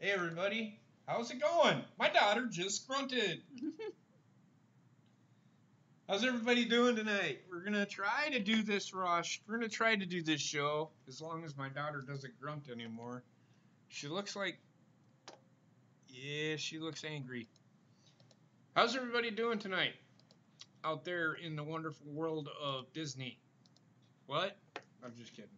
Hey everybody, how's it going? My daughter just grunted. How's everybody doing tonight? We're going to try to do this rush. We're going to try to do this show as long as my daughter doesn't grunt anymore. She looks like, yeah, she looks angry. How's everybody doing tonight out there in the wonderful world of Disney? What? I'm just kidding.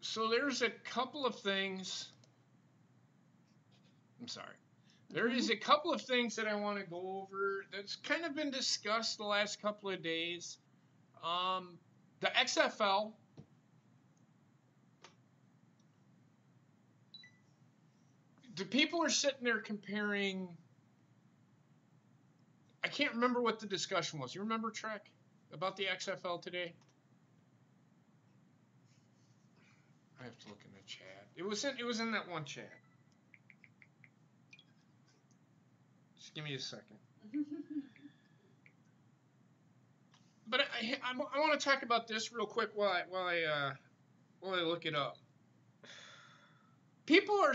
So there's a couple of things. I'm sorry. There is a couple of things that I want to go over that's kind of been discussed the last couple of days. The XFL. The people are sitting there comparing. I can't remember what the discussion was. You remember, Trek, about the XFL today? I have to look in the chat. It was in that one chat. Just give me a second. But I want to talk about this real quick while I look it up. People are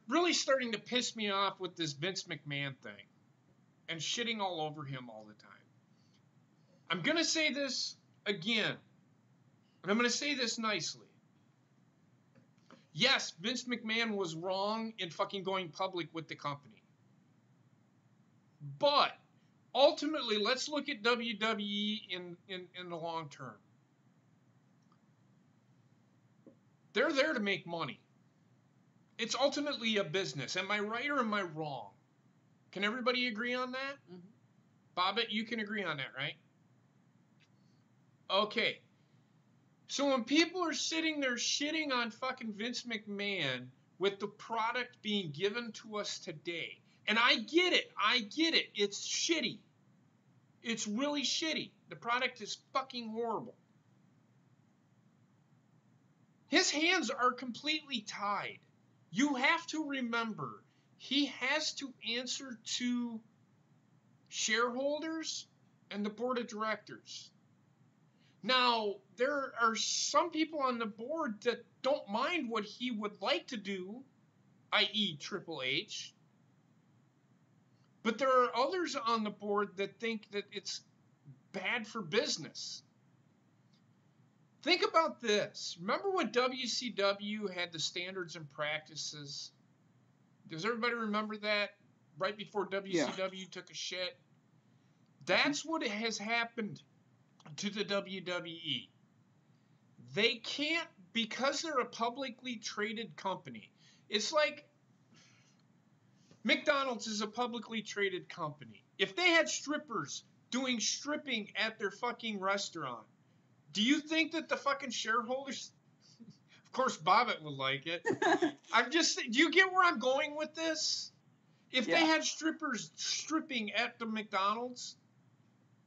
really starting to piss me off with this Vince McMahon thing and shitting all over him all the time. I'm going to say this again, and I'm going to say this nicely. Yes, Vince McMahon was wrong in fucking going public with the company. But ultimately, let's look at WWE in the long term. They're there to make money. It's ultimately a business. Am I right or am I wrong? Can everybody agree on that? Mm-hmm. Bobbit, you can agree on that, right? Okay. So when people are sitting there shitting on fucking Vince McMahon with the product being given to us today, and I get it, it's shitty. It's really shitty. The product is fucking horrible. His hands are completely tied. You have to remember, he has to answer to shareholders and the board of directors. Now, there are some people on the board that don't mind what he would like to do, i.e. Triple H. But there are others on the board that think that it's bad for business. Think about this. Remember when WCW had the standards and practices? Does everybody remember that? Right before WCW took a shit? That's what has happened to the WWE. They can't, because they're a publicly traded company. It's like McDonald's is a publicly traded company. If they had strippers doing stripping at their fucking restaurant, do you think that the fucking shareholders, of course Bobbitt would like it. Do you get where I'm going with this? If they had strippers stripping at the McDonald's,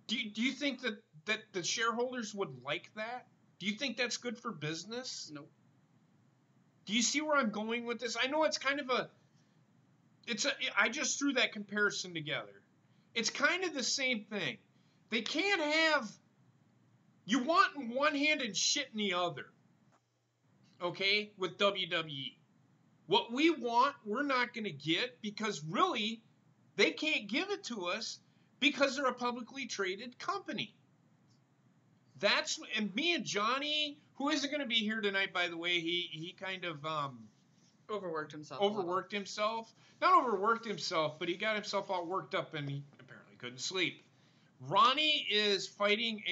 do you think that the shareholders would like that? Do you think that's good for business? Nope. Do you see where I'm going with this? I know it's kind of I just threw that comparison together. It's kind of the same thing. They can't have, you want in one hand and shit in the other. Okay? With WWE. What we want, we're not going to get because really, they can't give it to us because they're a publicly traded company. And me and Johnny, who isn't going to be here tonight, by the way, he kind of overworked himself. Not overworked himself, but he got himself all worked up and he apparently couldn't sleep. Ronnie is fighting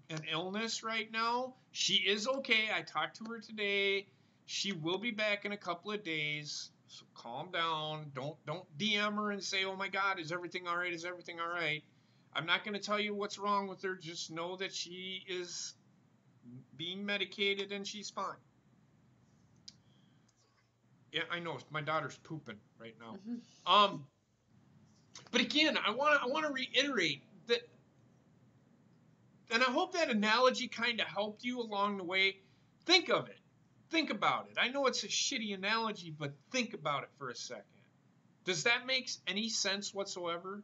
an illness right now. She is okay. I talked to her today. She will be back in a couple of days. So calm down. Don't DM her and say, "Oh my God, is everything all right? Is everything all right?" I'm not going to tell you what's wrong with her. Just know that she is being medicated and she's fine. Yeah, I know. My daughter's pooping right now. Mm-hmm. But again, I want to reiterate that, and I hope that analogy kind of helped you along the way. Think of it. Think about it. I know it's a shitty analogy, but think about it for a second. Does that make any sense whatsoever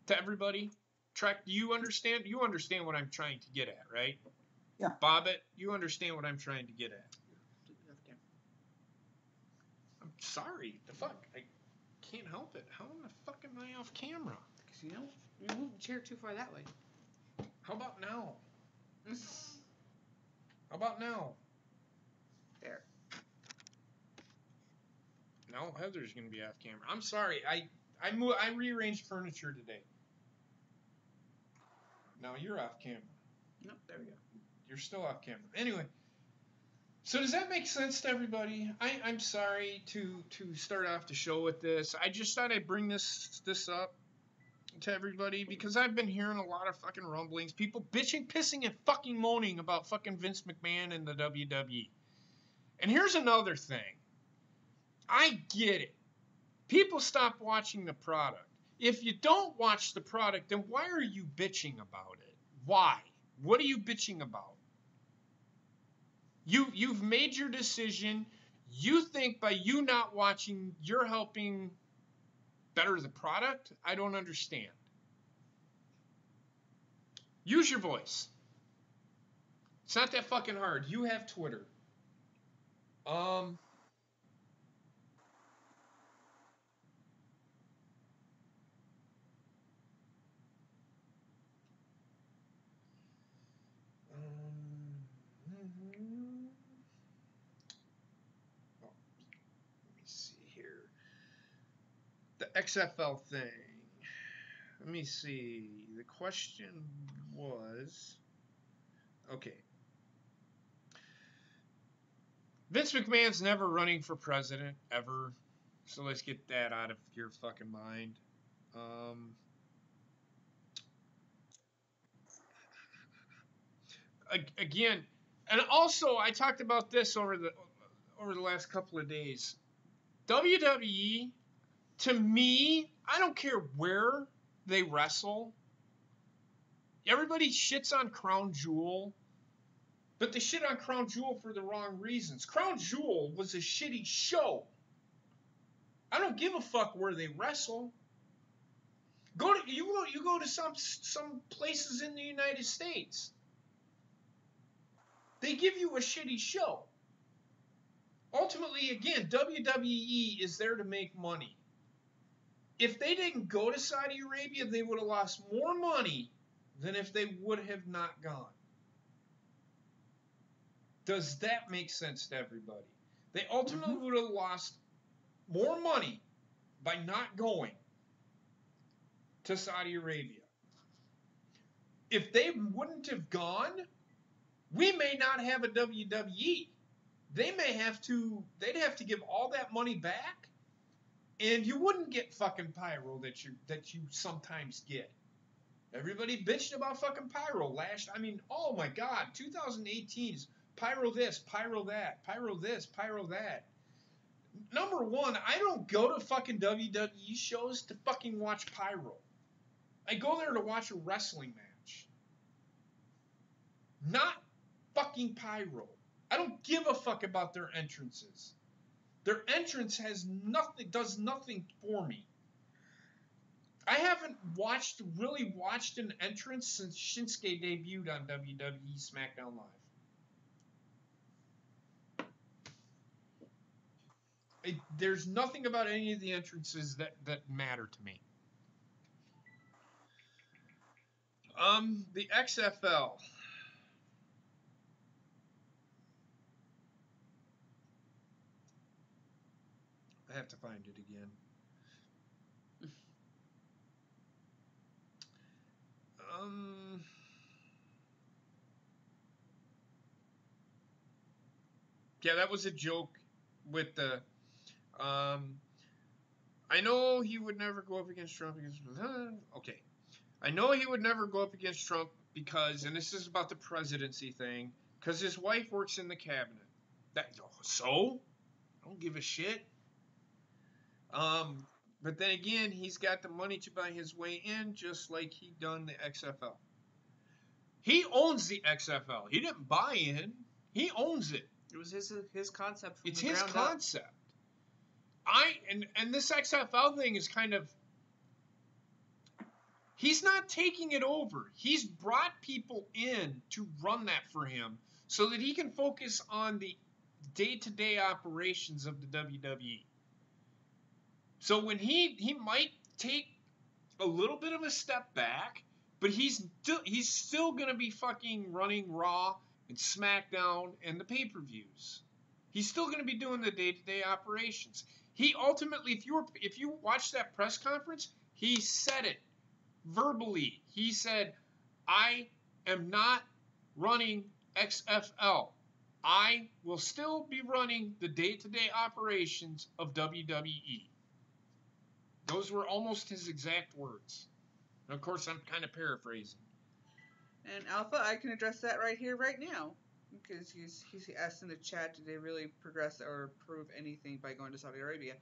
to everybody? Trek, do you understand? You understand what I'm trying to get at, right? Yeah. Bobbitt, you understand what I'm trying to get at. sorry. The fuck? I can't help it. How in the fuck am I off camera? Because you moved the chair too far that way. How about now? How about now? There. Now Heather's gonna be off camera. I'm sorry. I rearranged furniture today. Now you're off camera. Nope, there we go. You're still off camera. Anyway, so does that make sense to everybody? I'm sorry to start off the show with this. I just thought I'd bring this up to everybody because I've been hearing a lot of fucking rumblings. People bitching, pissing, and fucking moaning about fucking Vince McMahon and the WWE. And here's another thing. I get it. People stop watching the product. If you don't watch the product, then why are you bitching about it? Why? What are you bitching about? You've made your decision. You think by you not watching, you're helping better the product? I don't understand. Use your voice. It's not that fucking hard. You have Twitter. The XFL thing. Let me see. The question was, okay. Vince McMahon's never running for president, ever. So let's get that out of your fucking mind. Again, and also I talked about this over the last couple of days. WWE, to me, I don't care where they wrestle. Everybody shits on Crown Jewel, but they shit on Crown Jewel for the wrong reasons. Crown Jewel was a shitty show. I don't give a fuck where they wrestle. You go to some places in the United States. They give you a shitty show. Ultimately, again, WWE is there to make money. If they didn't go to Saudi Arabia, they would have lost more money than if they would have not gone. Does that make sense to everybody? They ultimately would have lost more money by not going to Saudi Arabia. If they wouldn't have gone, we may not have a WWE. They'd have to give all that money back, and you wouldn't get fucking pyro that you sometimes get. Everybody bitched about fucking pyro oh my God, 2018 is pyro this, pyro that, pyro this, pyro that. Number one, I don't go to fucking WWE shows to fucking watch pyro. I go there to watch a wrestling match. Not fucking pyro. I don't give a fuck about their entrances. Their entrance does nothing for me. I haven't really watched an entrance since Shinsuke debuted on WWE SmackDown Live. There's nothing about any of the entrances that matter to me. The XFL. I have to find it again. Yeah, that was a joke with the. I know he would never go up against Trump okay. I know he would never go up against Trump because, and this is about the presidency thing, because his wife works in the cabinet. So? I don't give a shit. But then again, he's got the money to buy his way in, just like he done the XFL. He owns the XFL. He didn't buy in. He owns it. It was his concept. It's his concept. And this XFL thing is kind of. He's not taking it over. He's brought people in to run that for him so that he can focus on the day-to-day operations of the WWE. So when he might take a little bit of a step back, but he's still going to be fucking running Raw and SmackDown and the pay-per-views. He's still going to be doing the day-to-day operations. He ultimately, if you watch that press conference, he said it verbally. He said, "I am not running XFL. I will still be running the day-to-day operations of WWE." Those were almost his exact words. And of course, I'm kind of paraphrasing. And Alpha, I can address that right here, right now. Because he's asked in the chat, did they really progress or prove anything by going to Saudi Arabia?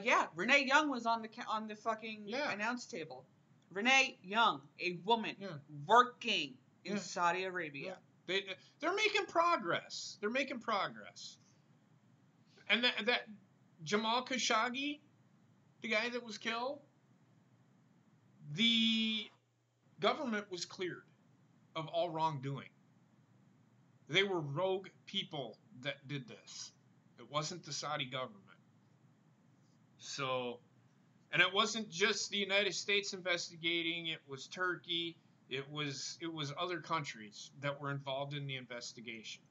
Yeah, Renee Young was on the fucking announce table. Renee Young, a woman working in Saudi Arabia. Yeah. They're making progress. They're making progress. And that Jamal Khashoggi, the guy that was killed, the government was cleared of all wrongdoing. They were rogue people that did this. It wasn't the Saudi government. So, and it wasn't just the United States investigating, it was Turkey, it was other countries that were involved in the investigation.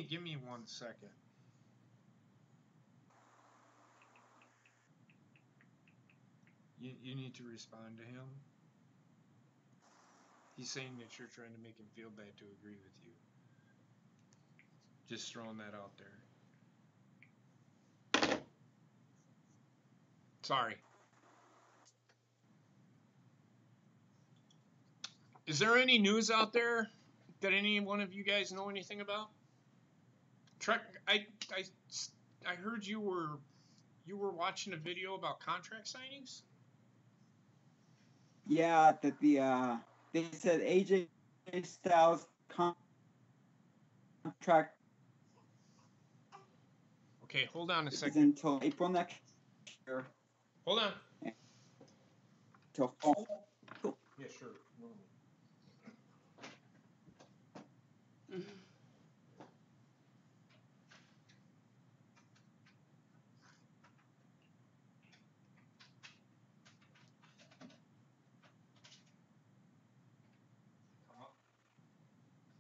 Give me 1 second. You need to respond to him. He's saying that you're trying to make him feel bad to agree with you. Just throwing that out there. Sorry. Is there any news out there that any one of you guys know anything about? I heard you were watching a video about contract signings. Yeah, that they said AJ Styles contract. Okay, hold on a second. Until April next year. Hold on. Till fall. Cool. Yeah, sure.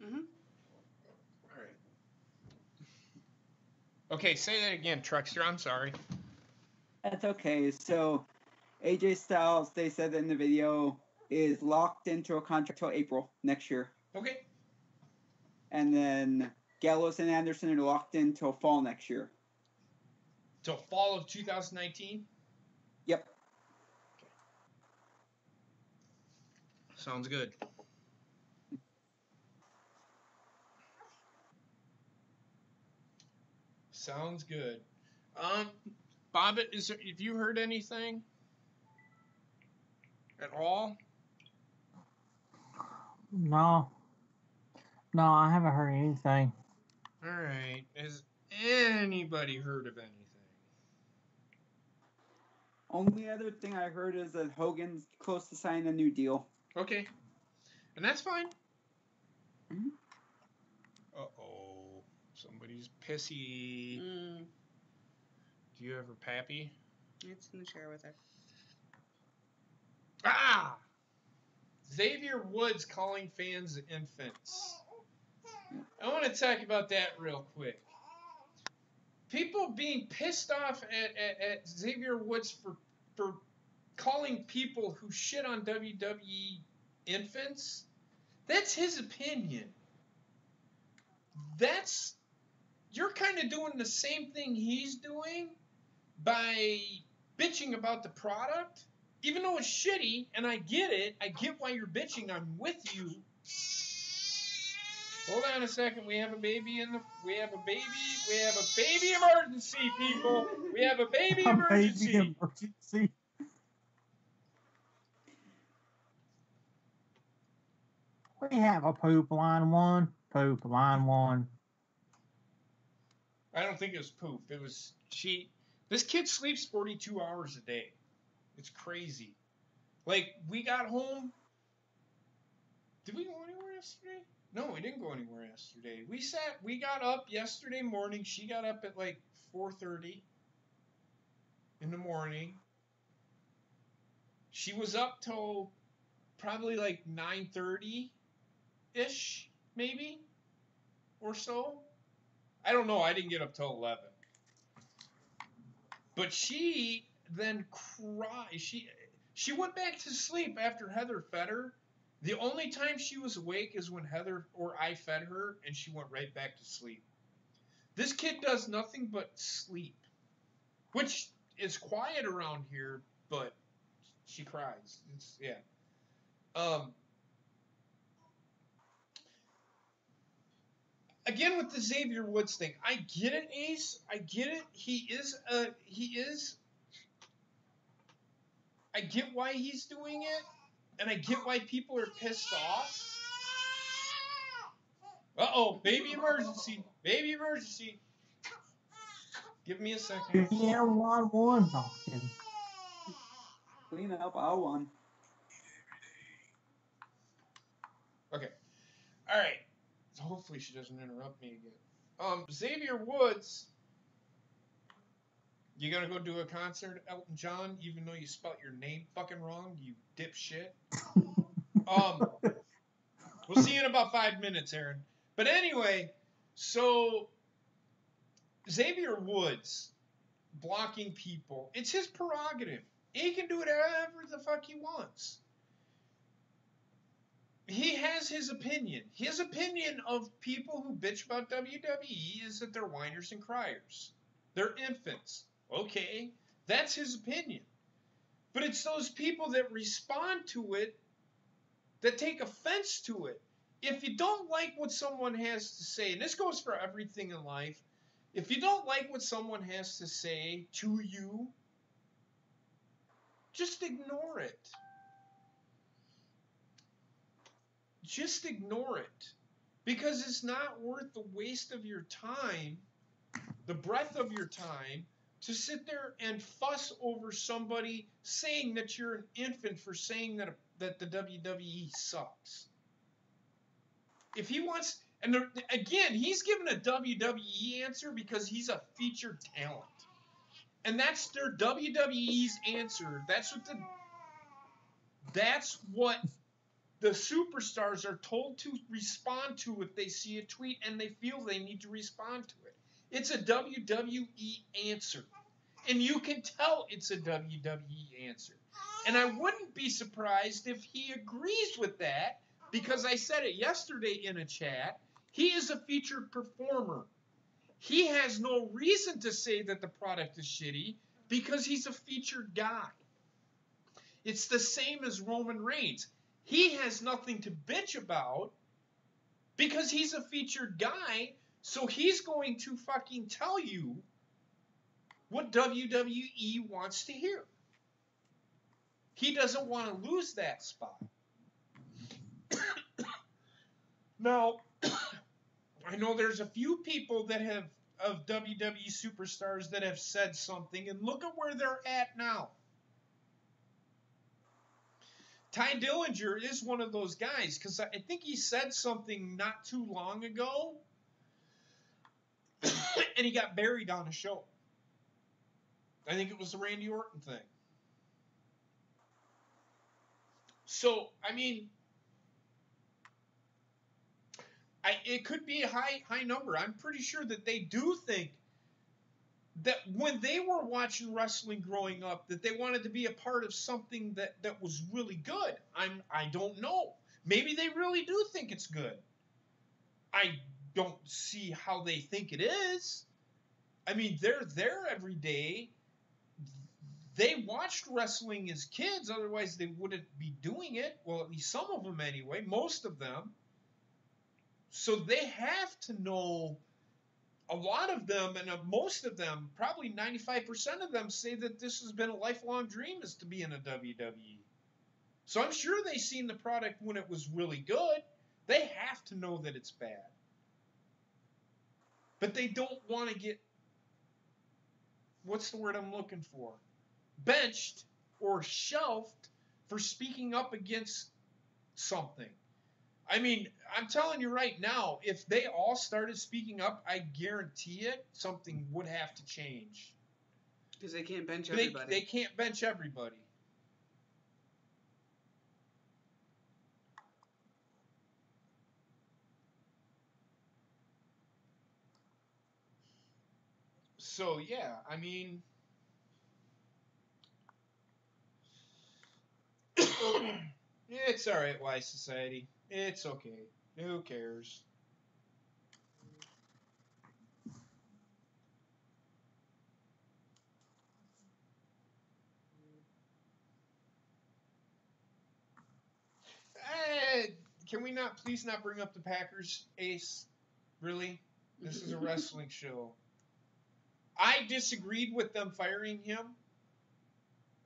All right. Okay, say that again, Truckster. I'm sorry. That's okay. So, AJ Styles, they said in the video, is locked into a contract till April next year. Okay. And then Gallows and Anderson are locked in till fall next year. Till fall of 2019? Yep. Okay. Sounds good. Sounds good. Bob, have you heard anything at all? No, I haven't heard anything. All right. Has anybody heard of anything? Only other thing I heard is that Hogan's close to signing a new deal. Okay. And that's fine. Mm-hmm. Uh-oh. Somebody's pissy. Do you have her pappy? It's in the chair with her. Ah! Xavier Woods calling fans infants. I want to talk about that real quick. People being pissed off at Xavier Woods for calling people who shit on WWE infants, that's his opinion. You're kind of doing the same thing he's doing by bitching about the product, even though it's shitty, and I get it. I get why you're bitching. I'm with you. Hold on a second. We have a baby We have a baby emergency, people. We have a baby emergency. Baby emergency. have a poop line one. Poop line one. I don't think it was poop. It was she. This kid sleeps 42 hours a day. It's crazy. Like, we got home. Did we go anywhere yesterday? No, we didn't go anywhere yesterday. We got up yesterday morning. She got up at like 4:30 in the morning. She was up till probably like 9:30-ish, maybe, or so. I don't know. I didn't get up till 11. But she then cried. She went back to sleep after Heather fed her. The only time she was awake is when Heather or I fed her, and she went right back to sleep. This kid does nothing but sleep, which is quiet around here, but she cries. Yeah. Again with the Xavier Woods thing, I get it, Ace. I get it. He is. I get why he's doing it, and I get why people are pissed off. Uh-oh, baby emergency. Baby emergency. Give me a second. Yeah, line one. No, I'm kidding. Clean up, I won. Okay. All right. So hopefully she doesn't interrupt me again. Xavier Woods. You gonna go do a concert, Elton John, even though you spelt your name fucking wrong, you dipshit? We'll see you in about 5 minutes, Aaron. But anyway, so Xavier Woods blocking people, it's his prerogative. He can do whatever the fuck he wants. He has his opinion. His opinion of people who bitch about WWE is that they're whiners and criers. They're infants. Okay, that's his opinion. But it's those people that respond to it that take offense to it. If you don't like what someone has to say, and this goes for everything in life, if you don't like what someone has to say to you, just ignore it. Just ignore it. Because it's not worth the waste of your time, the breath of your time, to sit there and fuss over somebody saying that you're an infant for saying that the WWE sucks. If he wants, and again, he's given a WWE answer because he's a featured talent. And that's their WWE's answer. That's what the superstars are told to respond to if they see a tweet and they feel they need to respond to it. It's a WWE answer. And you can tell it's a WWE answer. And I wouldn't be surprised if he agrees with that, because I said it yesterday in a chat. He is a featured performer. He has no reason to say that the product is shitty because he's a featured guy. It's the same as Roman Reigns. He has nothing to bitch about because he's a featured guy, so he's going to fucking tell you what WWE wants to hear. He doesn't want to lose that spot. Now, I know there's a few people that have, of WWE superstars, that have said something, and look at where they're at now. Ty Dillinger is one of those guys, because I think he said something not too long ago, and he got buried on a show. I think it was the Randy Orton thing. So, I mean, it could be a high number. I'm pretty sure that they do think that when they were watching wrestling growing up, that they wanted to be a part of something that was really good. I don't know. Maybe they really do think it's good. I don't see how they think it is. I mean, they're there every day. They watched wrestling as kids, otherwise they wouldn't be doing it. Well, at least some of them anyway, most of them. So they have to know, a lot of them, and most of them, probably 95% of them, say that this has been a lifelong dream, is to be in a WWE. So I'm sure they seen the product when it was really good. They have to know that it's bad. But they don't want to get, what's the word I'm looking for? Benched or shelved for speaking up against something. I mean, I'm telling you right now, if they all started speaking up, I guarantee it, something would have to change. Because they can't bench everybody. They can't bench everybody. So, yeah, I mean, it's all right, Wise Society. It's okay. Who cares? Can we please not bring up the Packers, Ace? Really? This is a wrestling show. I disagreed with them firing him.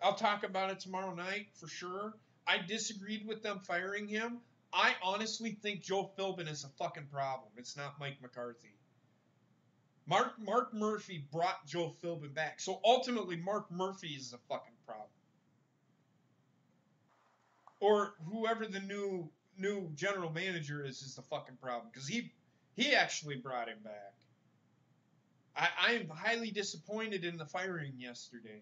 I'll talk about it tomorrow night for sure. I disagreed with them firing him. I honestly think Joe Philbin is a fucking problem. It's not Mike McCarthy. Mark Murphy brought Joe Philbin back. So ultimately, Mark Murphy is a fucking problem. Or whoever the new general manager is the fucking problem. Because he actually brought him back. I am highly disappointed in the firing yesterday.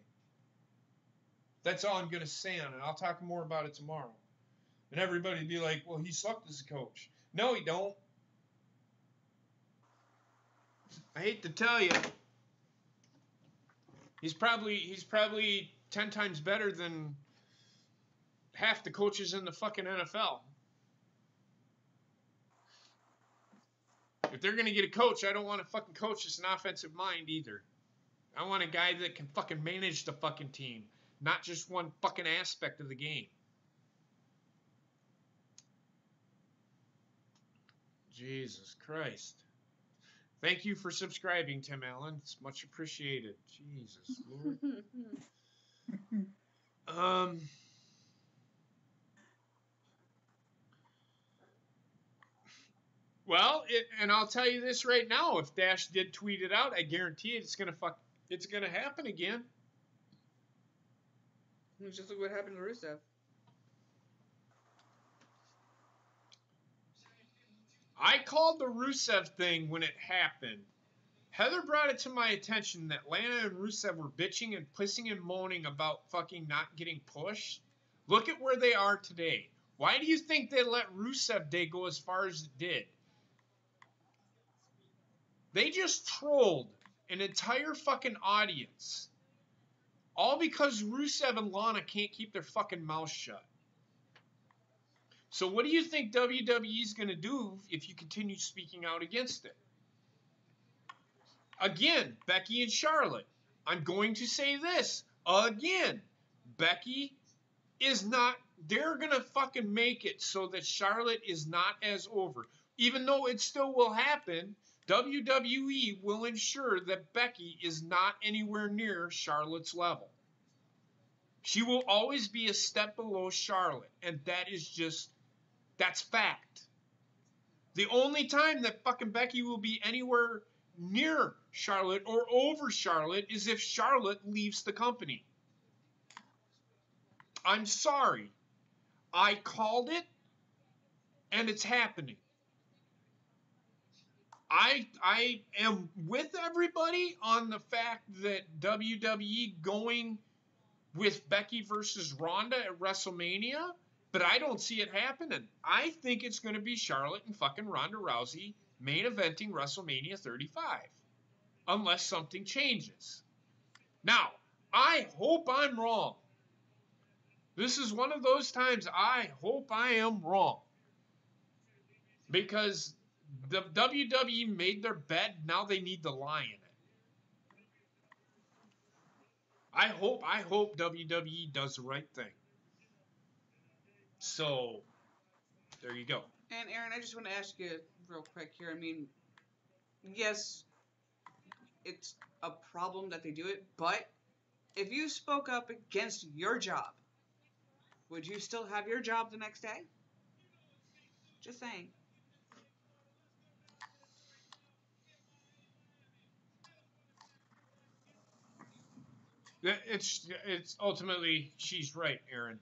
That's all I'm going to say on it. I'll talk more about it tomorrow. And everybody be like, well, he sucked as a coach. No, he don't. I hate to tell you. He's probably 10 times better than half the coaches in the fucking NFL. If they're going to get a coach, I don't want a fucking coach that's an offensive mind either. I want a guy that can fucking manage the fucking team, not just one fucking aspect of the game. Jesus Christ. Thank you for subscribing, Tim Allen. It's much appreciated. Jesus Lord. Well, and I'll tell you this right now: if Dash did tweet it out, I guarantee it's gonna happen again. Just look what happened to Rusev. I called the Rusev thing when it happened. Heather brought it to my attention that Lana and Rusev were bitching and pissing and moaning about fucking not getting pushed. Look at where they are today. Why do you think they let Rusev Day go as far as it did? They just trolled an entire fucking audience. All because Rusev and Lana can't keep their fucking mouths shut. So what do you think WWE is going to do if you continue speaking out against it? Again, Becky and Charlotte. I'm going to say this again. Becky is not, they're going to fucking make it so that Charlotte is not as over. Even though it still will happen, WWE will ensure that Becky is not anywhere near Charlotte's level. She will always be a step below Charlotte, and that's fact. The only time that fucking Becky will be anywhere near Charlotte or over Charlotte is if Charlotte leaves the company. I'm sorry. I called it, and it's happening. I am with everybody on the fact that WWE going with Becky versus Ronda at WrestleMania, but I don't see it happening. I think it's going to be Charlotte and fucking Ronda Rousey main eventing WrestleMania 35, unless something changes. Now, I hope I'm wrong. This is one of those times I hope I am wrong. Because the WWE made their bed, now they need to lie in it. I hope WWE does the right thing. So, there you go. And Aaron, I just want to ask you real quick here. I mean, yes, it's a problem that they do it, but if you spoke up against your job, would you still have your job the next day? Just saying. It's ultimately she's right, Aaron.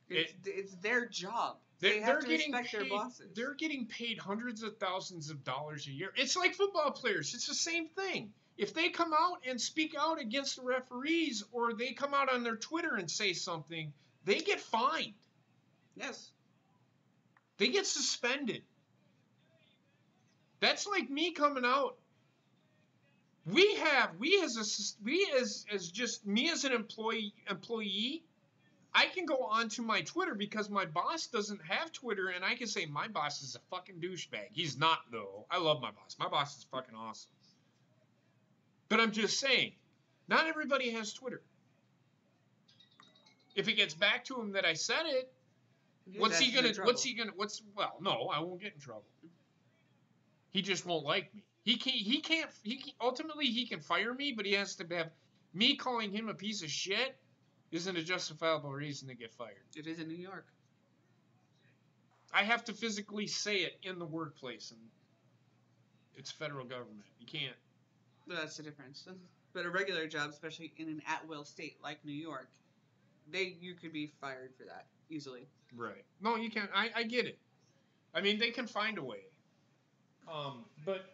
It's their job. They have to respect their bosses. They're getting paid hundreds of thousands of dollars a year. It's like football players. It's the same thing. If they come out and speak out against the referees, or they come out on their Twitter and say something, they get fined. Yes. They get suspended. That's like me coming out. Me as an employee, I can go onto my Twitter because my boss doesn't have Twitter, and I can say my boss is a fucking douchebag. He's not, though. I love my boss. My boss is fucking awesome. But I'm just saying, not everybody has Twitter. If it gets back to him that I said it, well, no, I won't get in trouble. He just won't like me. Ultimately, he can fire me, but he has to have me calling him a piece of shit isn't a justifiable reason to get fired. It is in New York. I have to physically say it in the workplace, and it's federal government. You can't. That's the difference. But a regular job, especially in an at-will state like New York, you could be fired for that easily. Right. No, you can't. I get it. I mean, they can find a way. But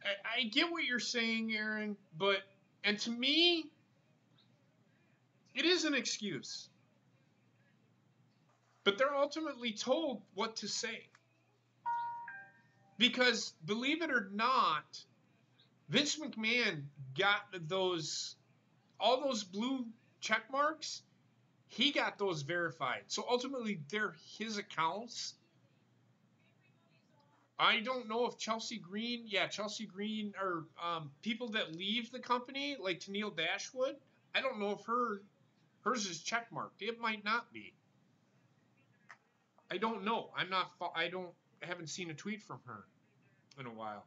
I get what you're saying, Aaron, and to me, it is an excuse. But they're ultimately told what to say. Because, believe it or not, Vince McMahon got all those blue check marks, he got those verified. So ultimately, they're his accounts. I don't know if Chelsea Green, or people that leave the company, like Tennille Dashwood, I don't know if hers is checkmarked. It might not be. I don't know. I haven't seen a tweet from her in a while.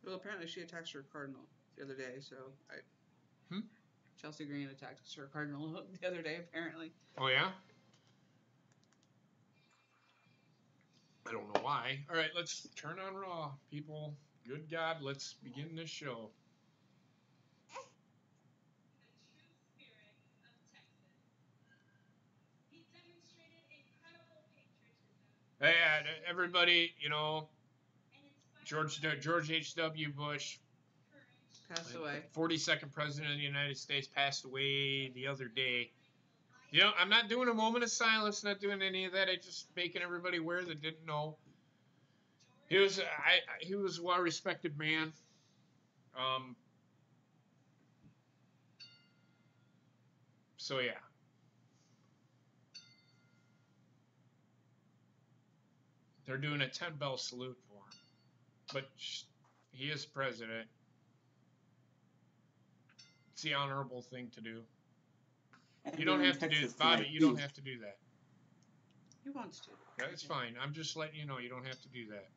Well, apparently she attacked her Cardinal the other day, so Chelsea Green attacked her Cardinal the other day, apparently. Oh, yeah? I don't know why. All right, let's turn on Raw, people. Good God, let's begin this show. Hey, everybody, George H.W. Bush passed away. 42nd president of the United States passed away the other day. I'm not doing a moment of silence, not doing any of that. I'm just making everybody aware that didn't know. He was a well-respected man. So yeah. They're doing a 10-bell salute for him. But he is president. It's the honorable thing to do. You don't have to do it, Bobby. You don't have to do that. He wants to. That's fine. I'm just letting you know you don't have to do that.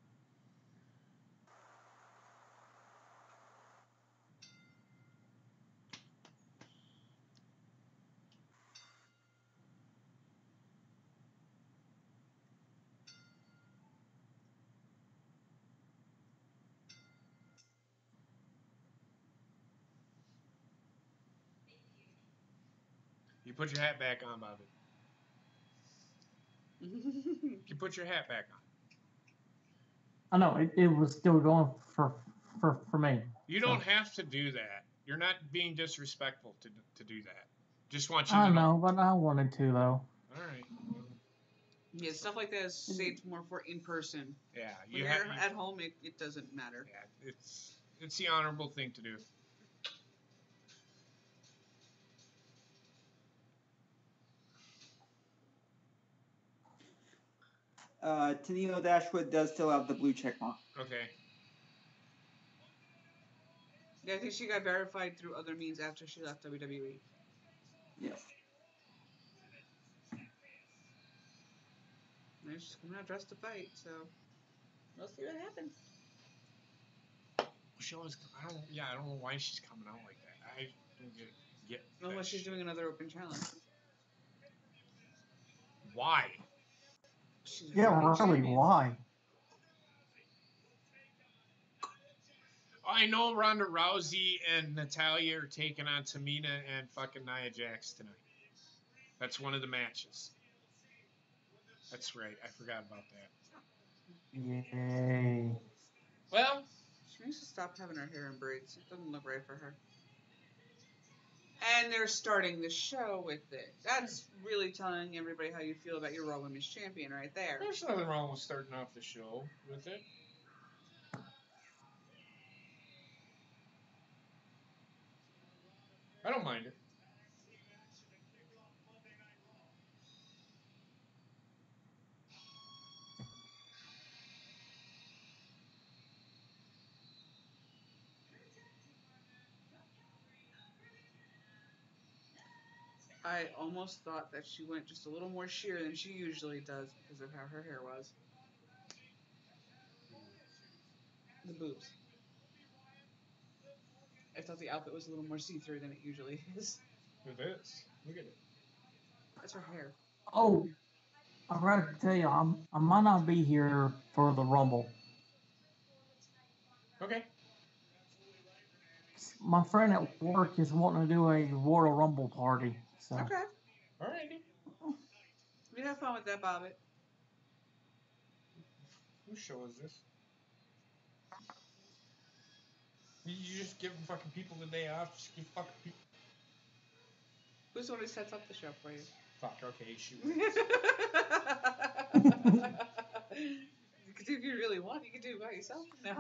You put your hat back on, Bobby. You put your hat back on. I know it was still going for me. You don't have to do that. You're not being disrespectful to do that. Just want you to I know, but I wanted to though. All right. Yeah, stuff like that is saved more for in person. Yeah, when you're at home, it doesn't matter. Yeah, it's the honorable thing to do. Tennille Dashwood does still have the blue check mark. Okay. Yeah, I think she got verified through other means after she left WWE. Yes. And she's coming out dressed to fight, so we'll see what happens. She always, I don't know why she's coming out like that. I don't get Unless she's doing another open challenge. Why? Yeah, really, why? I know Ronda Rousey and Natalya are taking on Tamina and fucking Nia Jax tonight. That's one of the matches. That's right. I forgot about that. Yay. Well, She needs to stop having her hair in braids. It doesn't look right for her. And they're starting the show with it. That's really telling everybody how you feel about your Raw Women's Champion right there. there's nothing wrong with starting off the show with it. I don't mind it. I almost thought that she went just a little more sheer than she usually does because of how her hair was. The boobs. I thought the outfit was a little more see-through than it usually is. It is. Look at it. That's her hair. Oh, I forgot to tell you, I might not be here for the Rumble. Okay. My friend at work is wanting to do a Royal Rumble party. So. Okay. Alrighty. You have fun with that, Bobbit. Whose show is this? You just give fucking people the day off. Just give fucking people. Who's the one who sets up the show for you? Fuck. Okay, shoot. Because if you really want, you can do it by yourself. No.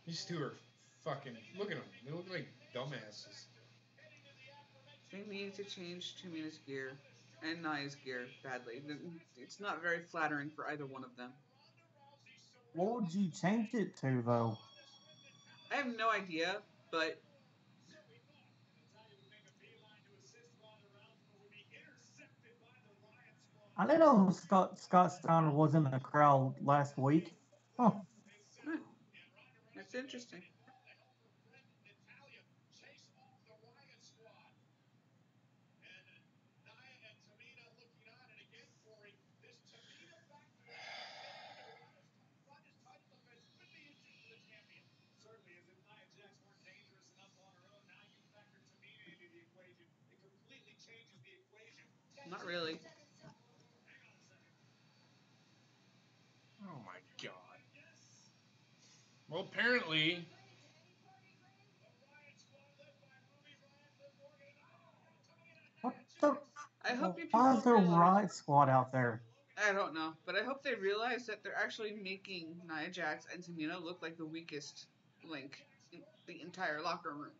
These two are fucking. Look at them. They look like dumbasses. They need to change Tamina's gear and Nia's gear badly. It's not very flattering for either one of them. What would you change it to, though? I have no idea, but I didn't know Scott Steiner was in the crowd last week. Huh. that's interesting. Not really. Oh my god. Well, apparently. What the? I hope you Why people is there a realize. riot squad out there? I don't know, but I hope they realize that they're actually making Nia Jax and Tamina look like the weakest link in the entire locker room.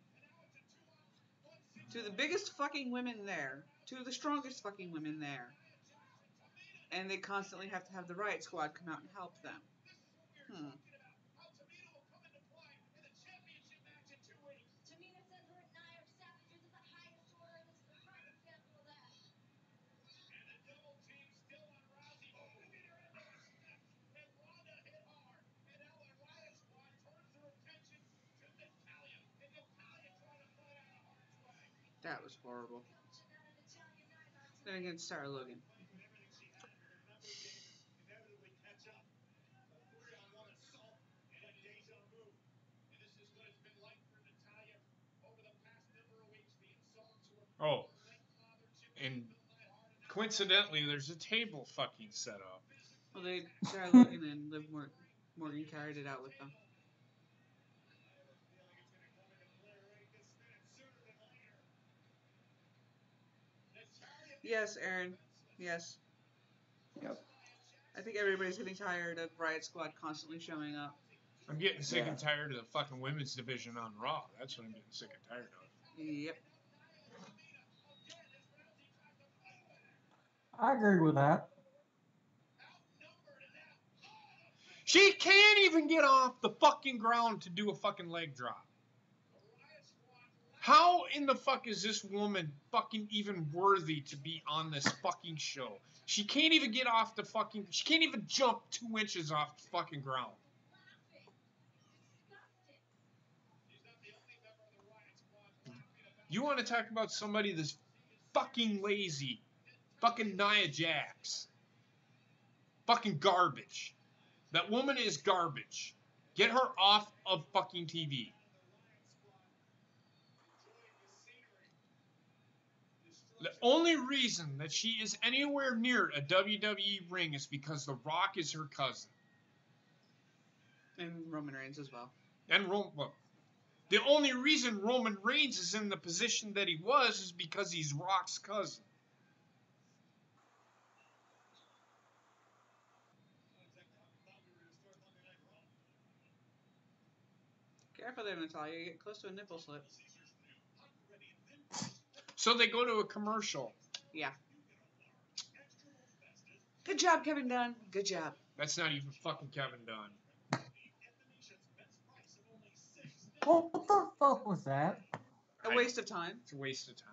To the biggest fucking women there, to the strongest fucking women there, and they constantly have to have the riot squad come out and help them. That was horrible. Then again, Sarah Logan. Oh. And coincidentally, there's a table fucking set up. Well, Sarah Logan and Liv Morgan carried it out with them. Yes, Aaron. Yes. Yep. I think everybody's getting tired of Riot Squad constantly showing up. I'm getting sick and tired of the fucking women's division on Raw. That's what I'm getting sick and tired of. Yep. I agree with that. She can't even get off the fucking ground to do a fucking leg drop. How in the fuck is this woman fucking even worthy to be on this fucking show? She can't even get off the fucking... She can't even jump 2 inches off the fucking ground. You want to talk about somebody that's fucking lazy. Fucking Nia Jax. Fucking garbage. That woman is garbage. Get her off of fucking TV. The only reason that she is anywhere near a WWE ring is because The Rock is her cousin. And Roman Reigns as well. And the only reason Roman Reigns is in the position that he was is because he's Rock's cousin. Careful there, Natalia. You get close to a nipple slip. So they go to a commercial. Yeah. Good job, Kevin Dunn. Good job. That's not even fucking Kevin Dunn. What the fuck was that? A waste of time. It's a waste of time.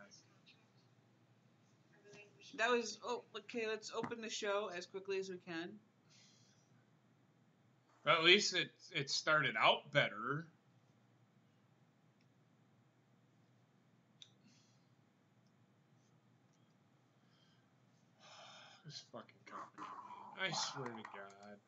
That was... Oh, okay, let's open the show as quickly as we can. But at least it started out better. This fucking complicated. I swear to God.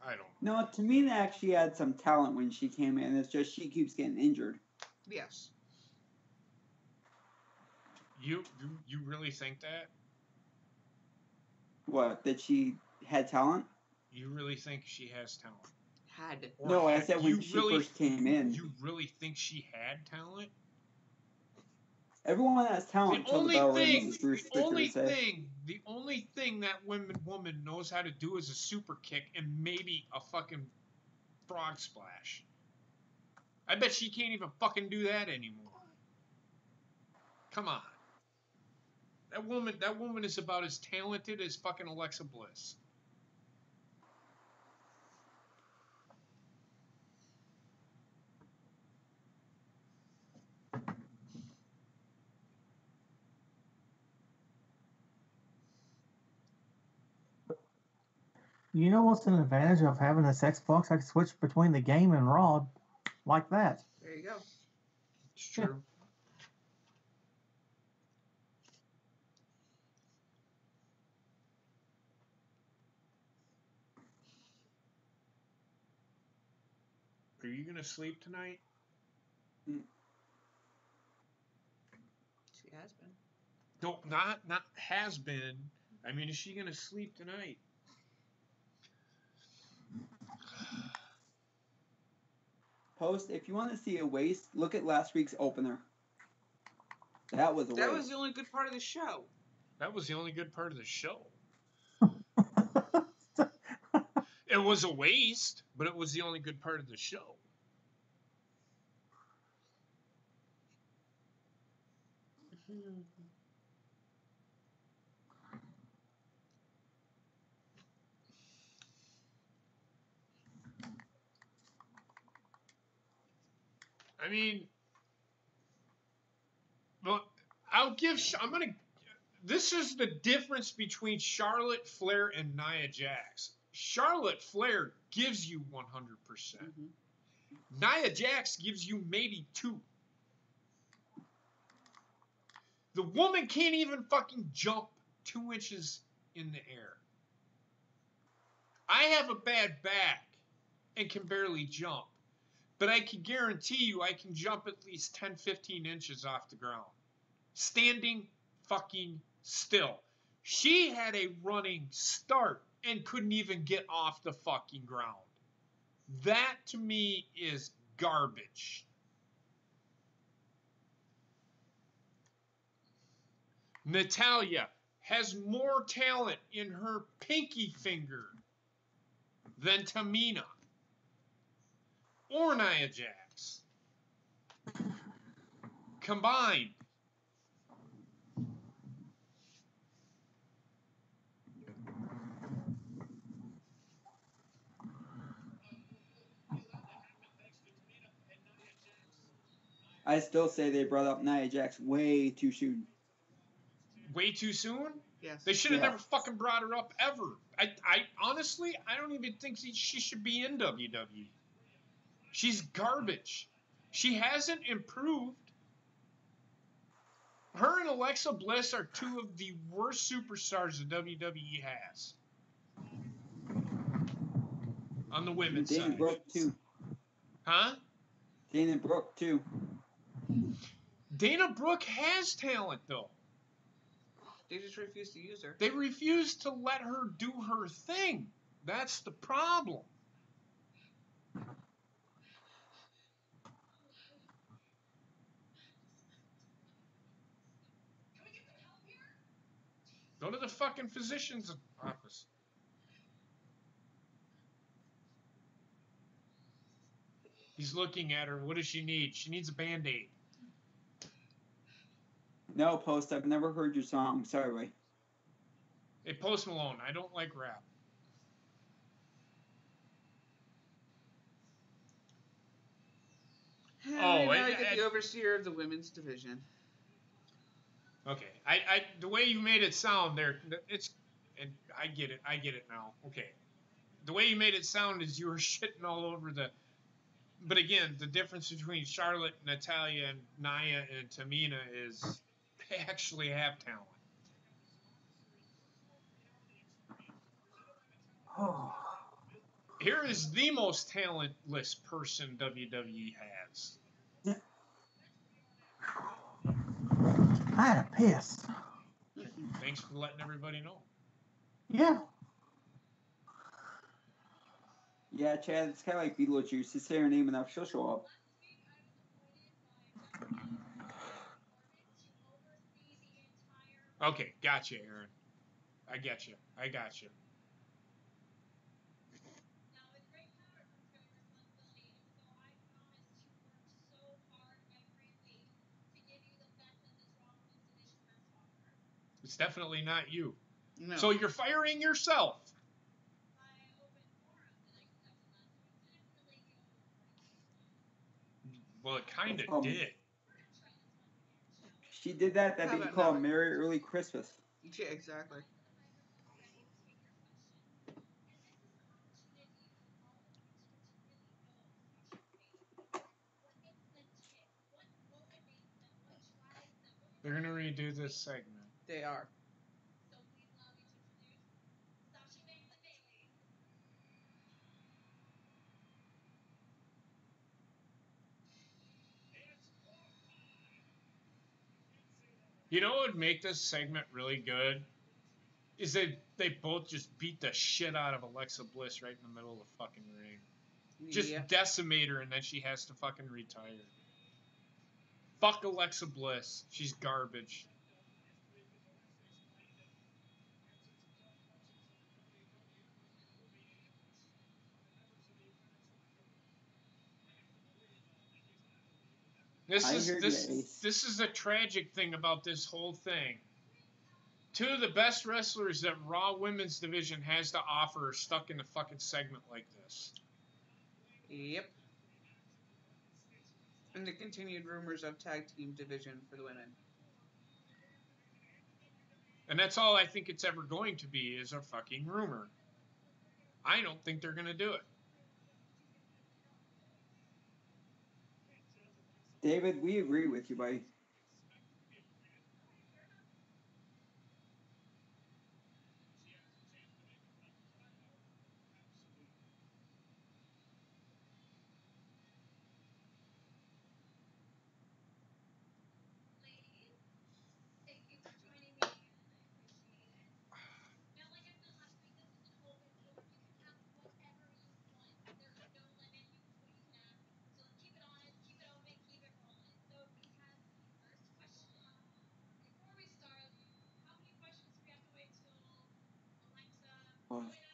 I don't. No, Tamina actually had some talent when she came in. It's just she keeps getting injured. Yes. You really think that? What? That she had talent? You really think she has talent? Had. Or No, I said when she really, first came in. You really think she had talent? Everyone has talent until the bell rings. The only thing that woman knows how to do is a super kick and maybe a fucking frog splash. I bet she can't even fucking do that anymore. Come on. That woman is about as talented as fucking Alexa Bliss. You know what's an advantage of having this Xbox? I can switch between the game and Raw like that. There you go. It's true. Are you gonna sleep tonight? She has been. No, not has been. I mean, is she gonna sleep tonight? Post, if you want to see a waste, look at last week's opener. That was a waste. That was the only good part of the show. That was the only good part of the show. It was a waste, but it was the only good part of the show. I mean, well, this is the difference between Charlotte Flair and Nia Jax. Charlotte Flair gives you 100%. Nia Jax gives you maybe 2. The woman can't even fucking jump 2 inches in the air. I have a bad back and can barely jump. But I can guarantee you I can jump at least 10, 15 inches off the ground. Standing fucking still. She had a running start and couldn't even get off the fucking ground. That to me is garbage. Natalya has more talent in her pinky finger than Tamina or Nia Jax combined. I still say they brought up Nia Jax way too soon. Way too soon? Yes. They should have never fucking brought her up ever. I honestly, I don't even think she should be in WWE. She's garbage. She hasn't improved. Her and Alexa Bliss are two of the worst superstars the WWE has. On the women's Dana side. Brooke, too. Huh? Dana Brooke, too. Dana Brooke has talent, though. They just refuse to use her. They refuse to let her do her thing. That's the problem. Go to the fucking physician's office. He's looking at her. What does she need? She needs a Band-Aid. No, Post, I've never heard your song. Sorry, Ray. Hey, Post Malone, I don't like rap. I get the overseer of the women's division. Okay, the way you made it sound there, and I get it now. Okay, the way you made it sound is you were shitting all over the. But again, the difference between Charlotte, Natalya, and Nia and Tamina is they actually have talent. Oh. Here is the most talentless person WWE has. I had a piss. Thanks for letting everybody know. Yeah. Yeah, Chad, it's kind of like Beetlejuice. You say her name enough, she'll show up. Okay, gotcha, Aaron. I got you. It's definitely not you. No. So you're firing yourself. Well, it kind of did. She did that. That'd be called Merry Early Christmas. Yeah, exactly. They're going to redo this segment. They are. You know what would make this segment really good? Is they both just beat the shit out of Alexa Bliss right in the middle of the fucking ring. Just decimate her and then she has to fucking retire. Fuck Alexa Bliss. She's garbage. This is the tragic thing about this whole thing. Two of the best wrestlers that Raw Women's Division has to offer are stuck in a fucking segment like this. Yep. And the continued rumors of tag team division for the women. And that's all I think it's ever going to be is a fucking rumor. I don't think they're going to do it. David, we agree with you, buddy.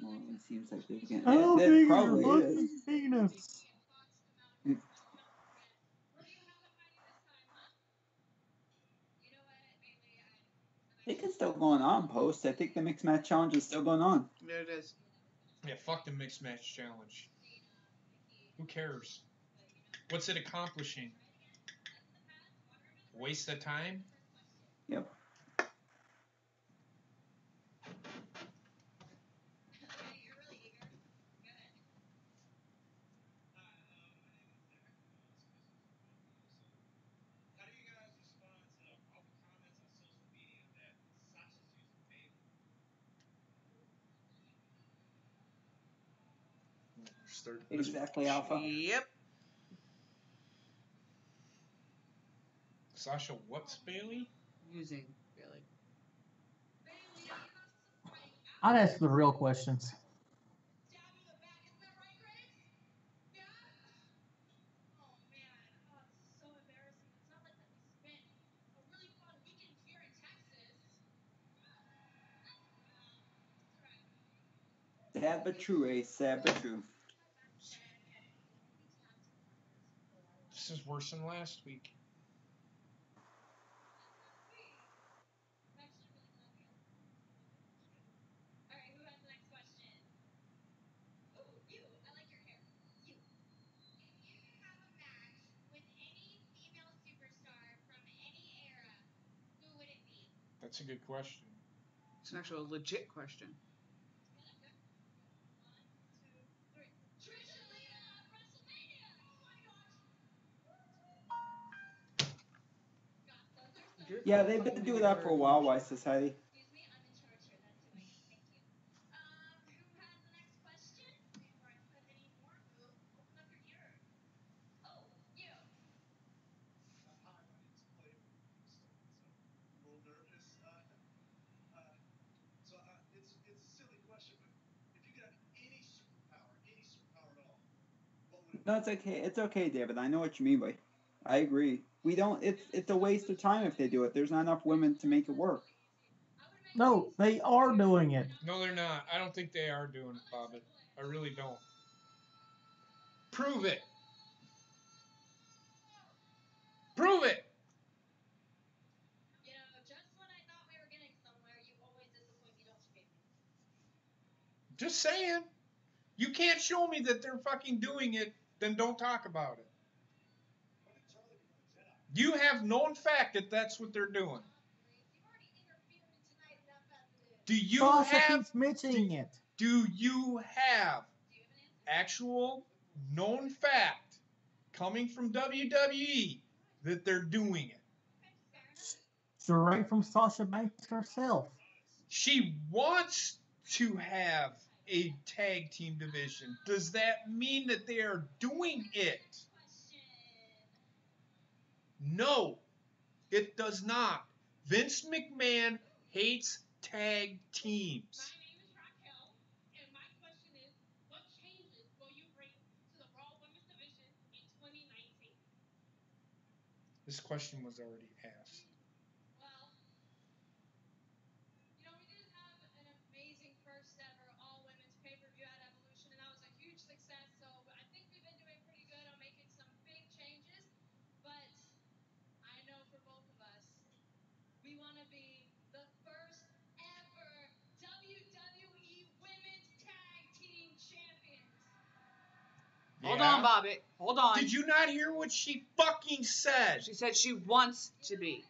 Well, it seems like they're getting. How That big probably is is. penis? I think it's still going on, Post. I think the Mixed Match Challenge is still going on. There it is. Yeah, fuck the Mixed Match Challenge. Who cares? What's it accomplishing? Waste of time? Yep. Exactly, Alpha. Yep. Sasha whoops Bailey? Using Bailey. I'd ask the real questions. Sad but true, Ace. Sad but true. This is worse than last week. That's a good question. It's an actual legit question. Yeah, they've been doing that for a while, Wise Society. No, it's okay. It's okay, David. I know what you mean, but I agree. We don't. It's a waste of time if they do it. There's not enough women to make it work. No, they are doing it. No, they're not. I don't think they are doing it, Bobby. I really don't. Prove it. Prove it. Just saying. You can't show me that they're fucking doing it, then don't talk about it. You have known fact that that's what they're doing. Do you Sasha have keeps mentioning it. Do you have actual known fact coming from WWE that they're doing it? Straight from Sasha Banks herself. She wants to have a tag team division. Does that mean that they are doing it? No, it does not. Vince McMahon hates tag teams. This question was already asked. Hold on, Bobby. Hold on. Did you not hear what she fucking said? She said she wants to be.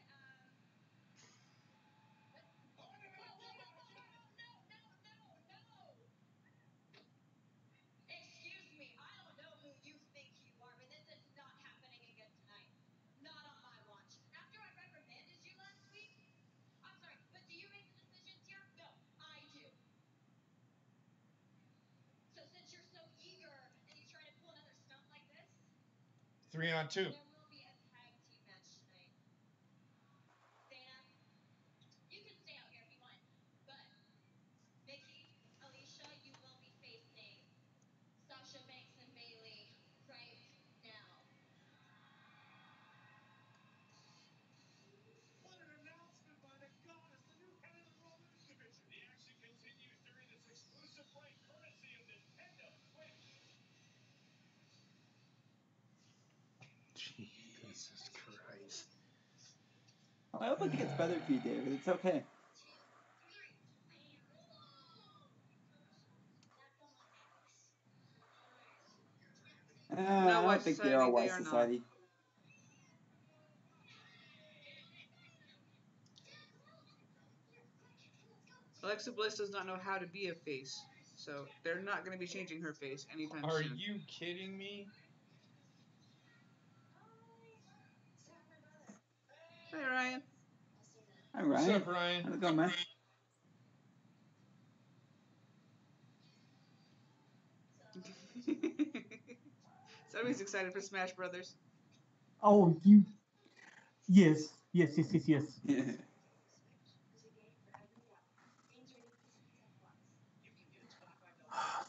Three on two. Jesus Christ. I hope it gets better for you, David. It's okay. I don't think they are Wise Society. Alexa Bliss does not know how to be a face, so they're not going to be changing her face anytime soon. Are you kidding me? Hey, Ryan. Hi, Ryan. What's up, Ryan? How's it going, man? Somebody's excited for Smash Brothers. Oh, you. Yes. Yes. Yes. Yes. Yes.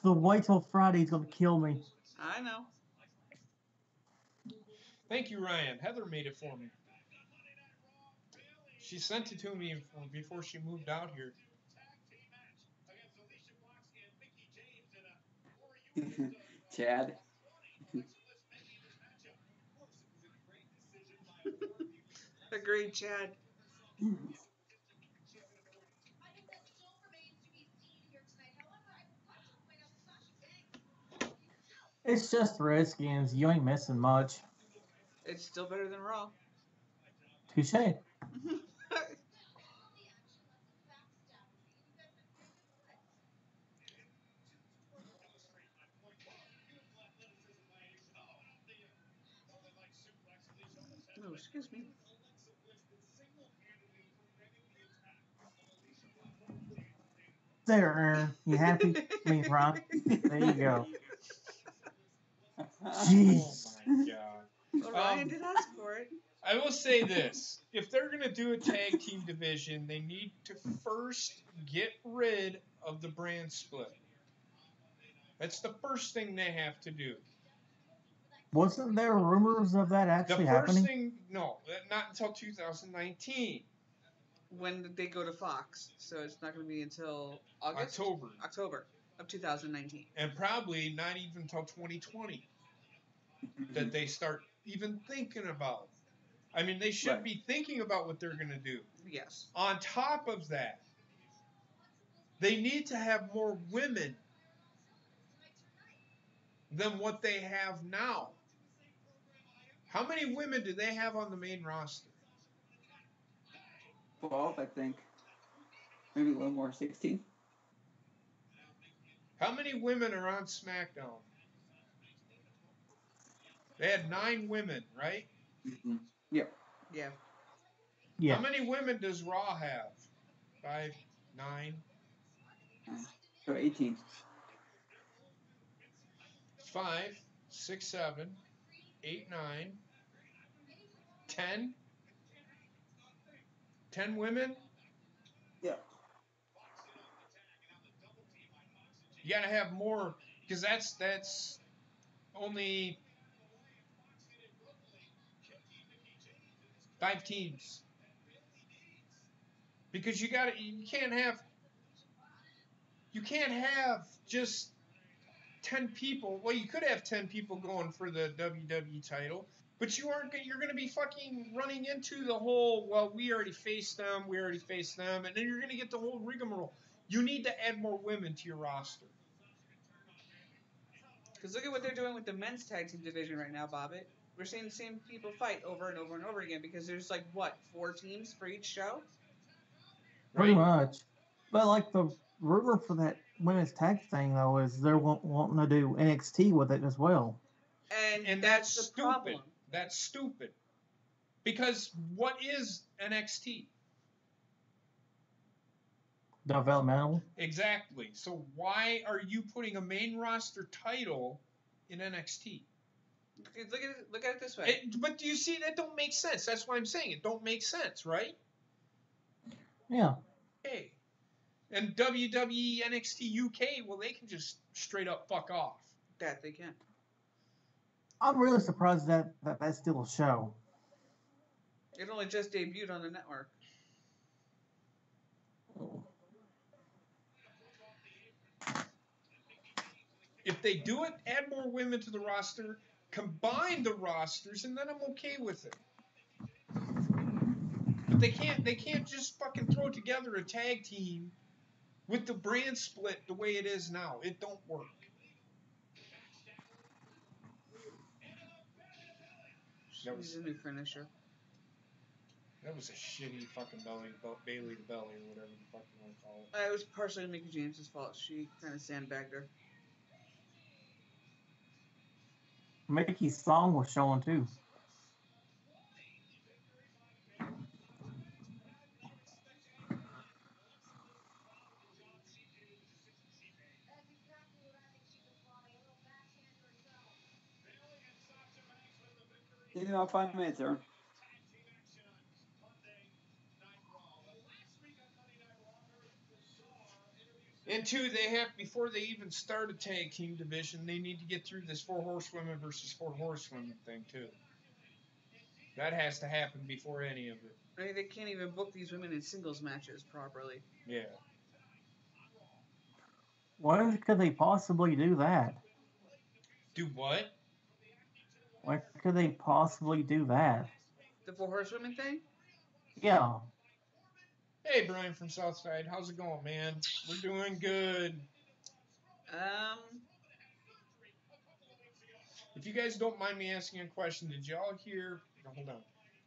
The wait till Friday's gonna kill me. I know. Thank you, Ryan. Heather made it for me. She sent it to me before she moved out here. Chad. Agreed, Chad. It's just Redskins. You ain't missing much. It's still better than Raw. Touche. Oh, excuse me. There, Aaron. You happy? I mean, Ron. There you go. Jeez. Oh my god. Well, Ryan did ask for it. I will say this. If they're going to do a tag team division, they need to first get rid of the brand split. That's the first thing they have to do. Wasn't there rumors of that actually The first happening? thing, no, not until 2019. When they go to Fox, so it's not going to be until August? October of 2019. And probably not even until 2020 that they start even thinking about. I mean, they should be thinking about what they're going to do. Yes. On top of that, they need to have more women than what they have now. How many women do they have on the main roster? 12, I think. Maybe a little more, 16. How many women are on SmackDown? They had 9 women, right? Mm-hmm. Yep. Yeah. Yeah. How many women does Raw have? 5, 9? So 18. 5, 6, 7, 8, 9, 10? 10 women? Yeah. You gotta have more, because that's only 5 teams. Because you can't have just 10 people. Well, you could have 10 people going for the WWE title, but you're going to be fucking running into the whole, well, we already faced them, and then you're going to get the whole rigmarole. You need to add more women to your roster. Because look at what they're doing with the men's tag team division right now, Bobbit. We're seeing the same people fight over and over and over again because there's like, what, 4 teams for each show? Pretty much. But like the rumor for that women's tag thing though is they're wanting to do NXT with it as well. And that's the stupid. problem. That's stupid. Because what is NXT? Developmental. Exactly. So why are you putting a main roster title in NXT? Look at it this way. But do you see, that don't make sense. That's why I'm saying it don't make sense, right? Yeah. Hey. And WWE NXT UK, well, they can just straight up fuck off. That they can. I'm really surprised that that's still a show. It only just debuted on the network. If they do it, add more women to the roster, combine the rosters, and then I'm okay with it. But they can't just fucking throw together a tag team with the brand split the way it is now. It don't work. He's a new finisher. That was a shitty fucking Bailey to belly or whatever the fuck you want to call it. It was partially Mickey James's fault. She kind of sandbagged her. Mickey's song was showing too. In about 5 minutes, sir. And two, they have, before they even start a tag team division, they need to get through this 4 horsewomen versus 4 horsewomen thing too. That has to happen before any of it. I mean, they can't even book these women in singles matches properly. Yeah. When could they possibly do that? Do what? When could they possibly do that? The 4 horsewomen thing? Yeah. Hey, Brian from Southside, how's it going, man? We're doing good. If you guys don't mind me asking a question, did y'all hear? No, hold on.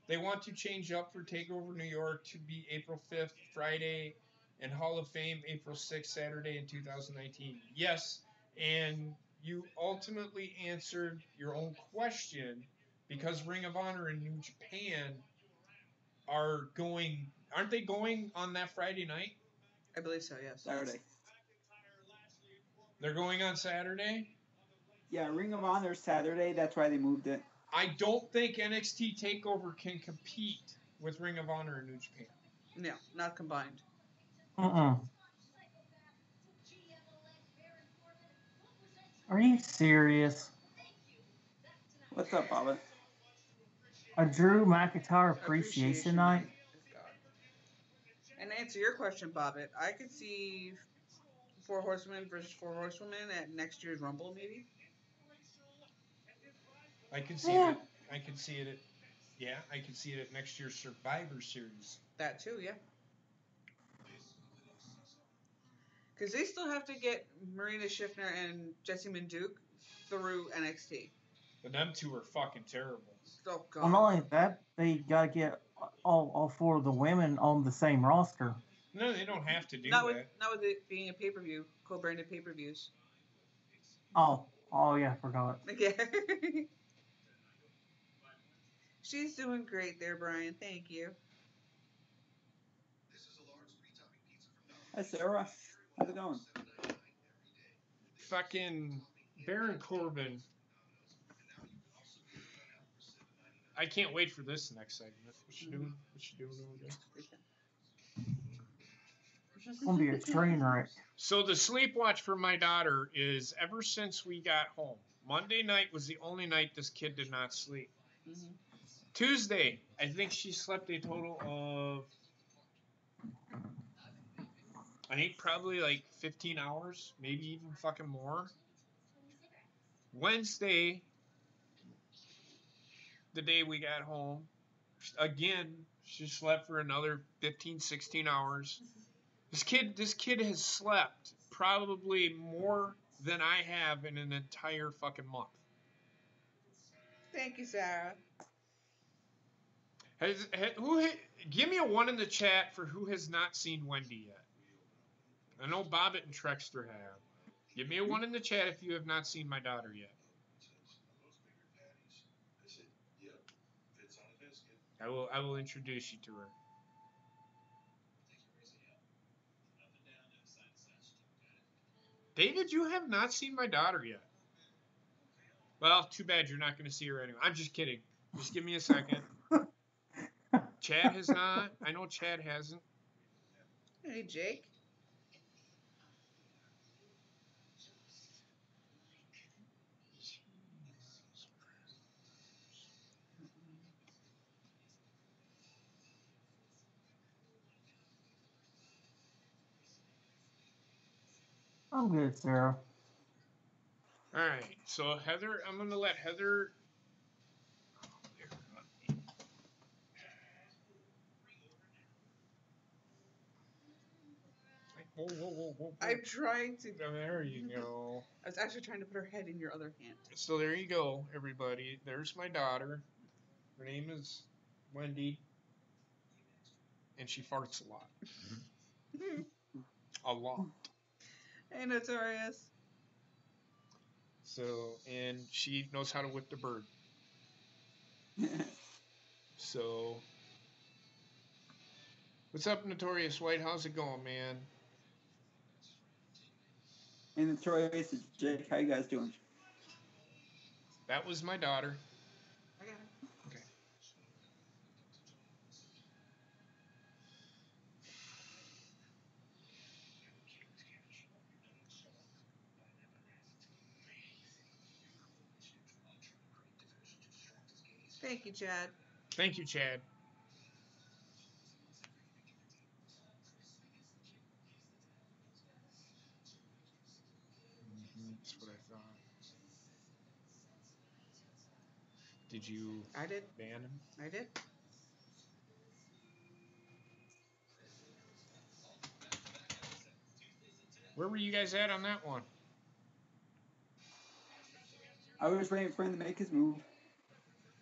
They want to change up for TakeOver New York to be April 5th, Friday, and Hall of Fame April 6th, Saturday in 2019. Yes, and you ultimately answered your own question because Ring of Honor and New Japan are going. Aren't they going on that Friday night? I believe so, yes. Saturday. They're going on Saturday? Yeah, Ring of Honor Saturday. That's why they moved it. I don't think NXT TakeOver can compete with Ring of Honor and New Japan. No, not combined. Are you serious? What's up, Bobbit? A Drew McIntyre appreciation night? And to answer your question, Bobbit, I could see 4 horsewomen versus 4 horsewomen at next year's Rumble, maybe. I could see it. I could see it at. Yeah, I could see it at next year's Survivor Series. That too, yeah. Because they still have to get Marina Schiffner and Jessie Manduke through NXT. But them two are fucking terrible. Oh, God. Well, not only that, they gotta get all 4 of the women on the same roster. No, they don't have to do not that. Not with it being a pay-per-view, co-branded pay-per-views. Oh yeah, I forgot. Yeah. She's doing great there, Brian. Thank you. Hi, Sarah. How's it going? Fucking Baron Corbin. I can't wait for this next segment. What you doing? What you doing over there? It's gonna be a train wreck. So the sleep watch for my daughter is ever since we got home. Monday night was the only night this kid did not sleep. Mm-hmm. Tuesday, I think she slept a total of, I think probably like 15 hours, maybe even fucking more. Wednesday, the day we got home, again, she slept for another 15, 16 hours. This kid has slept probably more than I have in an entire fucking month. Thank you, Sarah. Give me a 1 in the chat for who has not seen Wendi yet. I know Bobbit and Trexter have. Give me a 1 in the chat if you have not seen my daughter yet. I will introduce you to her. David, you have not seen my daughter yet. Well, too bad you're not going to see her anyway. I'm just kidding. Just give me a second. Chad has not. I know Chad hasn't. Hey, Jake. I'm good, Sarah. All right. So Heather, I'm going to let Heather. Whoa. I'm trying to. Oh, there you go. I was actually trying to put her head in your other hand. So there you go, everybody. There's my daughter. Her name is Wendi. And she farts a lot. A lot. Hey, Notorious. So, and she knows how to whip the bird. So, what's up, Notorious White? How's it going, man? And Notorious is Jake. How you guys doing? That was my daughter. I got Thank you, Chad. Thank you, Chad. That's what I thought. Did you I did. ban him? I did. Where were you guys at on that one? I was waiting for him to make his move.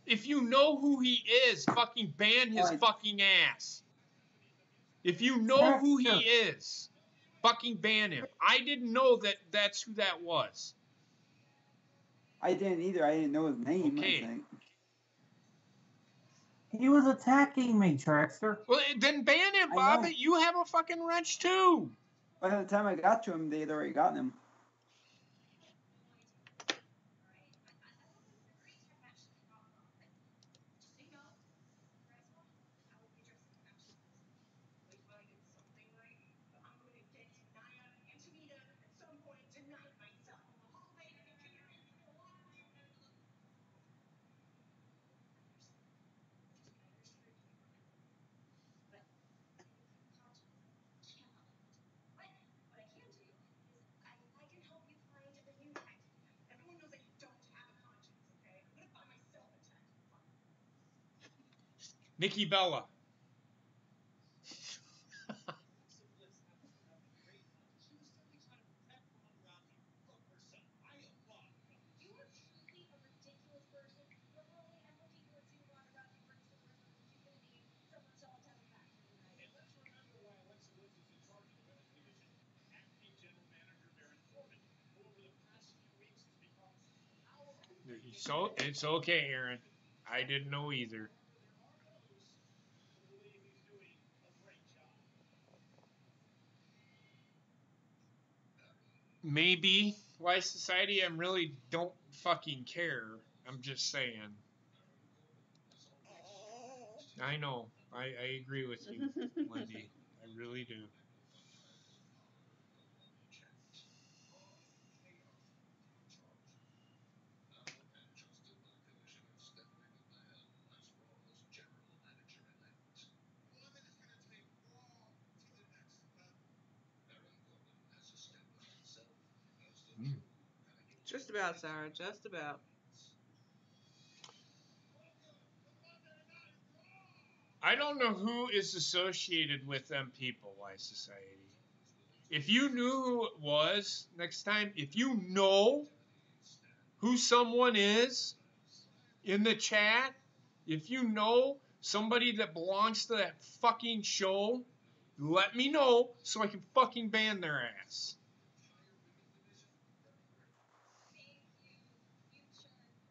If you know who he is, fucking ban his fucking ass. If you know who he is, fucking ban him. I didn't know that that's who that was. I didn't either. I didn't know his name, Okay. I think. He was attacking me, Traxter. Well, then ban him, Bob. You have a fucking wrench, too. By the time I got to him, they had already gotten him. Nikki Bella. So it's okay, Aaron. I didn't know either. Maybe Wise Society. I really don't fucking care. I'm just saying. I know. I agree with you, Wendi. I really do. Just about, Sarah. Just about. I don't know who is associated with them people, Wise Society. If you knew who it was next time, if you know who someone is in the chat, if you know somebody that belongs to that fucking show, let me know so I can fucking ban their ass.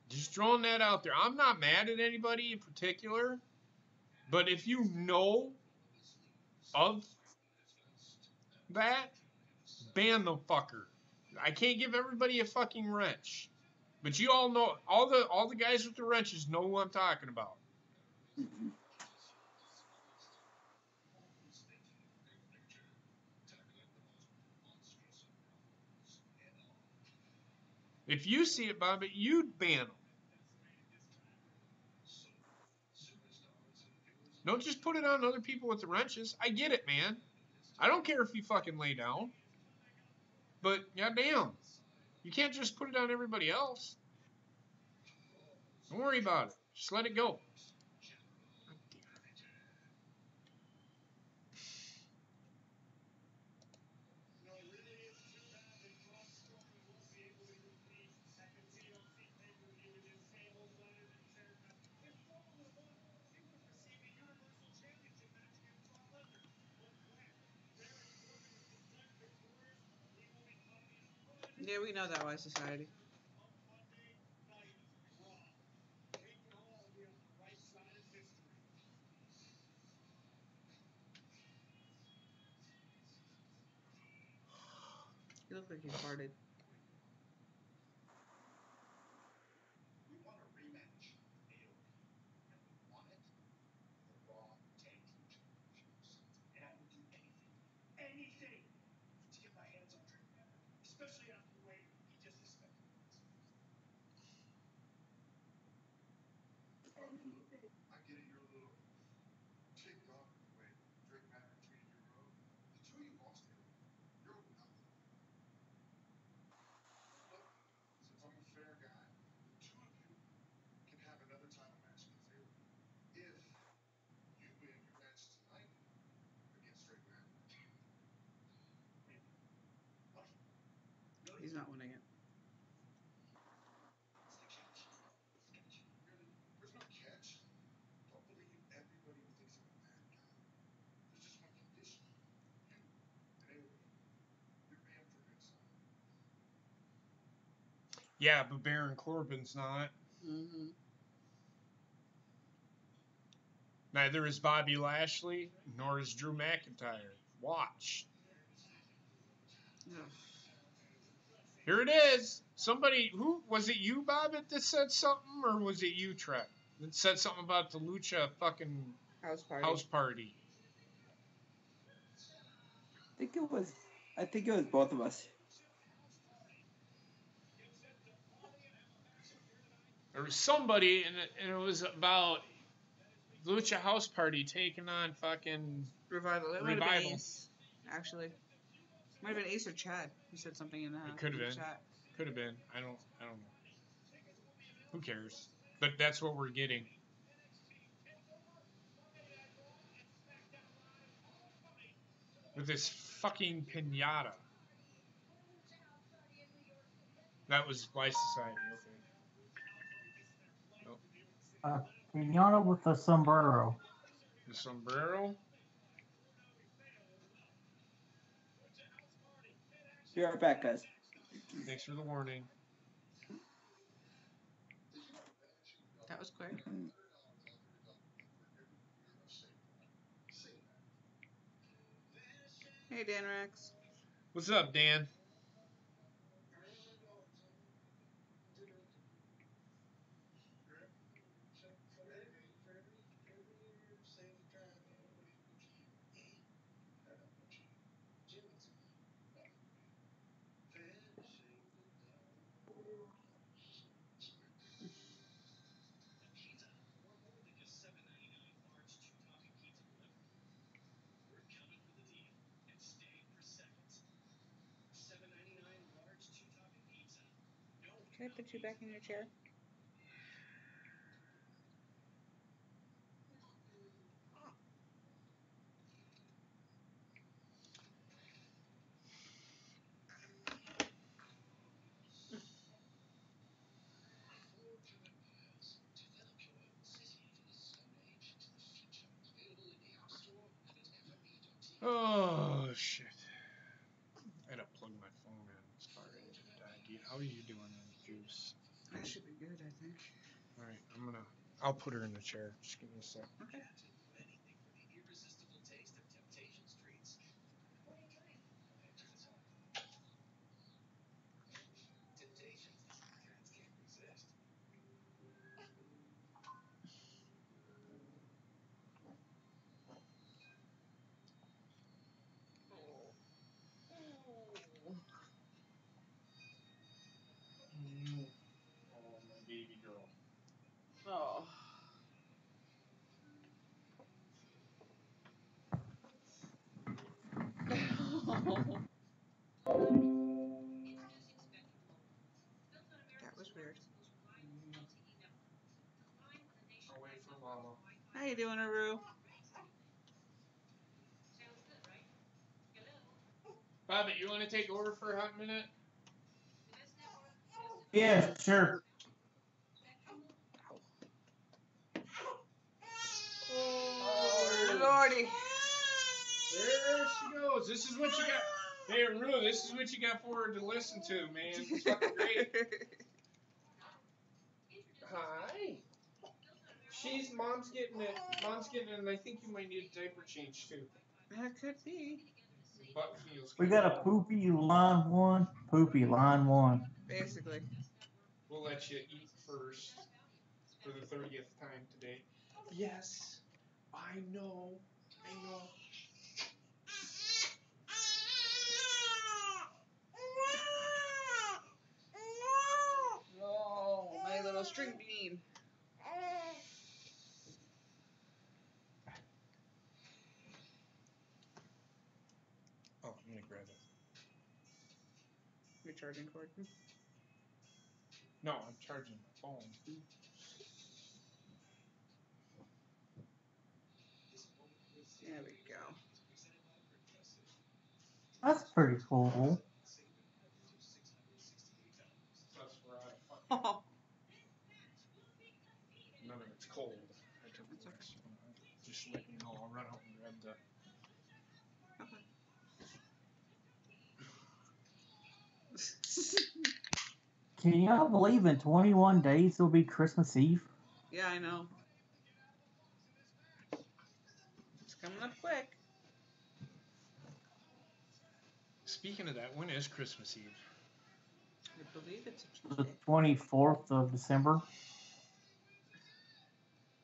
Just throwing that out there. I'm not mad at anybody in particular, but if you know of that, ban the fucker. I can't give everybody a fucking wrench. But you all know, all the guys with the wrenches know who I'm talking about. Mm-hmm. If you see it, Bobby, you'd ban them. Don't just put it on other people with the wrenches. I get it, man. I don't care if you fucking lay down. But, goddamn, you can't just put it on everybody else. Don't worry about it. Just let it go. Yeah, we know that, Wise Society. He looked like he farted. He's not winning it. Yeah, but Baron Corbin's not. Mm-hmm. Neither is Bobby Lashley, nor is Drew McIntyre. Watch. Here it is. Somebody, who was it? You, Bob, that said something, or was it you, Trent, that said something about the Lucha fucking House party. I think it was both of us. There was somebody, and it was about Lucha House Party taking on fucking Revival. It might have been Ace, actually. Might have been Ace or Chad. He said something in the It could have been. chat. Could have been. I don't know. Who cares? But that's what we're getting. With this fucking pinata. That was Vice Society, okay. Nope. Pinata with a sombrero. The sombrero? Be right back, guys. Thanks for the warning. That was quick. Hey, Dan Rex. What's up, Dan? Can I put you back in your chair? Oh, shit. I gotta plug my phone in. It's about ready to die. How are you doing, Juice? That should be good, I think. Alright, I'll put her in the chair. Just give me a sec. Okay. Oh, my baby girl. Oh. That was weird. I'll wait for Mama. How you doing, Aru? Bobby, you want to take over for a hot minute? Yeah, sure. Oh, Lordy. There she goes. This is what you got. Hey, Rue, this is what you got for her to listen to, man. It's fucking great. Hi. Mom's getting it, and I think you might need a diaper change too. That could be. Butt feels We good. got a poopy line one. Basically. We'll let you eat first for the 30th time today. Yes, I know. Oh, my little string bean. I'm gonna grab it. Your charging cord. No, I'm charging my phone. There we go. That's pretty cool. That's where I fucking. None of it's cold. I took the rest one. Just let you know. I'll run out and grab the. Can you not believe in 21 days it'll be Christmas Eve? Yeah, I know. It's coming up quick. Speaking of that, when is Christmas Eve? I believe it's a The Tuesday. 24th of December.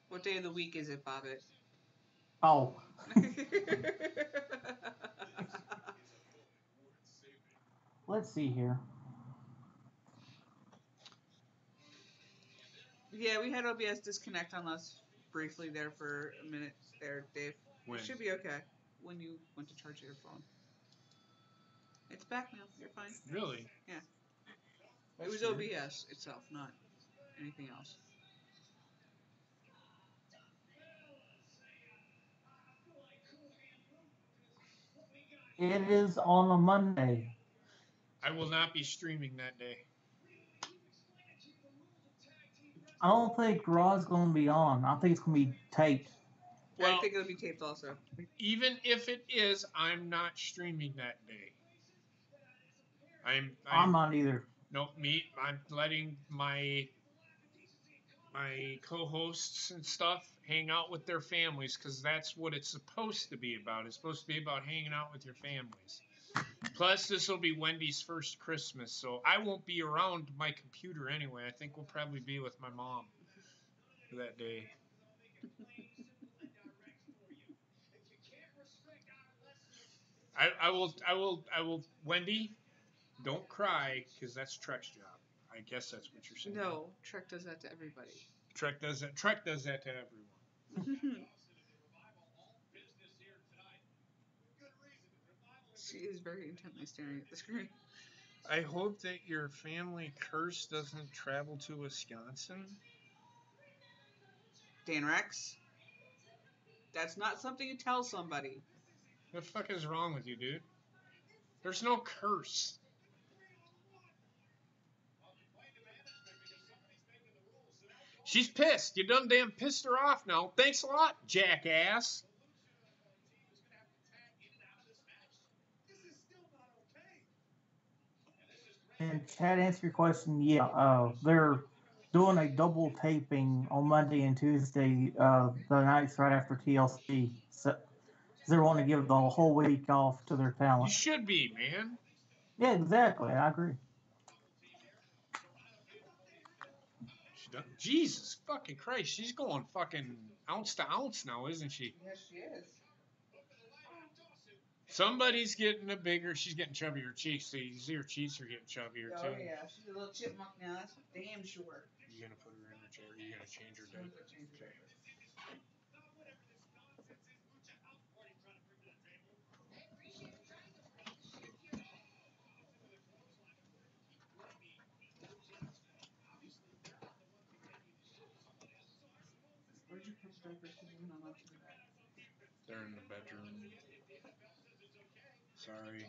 What day of the week is it, Bobbit? Oh. Let's see here. Yeah, we had OBS disconnect on us briefly there for a minute there, Dave. When? It should be okay when you went to charge your phone. It's back now. You're fine. Really? Yeah. That's It was weird. OBS itself, not anything else. It is on a Monday. I will not be streaming that day. I don't think Raw's going to be on. I think it's going to be taped. Well, I think it'll be taped also. Even if it is, I'm not streaming that day. I'm not either. No, I'm letting my co-hosts and stuff hang out with their families because that's what it's supposed to be about. It's supposed to be about hanging out with your families. Plus, this will be Wendy's first Christmas, so I won't be around my computer anyway. I think we'll probably be with my mom for that day. I will. Wendy, don't cry because that's Trek's job. I guess that's what you're saying. No, Trek does that to everybody. Trek does that to everyone. She is very intently staring at the screen. I hope that your family curse doesn't travel to Wisconsin. Dan Rex, that's not something you tell somebody. What the fuck is wrong with you, dude? There's no curse. She's pissed. You done damn pissed her off now. Thanks a lot, jackass. And Chad, answer your question. Yeah, they're doing a double taping on Monday and Tuesday, the nights right after TLC. So they want to give the whole week off to their You talent. should be, man. Yeah, exactly. I agree. Jesus fucking Christ. She's going fucking ounce to ounce now, isn't she? Yes, she is. Somebody's getting a bigger. She's getting chubbier cheeks. So you see her cheeks are getting chubbier Oh, too. yeah. She's a little chipmunk now. That's for damn sure. You gonna put her in her chair? You gonna change her diaper? Okay. Where'd you put the diapers? Because I'm not to that. They're in the bedroom. Sorry.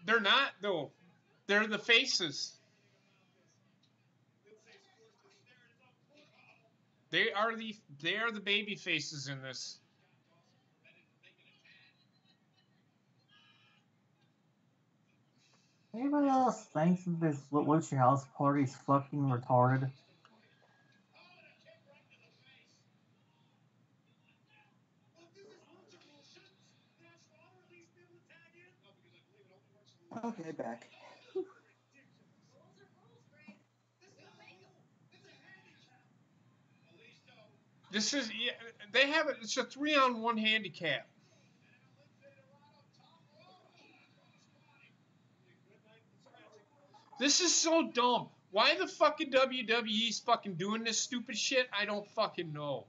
They're not though. They're the faces. They are the baby faces in this. Anybody else thinks that this Lucha House Party is fucking retarded? Okay, back. This is, yeah, they have it. It's a 3-on-1 handicap. This is so dumb. Why the fucking WWE's fucking doing this stupid shit? I don't fucking know.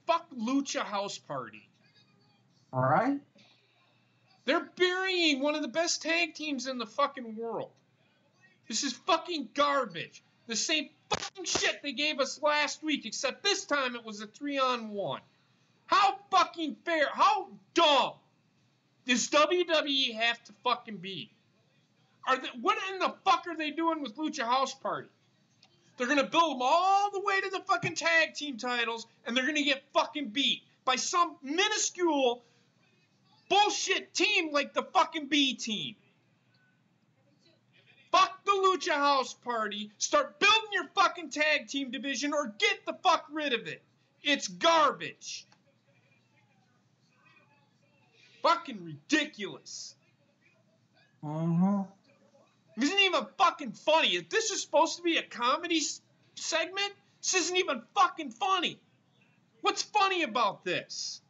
Fuck Lucha House Party. All right. They're burying one of the best tag teams in the fucking world. This is fucking garbage. The same fucking shit they gave us last week, except this time it was a 3-on-1. How fucking fair? How dumb does WWE have to fucking be? What in the fuck are they doing with Lucha House Party? They're going to build them all the way to the fucking tag team titles, and they're going to get fucking beat by some minuscule bullshit team like the fucking B team. Fuck the Lucha House Party. Start building your fucking tag team division or get the fuck rid of it. It's garbage. Fucking ridiculous. Mm-hmm. It isn't even fucking funny. If this is supposed to be a comedy segment, this isn't even fucking funny. What's funny about this?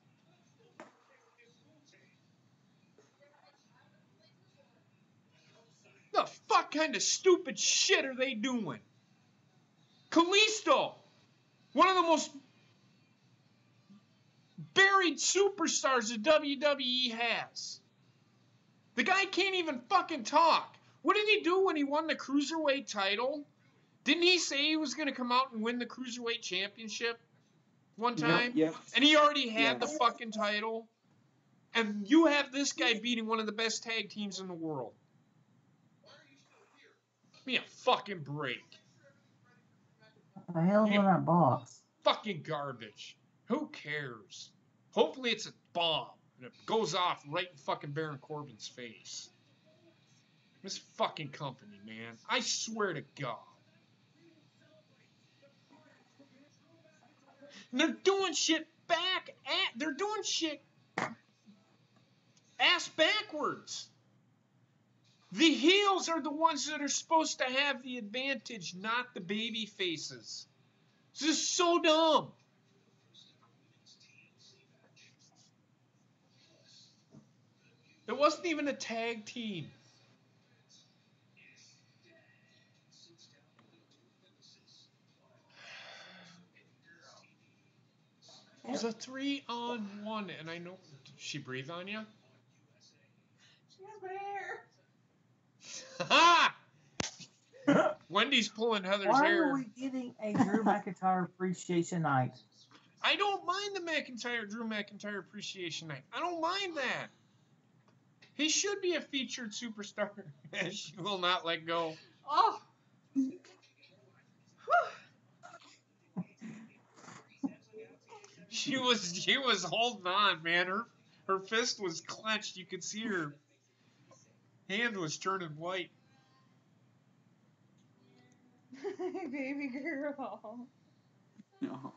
The fuck kind of stupid shit are they doing? Kalisto, one of the most buried superstars that WWE has. The guy can't even fucking talk. What did he do when he won the Cruiserweight title? Didn't he say he was going to come out and win the Cruiserweight Championship one time? Yep. And he already had the fucking title? And you have this guy beating one of the best tag teams in the world. Give me a fucking break. What the hell's in that box? Fucking garbage. Who cares? Hopefully it's a bomb. And it goes off right in fucking Baron Corbin's face. This fucking company, man. I swear to God. And they're doing shit they're doing shit ass backwards. The heels are the ones that are supposed to have the advantage, not the baby faces. This is so dumb. It wasn't even a tag team. It was a 3-on-1, and I know. Did she breathe on you? She has my hair. Ha! Wendy's pulling Heather's Why hair. are we getting a Drew McIntyre appreciation night? I don't mind the Drew McIntyre appreciation night. I don't mind that. He should be a featured superstar. She will not let go. Oh. She was holding on, man. Her fist was clenched. You could see her hand was turning white. Baby girl. No.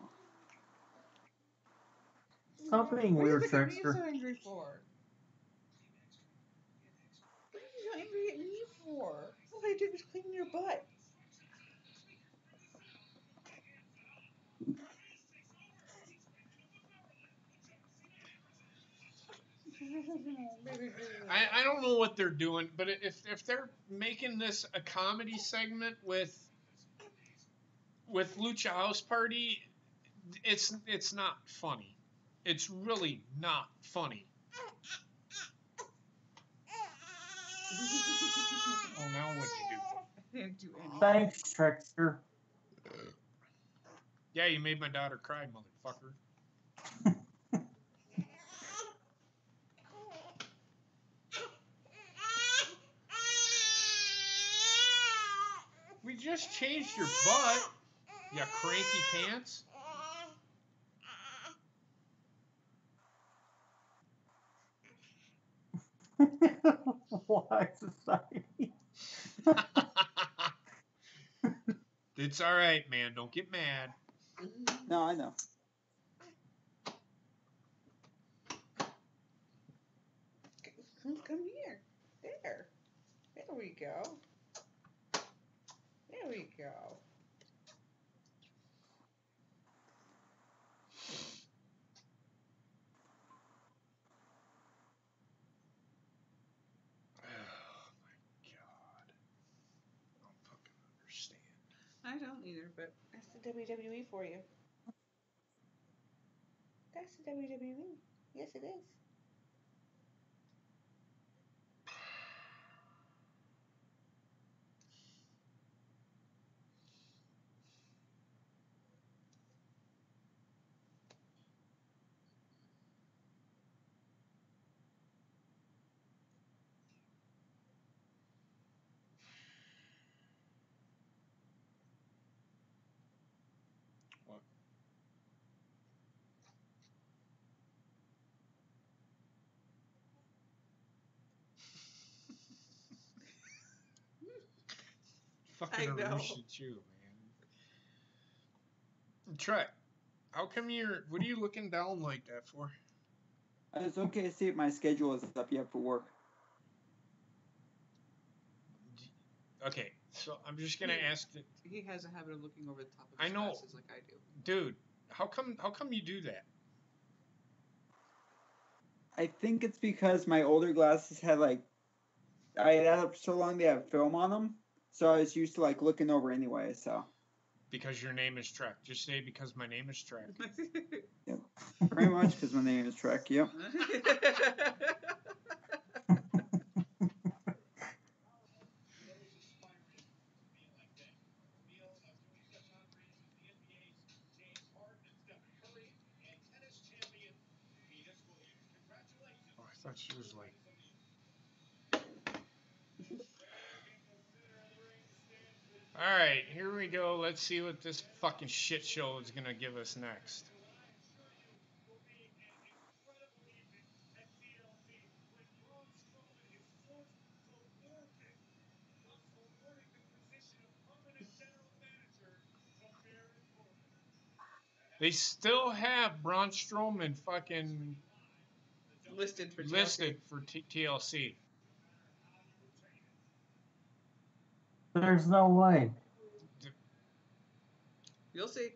Stop being weird, What are you Trickster. so angry for? What are you so angry at me for? All I did was clean your butt. I don't know what they're doing, but if they're making this a comedy segment with Lucha House Party, it's not funny. It's really not funny. Oh, now what'd you do? I didn't do anything. Thanks, Trickster. Yeah, you made my daughter cry, motherfucker. We just changed your butt. You cranky pants. Why society? It's all right, man. Don't get mad. No, I know. Come here. There. There we go. There we go. either, but that's the WWE for you. That's the WWE. Yes, it is. What? Fucking I know. Arushi too, man. Trek, how come what are you looking down like that for? It's okay to see if my schedule is up yet for work. Okay, so I'm just gonna ask. He has a habit of looking over the top of his I know, glasses like I do. dude. How come you do that? I think it's because my older glasses had I had up so long they have film on them, so I was used to looking over anyway. So. Because your name is Trek. Just say because my name is Trek. Yep. Pretty much because my name is Trek. Yep. Oh, I thought she was like. Alright, here we go. Let's see what this fucking shit show is gonna give us next. They still have Braun Strowman fucking listed for TLC. There's no way. You'll see.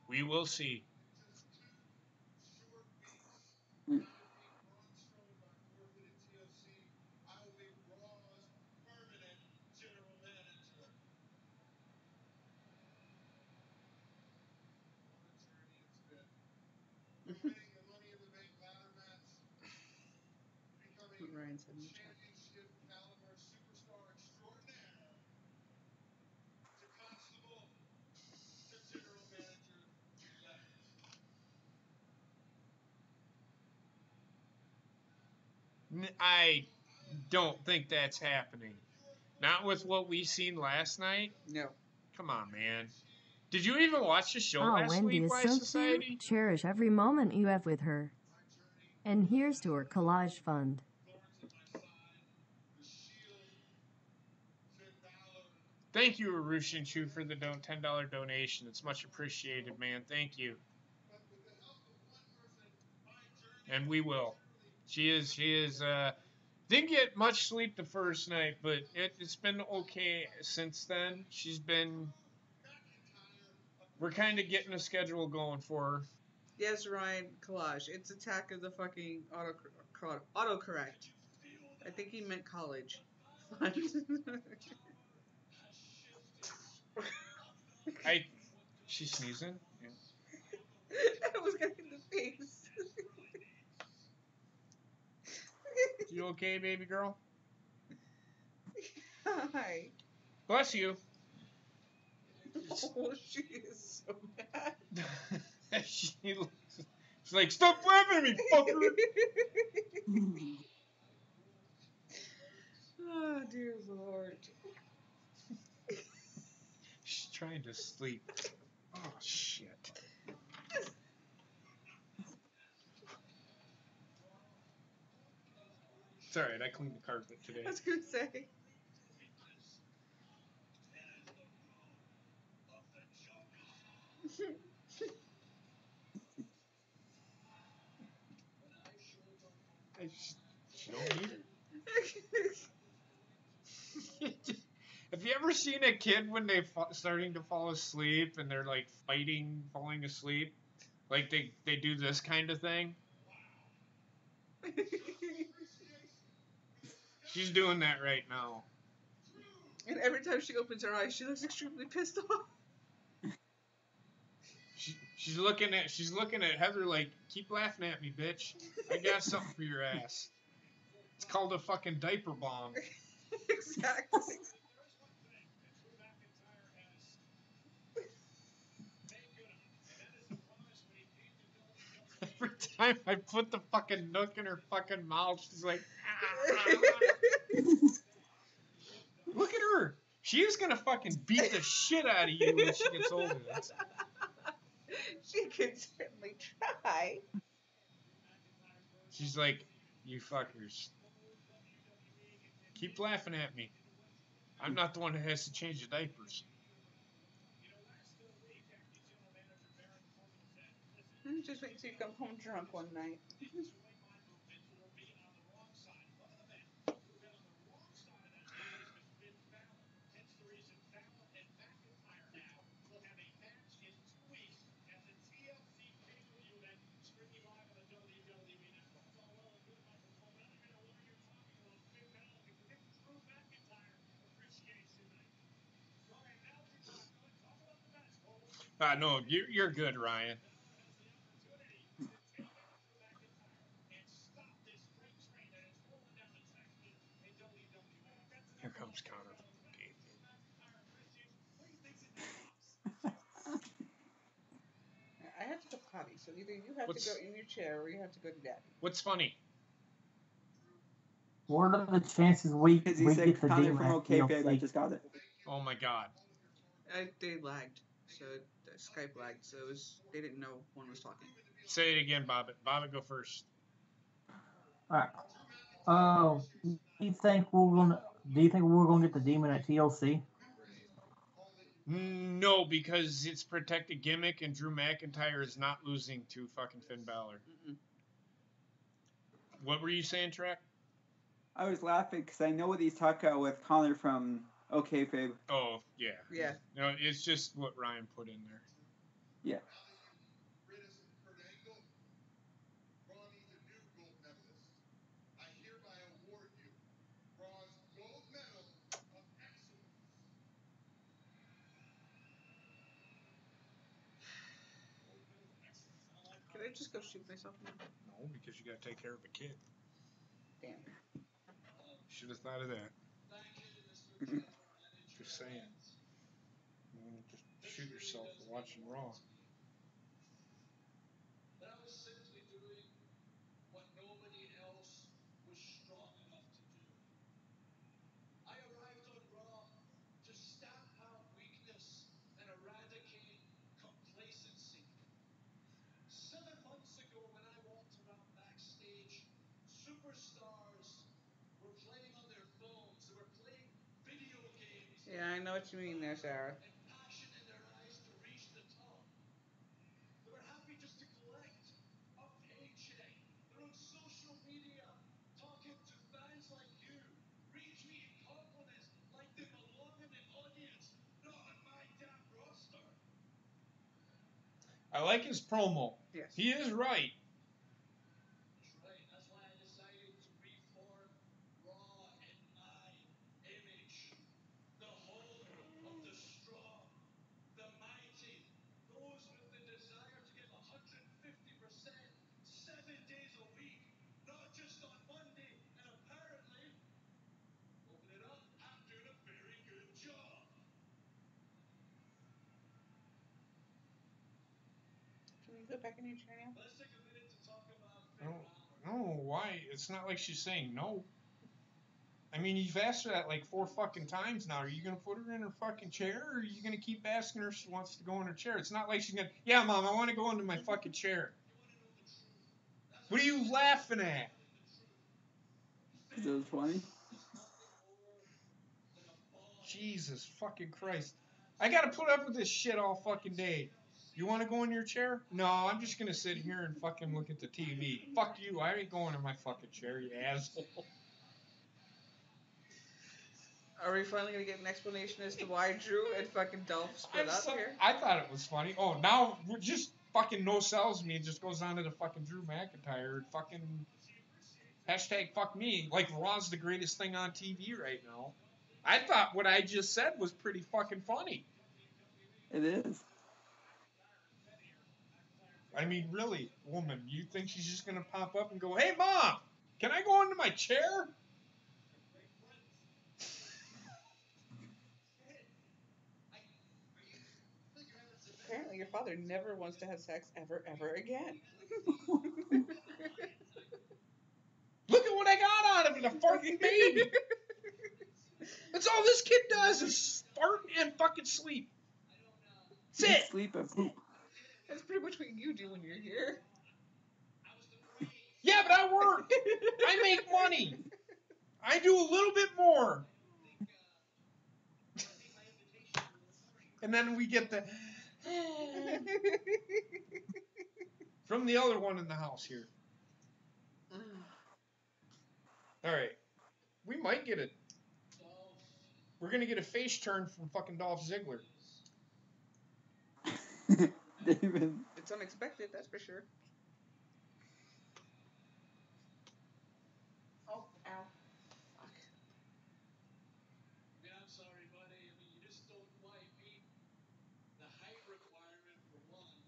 We will see. Ryan said in the chat. I don't think that's happening. Not with what we seen last night. No. Come on, man. Did you even watch the show Oh, last Wendi week, is Why so Society? cute. Cherish every moment you have with her. And here's to her collage fund. Thank you, Arushin Chu, for the $10 donation. It's much appreciated, man. Thank you. And we will. She is, didn't get much sleep the first night, but it's been okay since then. We're kind of getting a schedule going for her. Yes, Ryan, collage. It's Attack of the fucking autocorrect. I think he meant college. She's sneezing? Yeah. I was getting the face. You okay, baby girl? Hi. Bless you. Oh, she is so mad. She's like, stop laughing at me, fucker! Oh, dear Lord. She's trying to sleep. Oh, shit. It's alright, I cleaned the carpet today. I was going to say. She don't need it. Have you ever seen a kid when they're starting to fall asleep and they're like falling asleep? Like they do this kind of thing? She's doing that right now. And every time she opens her eyes, she looks extremely pissed off. She's looking at Heather like, keep laughing at me, bitch. I got something for your ass. It's called a fucking diaper bomb. Exactly. Every time I put the fucking nook in her fucking mouth, she's like, look at her. She is gonna fucking beat the shit out of you when she gets older. She could certainly try. She's like, you fuckers. Keep laughing at me. I'm not the one that has to change the diapers. Just wait till you come home drunk one night. No, you're good, Ryan. Here comes Connor. I have to go potty, so either you have to go in your chair or you have to go to Daddy. What's funny? What are the chances we Because get said the Connor demon from at OK Babe, I TLC? just got it. Oh my god. They lagged, so Skype lagged, so they didn't know one was talking. Say it again, Bobbit. Bobbit, go first. Alright. Do you think we're gonna get the demon at TLC? No, because it's protected gimmick, and Drew McIntyre is not losing to fucking Finn Balor. Mm-mm. What were you saying, Trek? I was laughing because I know what he's talking about with Connor from OK Babe. Oh, yeah. Yeah. No, it's just what Ryan put in there. Yeah. Can I just go shoot myself now? No, because you got to take care of a kid. Damn. Should have thought of that. Just saying. Just shoot yourself for watching Raw. Yeah, I know what you mean there, Sarah. I like his promo. Yes. He is right. Can you go back in your chair now? No, why? It's not like she's saying no. I mean, you've asked her that like 4 fucking times now. Are you going to put her in her fucking chair, or are you going to keep asking her if she wants to go in her chair? It's not like she's going to, yeah, Mom, I want to go into my fucking chair. What are you laughing at? Because it was funny. Jesus fucking Christ. I got to put up with this shit all fucking day. You want to go in your chair? No, I'm just going to sit here and fucking look at the TV. Fuck you. I ain't going in my fucking chair, you asshole. Are we finally going to get an explanation as to why Drew and fucking Dolph split up here? I thought it was funny. Oh, now just fucking no-sells me and just goes on to the fucking Drew McIntyre and fucking hashtag fuck me. Like, Raw's the greatest thing on TV right now. I thought what I just said was pretty fucking funny. It is. I mean, really, woman, you think she's just gonna pop up and go, "Hey, Mom, can I go into my chair?" Apparently, your father never wants to have sex ever again. Look at what I got out of it, a farting baby. That's all this kid does is fart and fucking sleep. That's it. Sleep and poop. That's pretty much what you do when you're here. Yeah, but I work. I make money. I do a little bit more. And then we get the from the other one in the house here. All right. We might get it. We're going to get a face turn from fucking Dolph Ziggler. David. It's unexpected, that's for sure. Oh, ow. Fuck. Yeah, I'm sorry, buddy. I mean, you just don't quite meet the height requirement for one.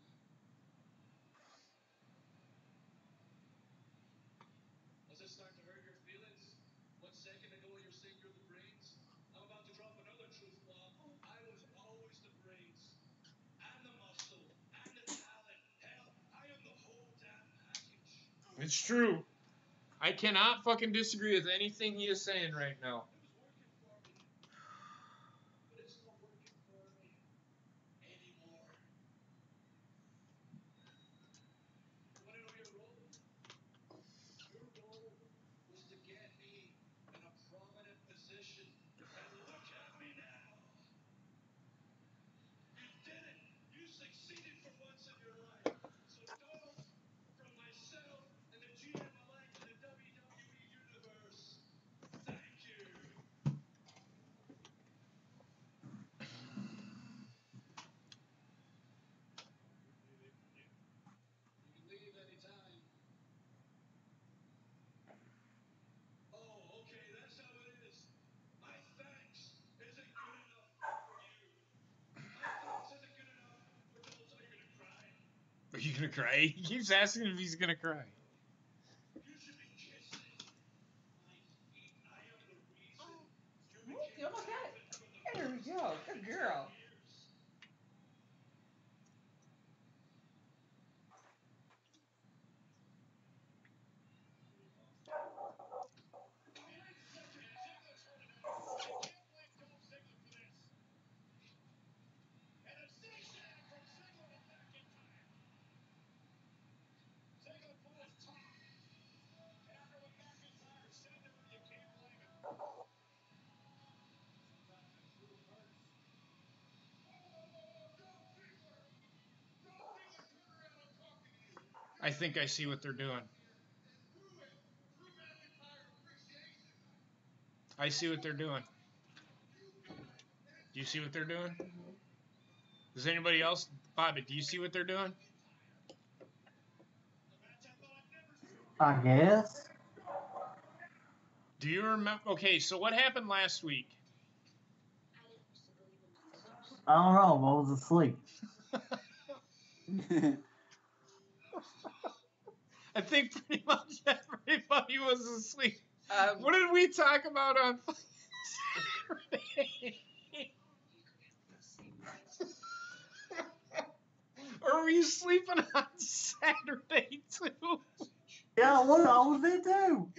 Was it starting to hurt your feelings? 1 second ago you were saying you're the brains. I'm about to drop another truth bomb. I was always the brains. And the muscle. And the talent. Hell, I am the whole damn package. It's true. I cannot fucking disagree with anything he is saying right now. But it's not working for me anymore. You want to know your role? Your role was to get me in a prominent position. And look at me now. You did it. You succeeded for once in your life. So don't, from myself and the GM-elect in the WWE Universe, thank you. You can leave anytime. Oh, okay, that's how it is. My thanks isn't good enough for you. My thanks isn't good enough for those. Are you gonna cry? Are you going to cry? He keeps asking if he's going to cry. You should be kissing my feet. I am the reason you Whoop, became you almost got it. champion There we go. Good girl. years. Ziggler's hurt tonight. I can't blame Dolph Ziggler for this. And a sneak jab from Ziggler to back in time. Ziggler put his top. And after what McIntyre said to him, you can't blame him. Sometimes the truth hurts. Dolph Ziggler! Dolph Ziggler, turn around, I'm talking to you. I think I see what they're doing. Prove it. Prove McIntyre appreciation. I see what they're doing. You got it. Do you see what they're doing? Does anybody else? Bobby, do you see what they're doing? I guess. Do you remember? Okay, so what happened last week? I don't know. I was asleep. I think pretty much everybody was asleep. Um, What did we talk about on Saturday? Or were you sleeping on Saturday too? Yeah, what I was it too?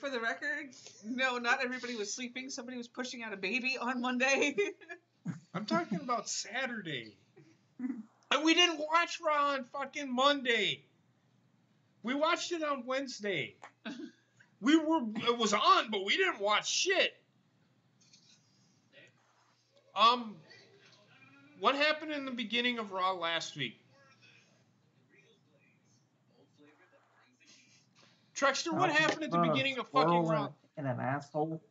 for the record, no, not everybody was sleeping. Somebody was pushing out a baby on Monday. I'm talking about Saturday. And we didn't watch Raw on fucking Monday. We watched it on Wednesday. It was on, but we didn't watch shit. What happened in the beginning of Raw last week? Truckster, what happened at the beginning of fucking Raw? And an asshole.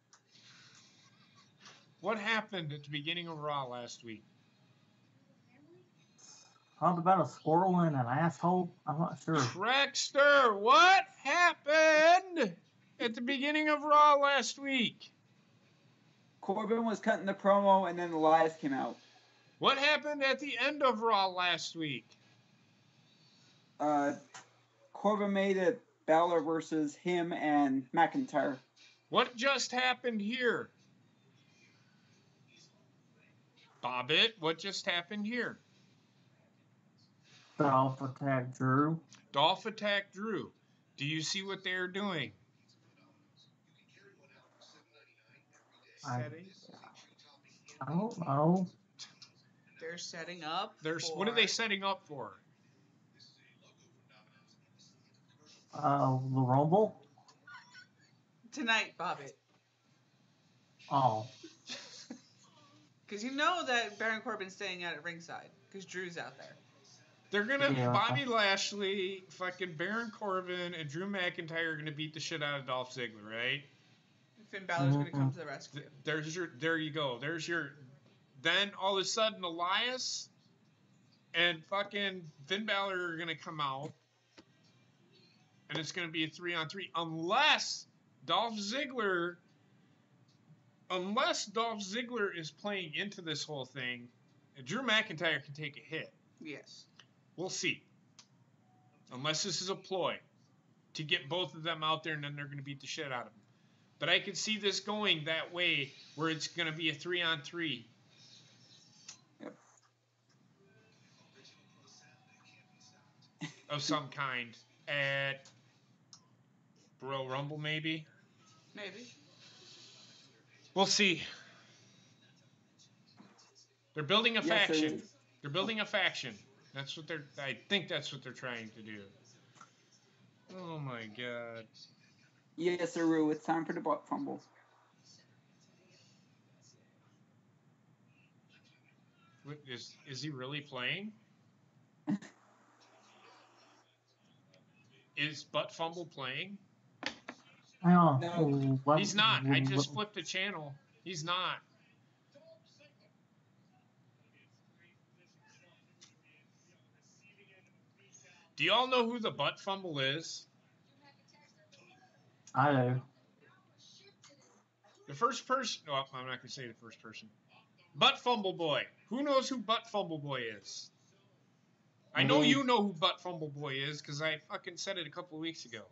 What happened at the beginning of Raw last week? Something about a squirrel and an asshole? I'm not sure. Truckster, what happened at at the beginning of Raw last week? Corbin was cutting the promo, and then Elias came out. What happened at the end of Raw last week? Corbin made it Balor versus him and McIntyre. What just happened here? Bobbit, what just happened here? Dolph attacked Drew. Dolph attacked Drew. Do you see what they're doing? I Setting. don't know. They're setting up. What are they setting up for? The Rumble. Tonight, Bobbit. Oh, Because you know that Baron Corbin's staying out at ringside. Because Drew's out there. They're gonna Yeah. Bobby Lashley, fucking Baron Corbin, and Drew McIntyre are gonna beat the shit out of Dolph Ziggler, right? Finn Balor's going to come to the rescue. There you go. Then all of a sudden Elias and fucking Finn Balor are gonna come out, and it's gonna be a 3-on-3 unless Dolph Ziggler is playing into this whole thing, and Drew McIntyre can take a hit. Yes. We'll see. Unless this is a ploy to get both of them out there, and then they're going to beat the shit out of them. But I could see this going that way, where it's going to be a 3-on-3. Yep. Of some kind at Royal Rumble, maybe. Maybe. We'll see. They're building a faction. Yes, They're building a faction. I think that's what they're trying to do. Oh my god. Yes, Saru, it's time for the butt fumble. What, is he really playing? Is Butt Fumble playing? No. He's not. I just flipped the channel. He's not. Do y'all know who the Butt Fumble is? I do. The first person... Oh, I'm not going to say the first person. Butt Fumble Boy. Who knows who Butt Fumble Boy is? I know you know who Butt Fumble Boy is, because I fucking said it a couple of weeks ago.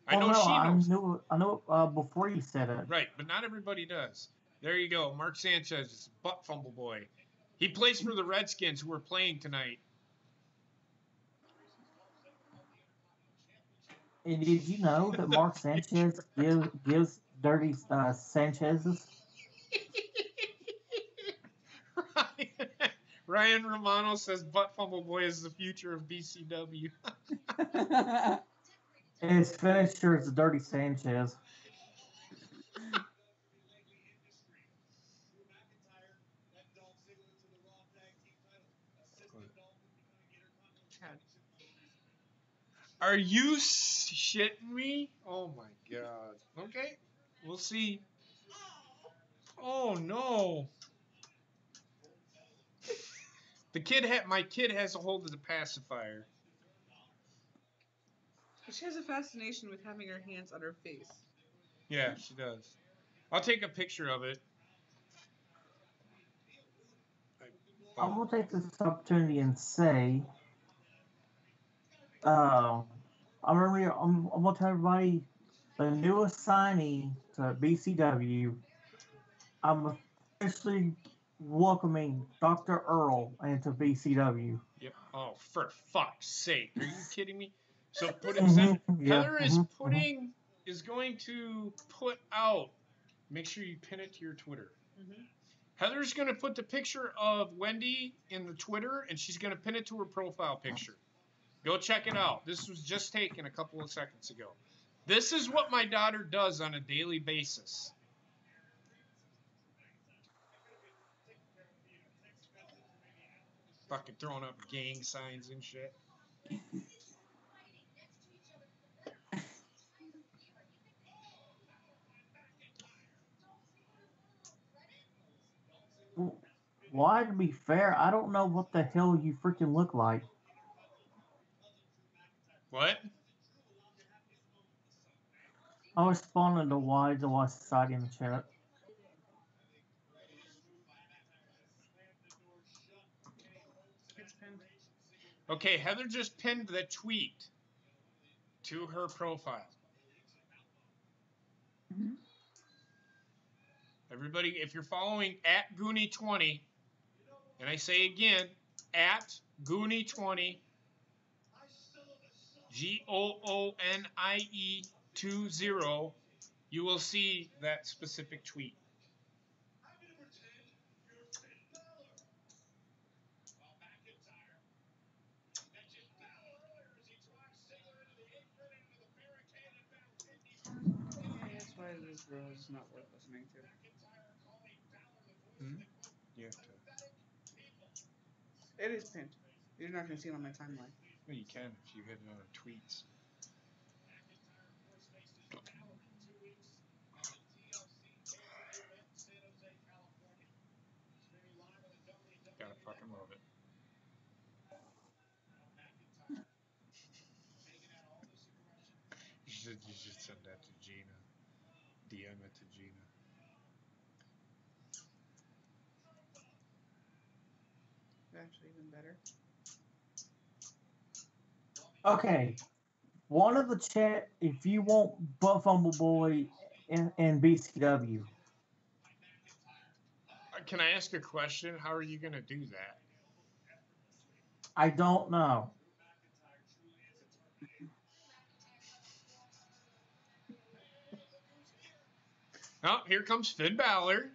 I know she knows. I knew before you said it. Right, but not everybody does. There you go. Mark Sanchez is Butt Fumble Boy. He plays for the Redskins, who are playing tonight. And did you know that Mark Sanchez gives dirty Sanchez's? Ryan Romano says Butt Fumble Boy is the future of BCW. And his finisher is Dirty Sanchez. Are you shitting me? Oh my god. Okay, we'll see. Oh no. My kid has a hold of the pacifier. She has a fascination with having her hands on her face. Yeah, she does. I'll take a picture of it. I will take this opportunity and say, I'm going to tell everybody the newest signing to BCW. I'm officially welcoming Dr. Earl into BCW. Yep. Oh, for fuck's sake. Are you kidding me? So Heather is going to put out, make sure you pin it to your Twitter. Mm-hmm. Heather's going to put the picture of Wendi in the Twitter, and she's going to pin it to her profile picture. Go check it out. This was just taken a couple of seconds ago. This is what my daughter does on a daily basis. Fucking throwing up gang signs and shit. Why, to be fair, I don't know what the hell you freaking look like. What? I was responding to why the West Society in the chat. It's pinned. Okay, Heather just pinned the tweet to her profile. Mhm. Everybody, if you're following at Goonie20, and I say again, at Goonie20, GOONIE20, you will see that specific tweet. That's why this girl is not worth listening to. You have to. It is pinned. You're not going to see it on my timeline. Well, you can if you hit it on tweets. Gotta fucking love it. You should send that to Gina. DM it to Gina. Actually, even better. Okay. One of the chat, if you want Butt Fumble Boy and BCW. Can I ask a question? How are you gonna do that? I don't know. Oh, here comes Finn Balor.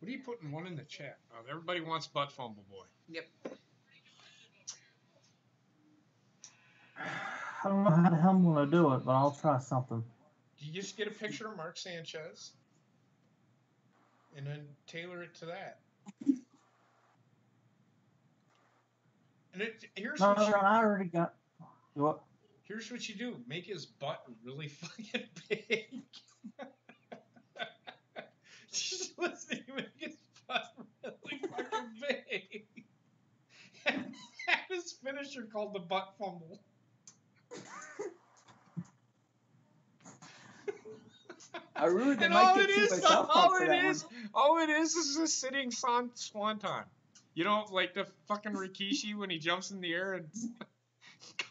What are you putting one in the chat? Oh, everybody wants Butt Fumble Boy. Yep. I don't know how the hell I'm going to do it, but I'll try something. You just get a picture of Mark Sanchez and then tailor it to that. And here's No, what you, I already got. What? here's what you do: make his butt really fucking big. Just listen, you make his butt really fucking big. And have his finisher called the Butt Fumble. I ruined it. And Might all get it sued by is, South Park for that one. all it is a sitting swanton. You know, like the fucking Rikishi when he jumps in the air and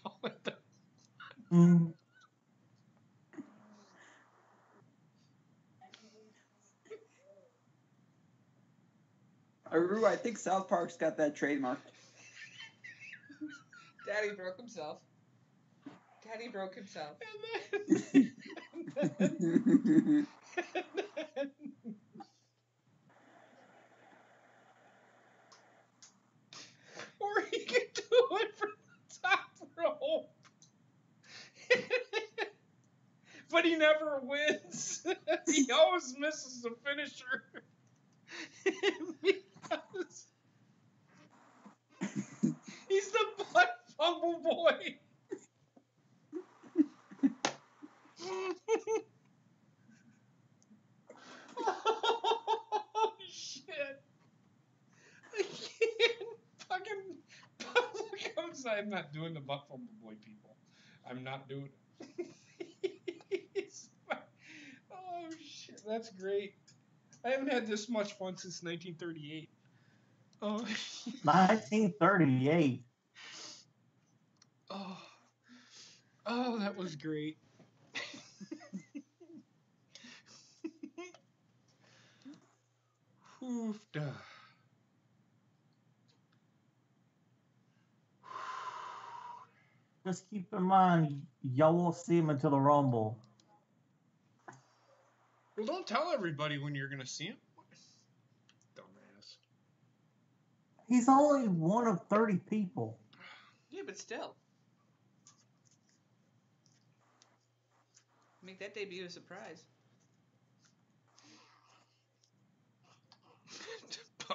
call it the... Mm. I think South Park's got that trademarked. Daddy broke himself. Daddy broke himself. Or he can do it from the top rope. But he never wins. He always misses the finisher. Because he's the Butt Fumble Boy. Oh, shit. I can't fucking... I'm not doing the Butt Fumble Boy, people. I'm not doing it. Oh, shit. That's great. I haven't had this much fun since 1938. Oh, 1938. Oh, that was great. Hoofda. Just keep in mind, y'all won't see him until the Rumble. Well, don't tell everybody when you're going to see him. Dumbass. He's only one of 30 people. Yeah, but still. Make that debut a surprise.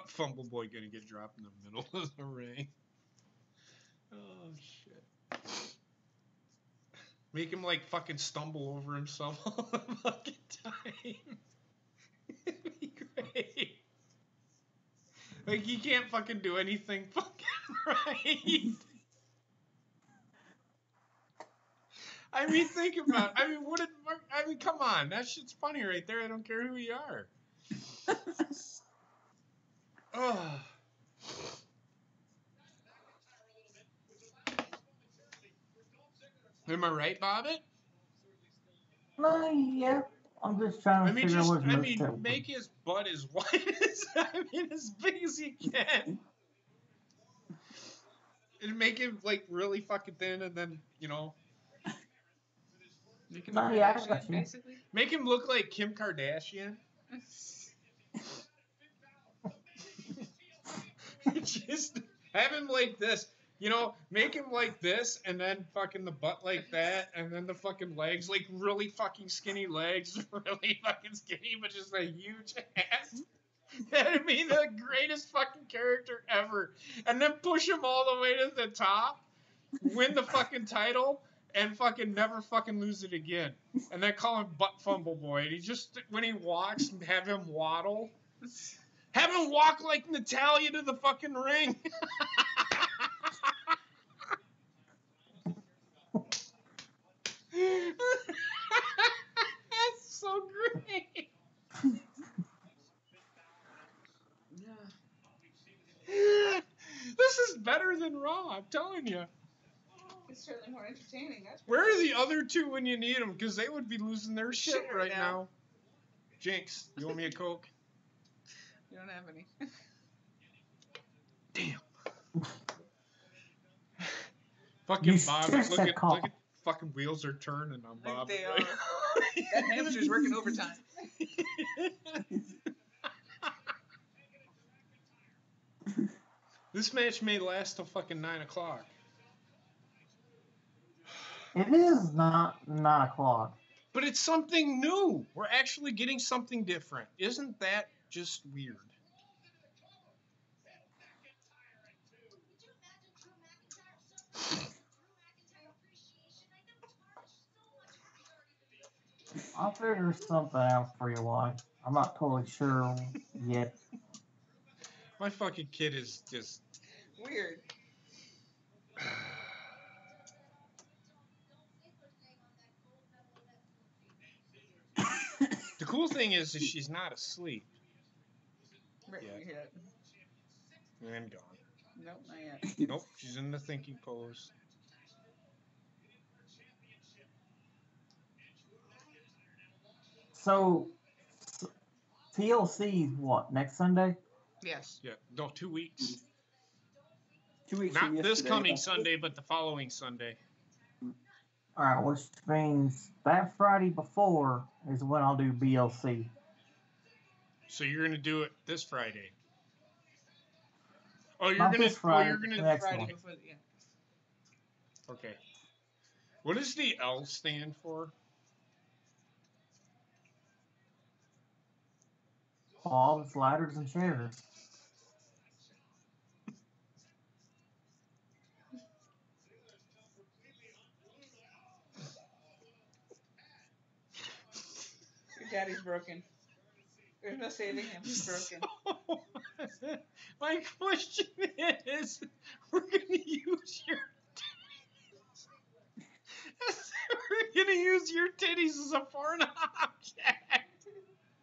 Fumble Boy gonna get dropped in the middle of the ring. Oh shit. Make him like fucking stumble over himself all the fucking time. It'd be great. Like he can't fucking do anything fucking right. I mean, think about it. I mean, what did Mark, I mean, come on. That shit's funny right there. I don't care who you are. Oh. Am I right, Bobbit? No, yeah. I'm just trying to figure out what's most typical. Make his butt as wide as, as big as he can. And make him, like, really fucking thin and then, you know. Make him No, yeah, I got you. basically. Make him look like Kim Kardashian. Just have him like this. You know, make him like this, and then fucking the butt like that, and then the fucking legs, like really fucking skinny legs, really fucking skinny, but just a huge ass. That'd be the greatest fucking character ever. And then push him all the way to the top, win the fucking title, and fucking never fucking lose it again. And then call him Butt Fumble Boy. And he just, when he walks, have him waddle. Have him walk like Natalia to the fucking ring. That's so great. This is better than Raw, I'm telling you. It's certainly more entertaining. That's Where are the other two when you need them? Because they would be losing their shit right now. Jinx, you want me a Coke? You don't have any. Damn. Fucking Bob, look at fucking wheels are turning on Bob. They are. That hamster's working overtime. This match may last till fucking 9 o'clock. It is not 9 o'clock. But it's something new. We're actually getting something different. Isn't that just weird? I'll figure something out for you, why. I'm not totally sure yet. My fucking kid is just weird. The cool thing is she's not asleep. Right yet. And gone. Nope, not yet. Nope, she's in the thinking pose. So, TLC what, next Sunday? Yes. Yeah, no, 2 weeks. 2 weeks. Not this coming Sunday, but the following Sunday. Alright, which means that Friday before is when I'll do BLC. So you're gonna do it this Friday. Oh, you're Not gonna. this Friday, Oh, you're gonna. the next Friday one. before the, yeah. Okay. What does the L stand for? Hogs, ladders, and chairs. Your daddy's broken. There's no saving him. He's broken. So, my question is, we're gonna use your titties. We're gonna use your titties as a foreign object.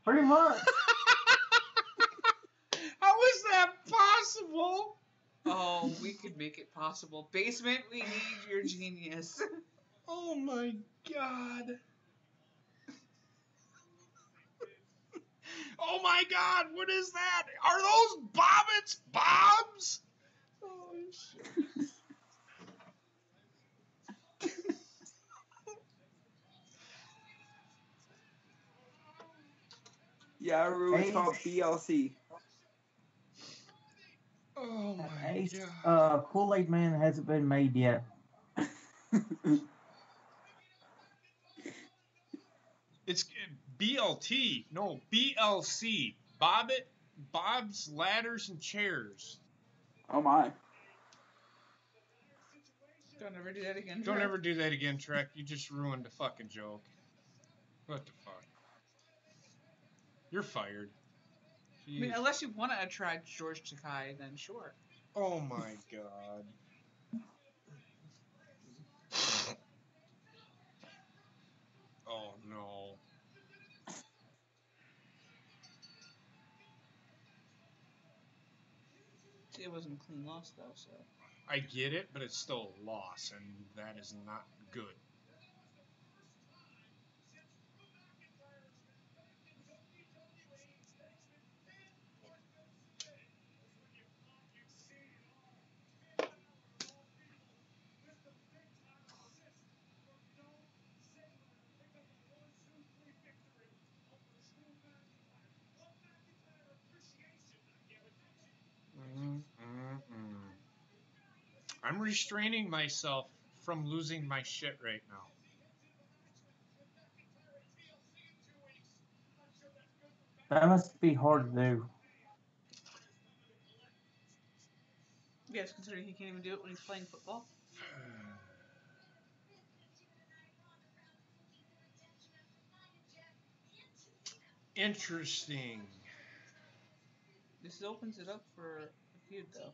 Pretty much. How is that possible? Oh, we could make it possible. Basement, we need your genius. Oh my god. Oh my god, what is that? Are those bobbits bombs? Oh shit. Yeah, it's called BLC. Oh my Ace, god. Kool-Aid Man hasn't been made yet. It's BLT. No, BLC. Bob's Ladders and Chairs. Oh my. Don't ever do that again. Don't Trek. ever do that again, Trek. You just ruined the fucking joke. What the fuck? You're fired. I mean, Jeez. unless you want to attract George Takei, then sure. Oh my god. Oh no. It wasn't a clean loss though, so. I get it, but it's still a loss, and that is not good. I'm restraining myself from losing my shit right now. That must be hard to do. Yes, considering he can't even do it when he's playing football. Interesting. This opens it up for a feud, though.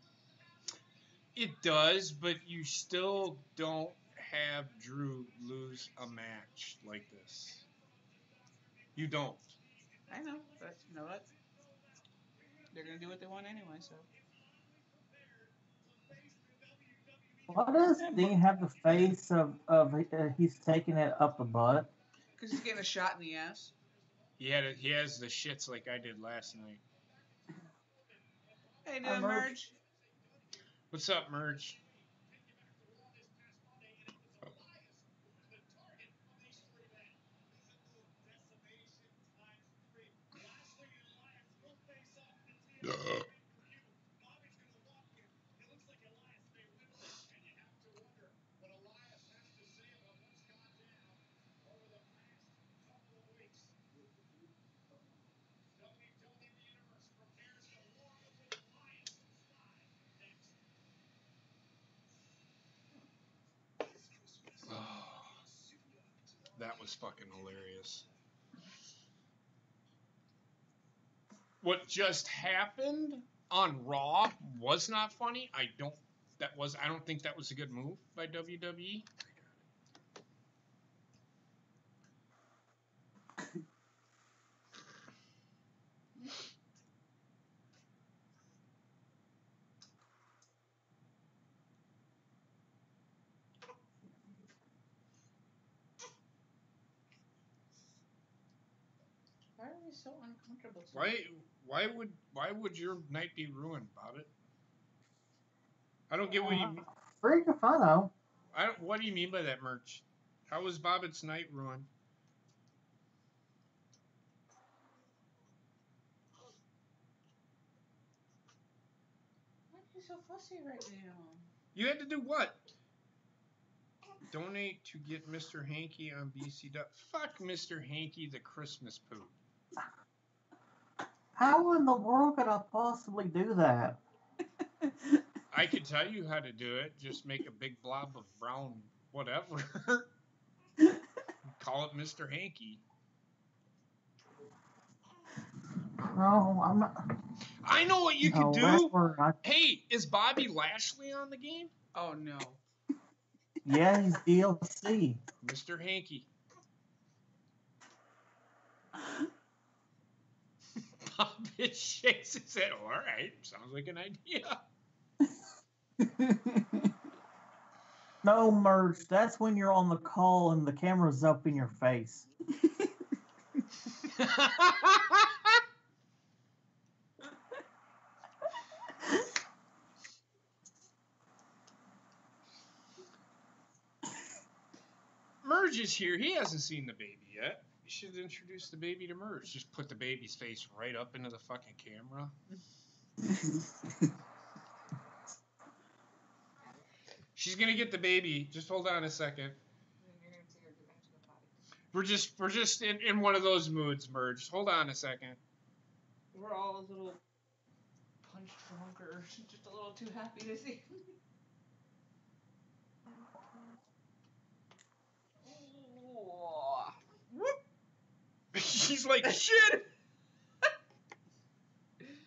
It does, but you still don't have Drew lose a match like this. You don't. I know, but you know what? They're gonna do what they want anyway, so. Why does Dean have the face of he's taking it up the butt? Because he's getting a shot in the ass. He has the shits like I did last night. Hey, doing Merge? What's up, Merge? That was fucking hilarious. What just happened on Raw was not funny. I don't think that was a good move by WWE. Why are we so uncomfortable tonight? Why would your night be ruined about it? I don't get what you mean. Freak if I know. What do you mean by that, Merch? How was Bobbitt's night ruined? Why are you so fussy right now? You had to do what? Donate to get Mr. Hanky on BCW. Fuck Mr. Hanky, the Christmas poo. How in the world could I possibly do that? I could tell you how to do it. Just make a big blob of brown whatever. Call it Mr. Hanky. No, I'm not. I know what you No, could that's do. where Hey, is Bobby Lashley on the game? Oh no. Yeah, he's DLC. Mr. Hanky. Bobby shakes his head. All right, sounds like an idea. No, Merge, that's when you're on the call and the camera's up in your face. Merge is here. He hasn't seen the baby yet. You should introduce the baby to Merge. Just put the baby's face right up into the fucking camera. She's gonna get the baby. Just hold on a second. We're just in one of those moods, Merge. Hold on a second. We're all a little punch drunk or just a little too happy to see. Oh. Whoop. She's like, shit.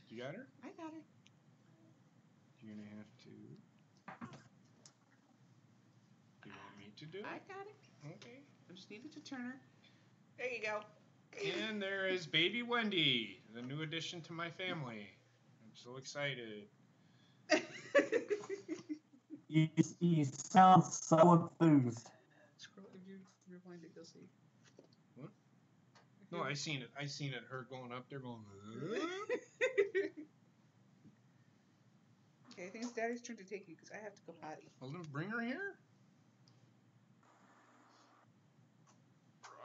You got her? I got her. You're gonna have to. You want me to do it? I got it. Okay. I just needed to turn her. There you go. And there is baby Wendi, the new addition to my family. I'm so excited. You sound so enthused. Scroll if you rewind it, you'll see. What? No, I seen it. I seen it. Her going up there, going. Okay, I think it's Daddy's turn to take you because I have to go potty. Well, then bring her here.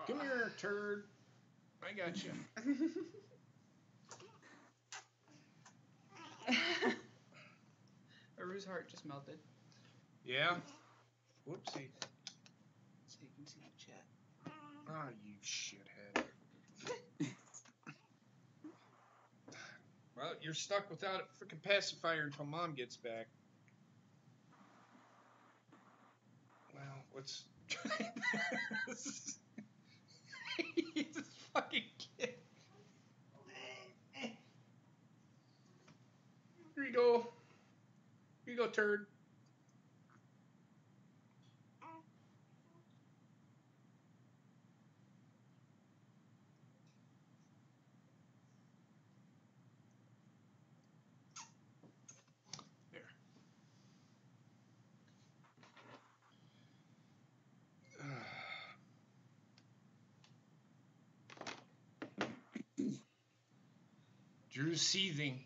Come here, turd. I got you. Aru's heart just melted. Yeah. Whoopsie. So you can see the chat. Ah, you shithead. Well, you're stuck without a freaking pacifier until Mom gets back. Well, let's. This fucking kid. Here you go. Here you go, turd. There. Drew's seething.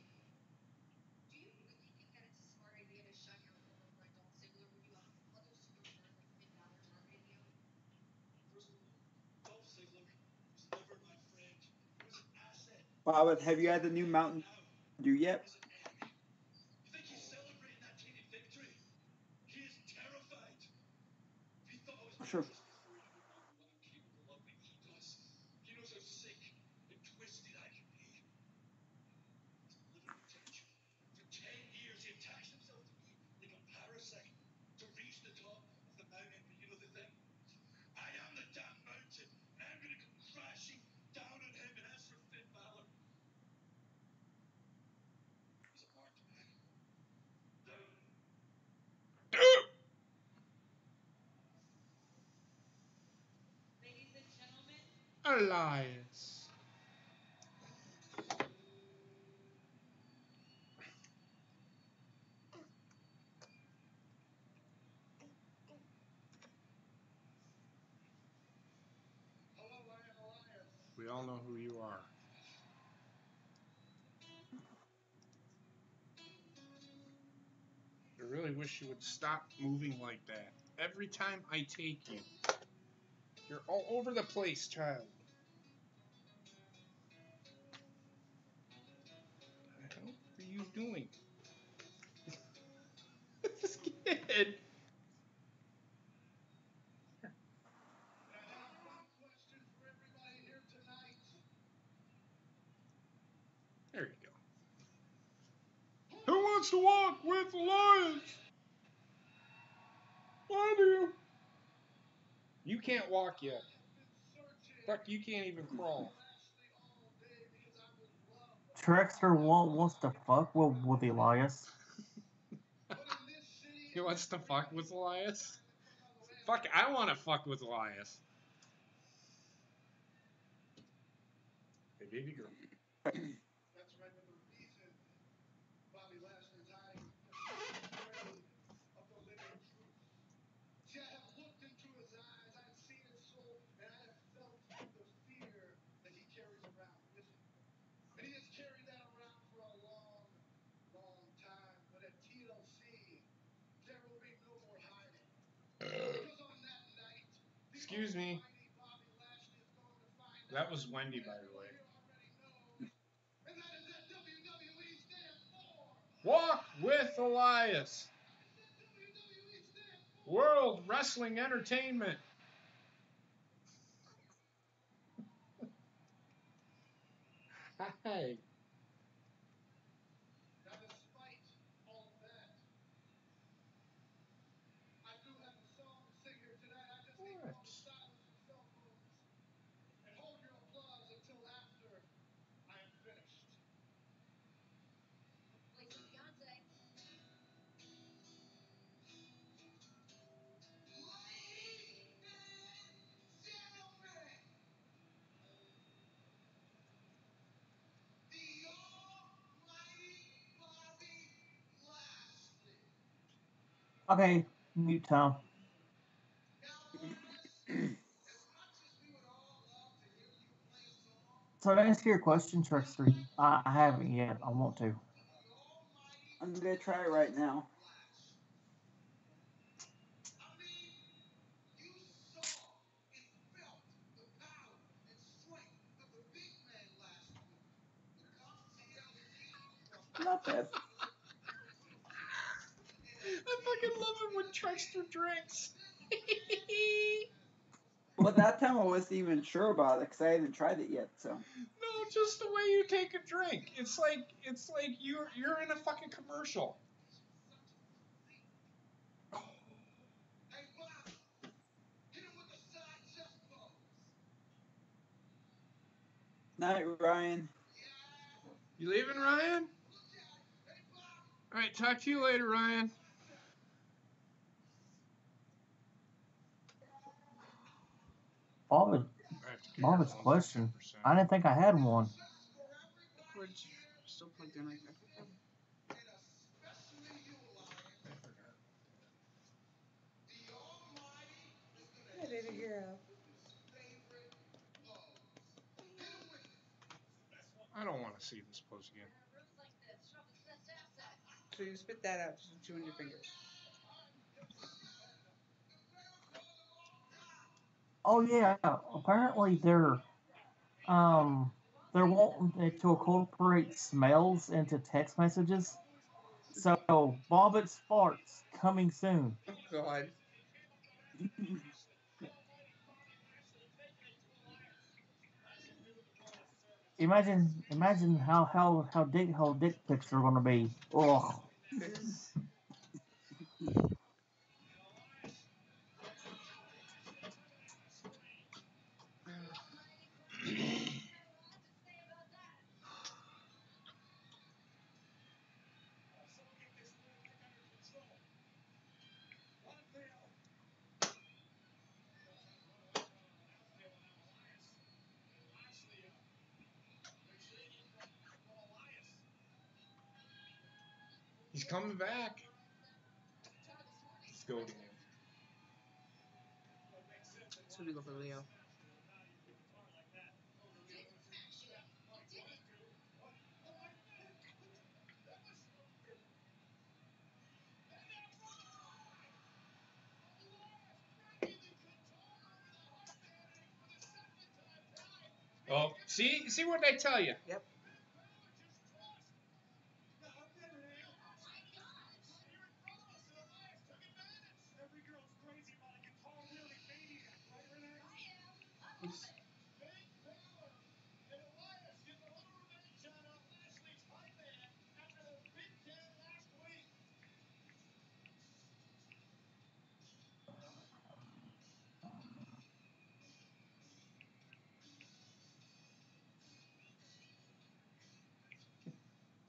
Do you really think that it's a smart idea to shut your former friend Dolph Ziggler when you have other superstars like Finn Balor targeting you? First of all, Dolph Ziggler was never my friend. He was an asset. Bobbit, have you had the new Mountain Dew yet? He's an enemy. You think he's celebrating that tiny victory? He is terrified. He thought I was Sure. just before he knew what I'm capable of when he does. He knows how sick and twisted I can be. He's living potential. For 10 years he attached himself to me like a parasite to reach the top of the mountain. But you know the thing? I am the damn mountain. And I'm gonna come crashing down on him. And as for Finn Balor, he's a marked man. Ladies and gentlemen, Elias. hello, I am Elias. We all know who you are. I really wish you would stop moving like that. Every time I take you, you're all over the place, child. What the hell are you doing? This kid. I have one question for everybody here tonight. There you go. Who wants to walk with the lions? I do. You can't walk yet. Fuck, you can't even crawl. Trexter wants to fuck with Elias. He wants to fuck with Elias? Fuck, I want to fuck with Elias. Hey, baby girl. That's right, but the reason Bobby Lashley's hiding is afraid of the living truth. See, I have looked into his eyes, I've seen his soul, and I have felt the fear that he carries around with him. And he has carried that around for a long, long time. But at TLC, there will be no more hiding. Because on that night, the Excuse me. almighty Bobby Lashley is going to find That out was Wendi, by the way. what you already know. And that is that WWE stands for. Walk with Elias. WWE stands for. World Wrestling Entertainment. Hi. Now, despite all that, I do have a song to sing here tonight. I just need you all to silence your cell phones and hold your applause until after I am finished. Ladies and gentlemen, the almighty Bobby Lashley. Okay, mute Tom. Now, Otis, as much as we would all love to hear you play a song, So to answer your question, Trickster, I haven't yet. I want to. the almighty I'm gonna try it right now. Flash. I mean, you saw and felt the power and strength of the big man last week. The come TLC Not bad. I fucking love it when Trickster drinks. Well, that time I wasn't even sure about it because I hadn't tried it yet. So No, just the way you take a drink. It's like you're in a fucking commercial. Hey, Bob, hit him with the side chest pose. night, Ryan. Yeah. You leaving, Ryan? Look out. Hey, Bob. All right, talk to you later, Ryan. Bob's I have to get your phone to question. 10%. I didn't think I had one. Cord's still plugged in like that. And especially you, Elias. I forgot. The almighty is going to Hey, baby girl. his favorite pose. Hit him with it. I don't want to see this pose again. So you spit that out, just chewing your fingers. Oh yeah, apparently they're wanting it to incorporate smells into text messages. So Bobbitt's farts coming soon. Oh God. Imagine how dick pics are gonna be. Ugh. He's coming back. Let's go to him. So we go for Leo. Oh, see what I tell you. Yep.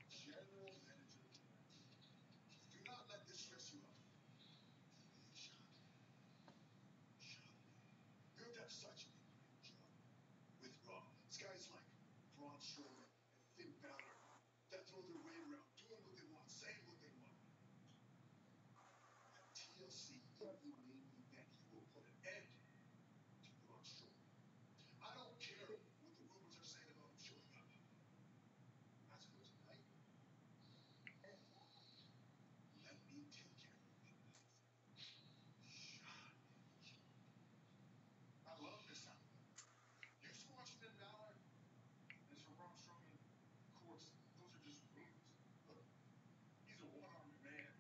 General Manager. Do not let this stress you out. You have to have such an important job. With Raw, guys like Braun Strowman and Finn Balor that throw their weight around, doing what they want, saying what they want. At TLC, every main event, you will put an end to Braun Strowman. I don't care what the rumors are saying about him showing up. As for tonight, let me take care of it. I love this outfit. You squash Finn Balor, and as for Braun Strowman, of course, those are just rumors. Look, he's a one-armed man.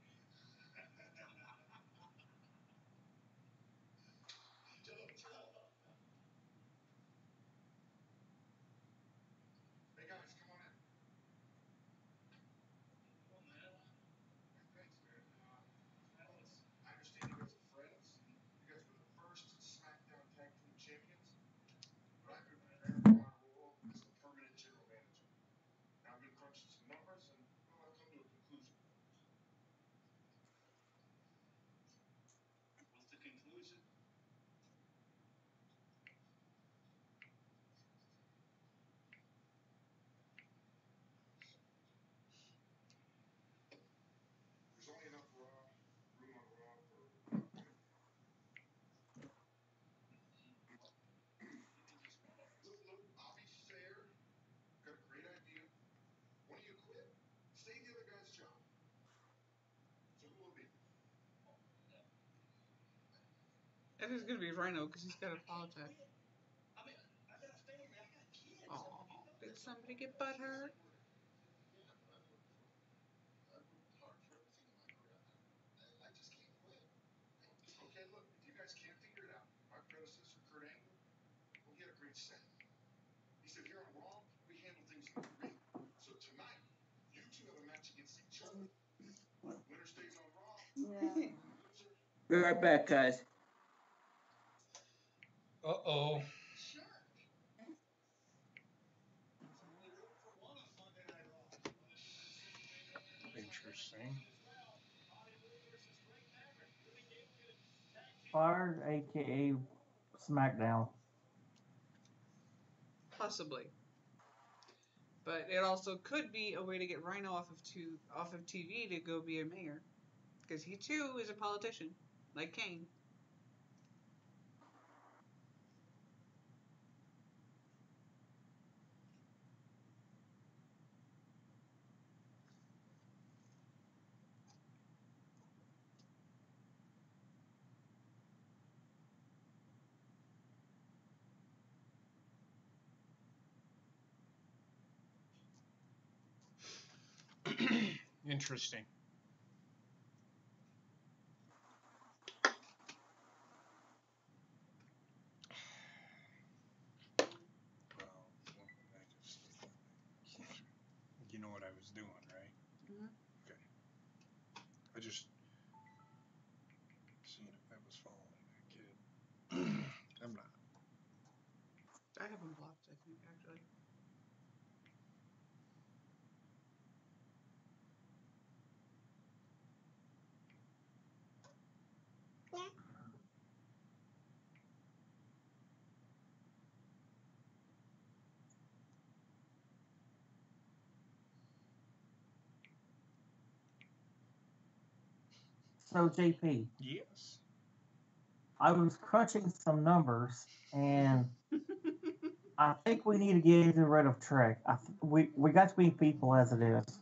I think it's gonna be Rhino because he's got a politics. Oh, did somebody get butthurt? Be right back, guys. Uh-oh. Interesting. Fired, aka SmackDown. Possibly. But it also could be a way to get Rhino off of TV to go be a mayor, because he too is a politician, like Kane. Interesting. You know what I was doing, right? Mm-hmm. Okay. I just seeing if I was following that kid. I'm not. I have him blocked, I think, actually. So, JP, Yes. I was crunching some numbers, and I think we need to get rid of Trek. We got too many people as it is.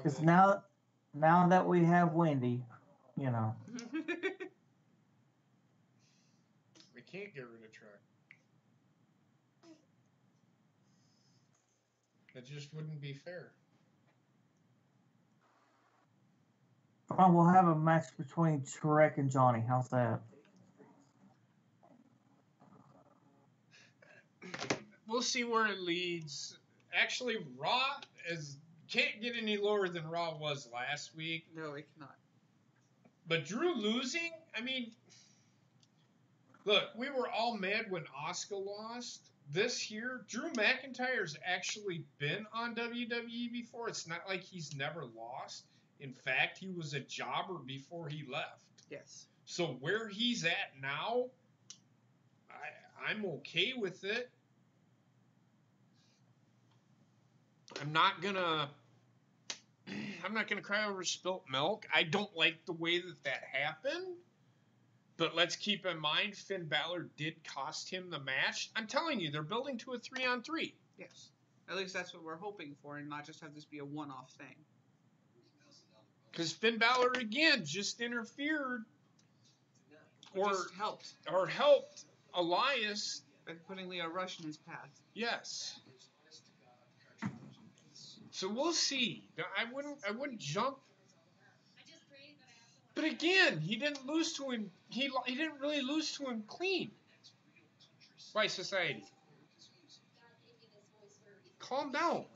Because now that we have Wendi, you know. We can't get rid of Trek. That just wouldn't be fair. Well, we'll have a match between Trek and Johnny. How's that? We'll see where it leads. Actually, Raw can't get any lower than Raw was last week. No, it cannot. But Drew losing, I mean, look, we were all mad when Asuka lost. This year, Drew McIntyre's actually been on WWE before. It's not like he's never lost. In fact, he was a jobber before he left. Yes. So where he's at now, I'm okay with it. I'm not gonna cry over spilt milk. I don't like the way that happened. But let's keep in mind, Finn Balor did cost him the match. I'm telling you, they're building to a 3-on-3. Yes. At least that's what we're hoping for, and not just have this be a one-off thing. Because Finn Balor, again, just interfered or helped Elias by putting Leo Rush in his path. Yes. So we'll see. I wouldn't jump. But again, he didn't lose to him. He didn't really lose to him clean. By society. Calm down.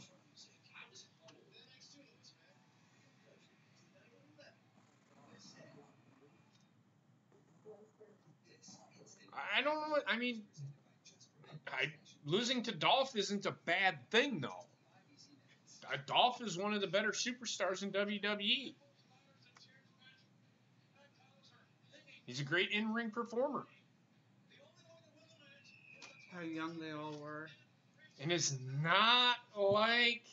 I don't know. I mean, losing to Dolph isn't a bad thing, though. Dolph is one of the better superstars in WWE. He's a great in-ring performer. How young they all were. And it's not like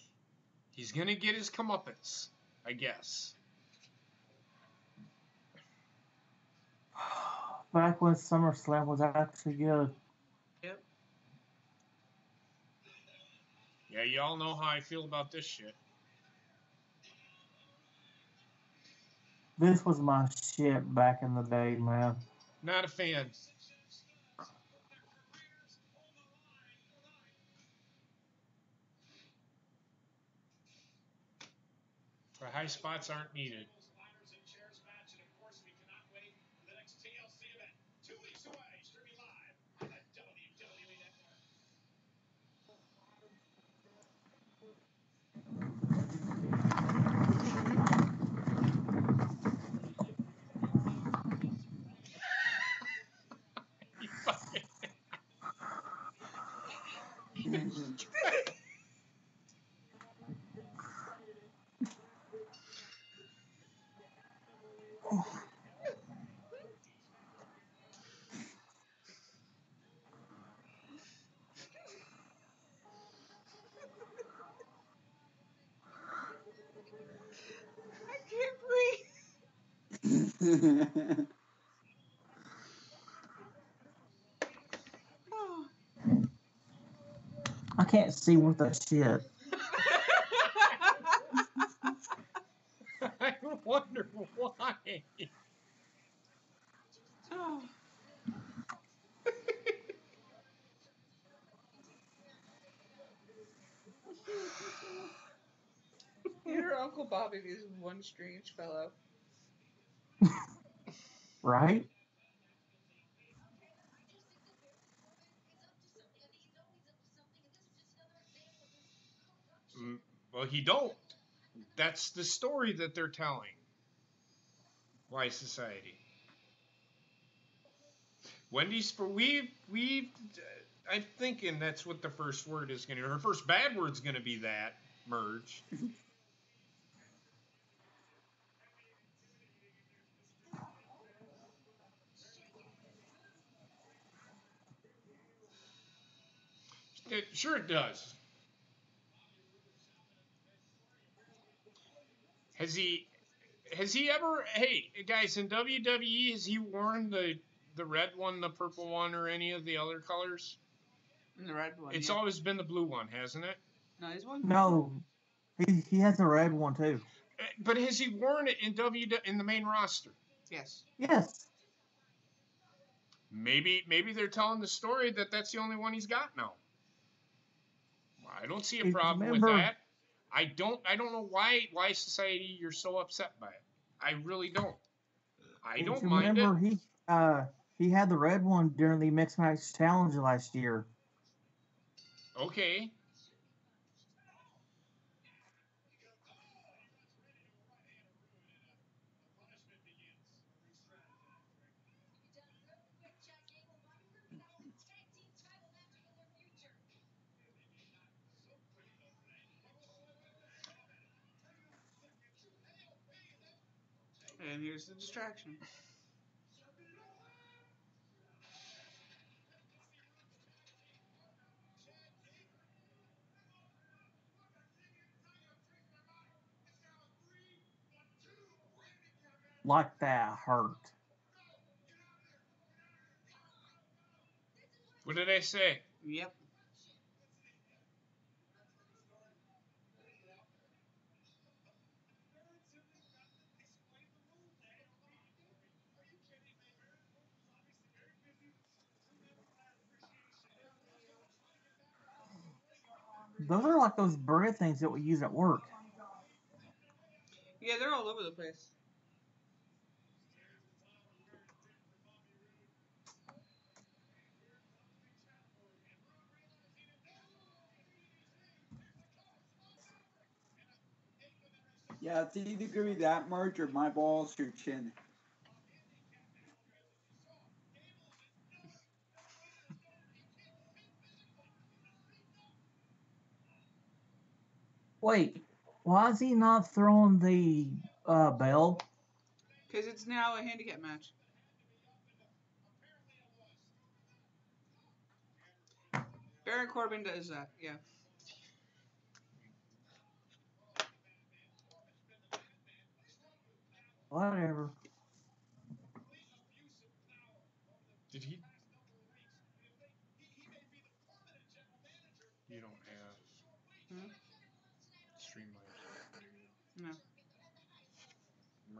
he's going to get his comeuppance, I guess. back when SummerSlam was actually good. Yep. Yeah, y'all know how I feel about this shit. This was my shit back in the day, man. Not a fan. The high spots aren't needed. You fucking- I can't breathe. Oh. I can't see with that shit. I wonder why. Oh. Your Uncle Bobby is one strange fellow. Right? Well, he don't. That's the story that they're telling. Why society? Wendy's for we. I'm thinking that's what the first word is going to. Her first bad word's going to be that merge. Sure, it does. Has he? Has he ever? Hey, guys, in WWE, has he worn the red one, the purple one, or any of the other colors? And the red one. It's yeah. always been the blue one, hasn't it? No, he's one. No, he has a red one too. But has he worn it in in the main roster? Yes. Yes. Maybe they're telling the story that that's the only one he's got now. I don't see a problem with Remember- that. I don't know why society you're so upset by it. I really don't. I If don't you mind it. remember, he had the red one during the mixed match challenge last year. Okay. And here's the distraction. Like that hurt. What did I say? Yep. Those are like those bread things that we use at work. Yeah, they're all over the place. Yeah, it's either gonna be that merge or my balls or chin. Wait, why is he not throwing the bell? Because it's now a handicap match. Baron Corbin does that, yeah. Whatever.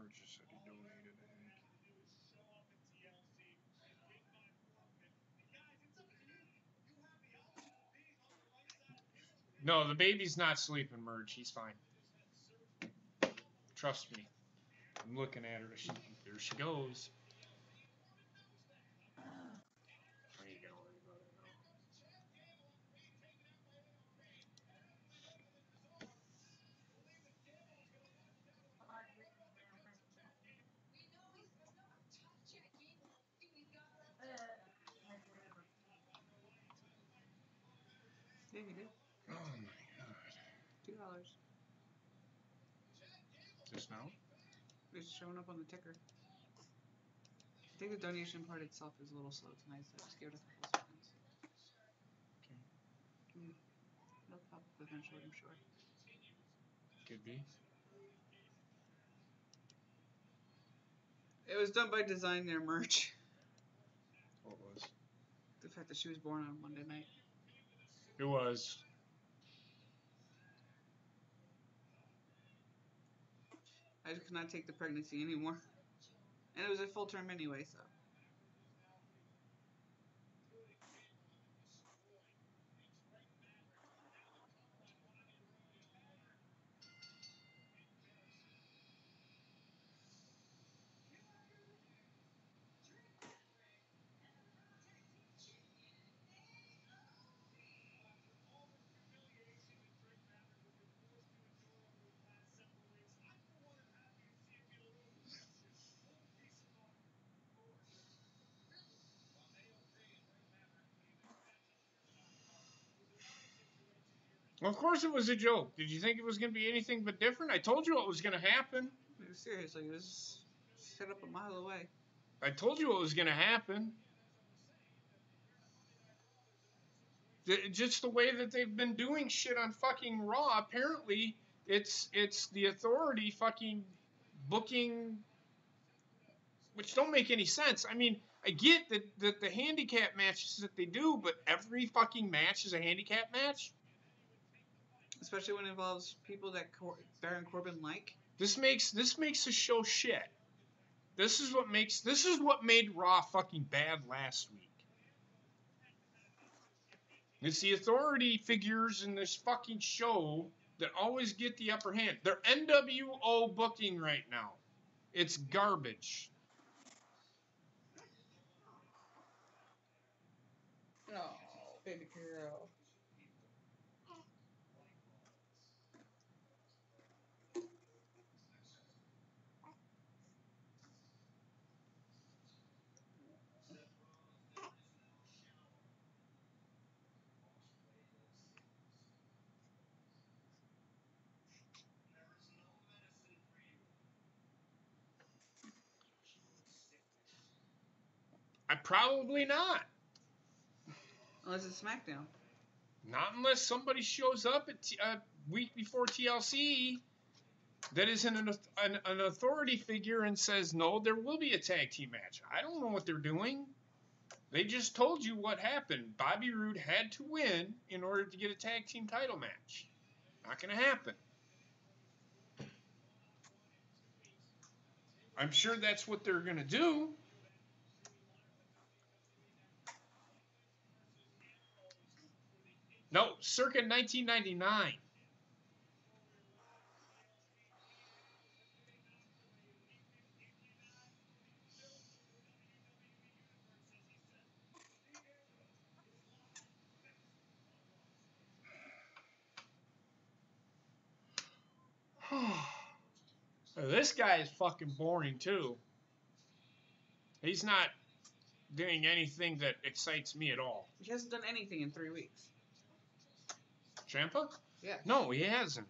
Burgess said he donated, I think. No, the baby's not sleeping, Merge. He's fine. Trust me. I'm looking at her. There she goes. I ain't gonna worry about it now. Yeah, he did. Oh my god. $2. Just now? It's showing up on the ticker. I think the donation part itself is a little slow tonight, so just give it a couple seconds. Okay. It'll pop up eventually, I'm sure. Could be. It was done by design there, Merch. What was? The fact that she was born on Monday night. It was. I just could not take the pregnancy anymore. And it was a full term anyway, so. Well, of course it was a joke. Did you think it was going to be anything but different? I told you what was going to happen. Seriously, it was set up a mile away. I told you what was going to happen. Just the way that they've been doing shit on fucking Raw. Apparently, it's the Authority fucking booking, which don't make any sense. I mean, I get that the handicap matches that they do, but every fucking match is a handicap match. Especially when it involves people that Baron Corbin like. This makes the show shit. This is what made Raw fucking bad last week. It's the Authority figures in this fucking show that always get the upper hand. They're NWO booking right now. It's garbage. Oh, baby girl. Probably not. Unless it's SmackDown. Not unless somebody shows up at a week before TLC that is an Authority figure and says, no, there will be a tag team match. I don't know what they're doing. They just told you what happened. Bobby Roode had to win in order to get a tag team title match. Not going to happen. I'm sure that's what they're going to do. No, circa 1999. This guy is fucking boring too. He's not doing anything that excites me at all. He hasn't done anything in 3 weeks. Ciampa? Yeah. No, he hasn't.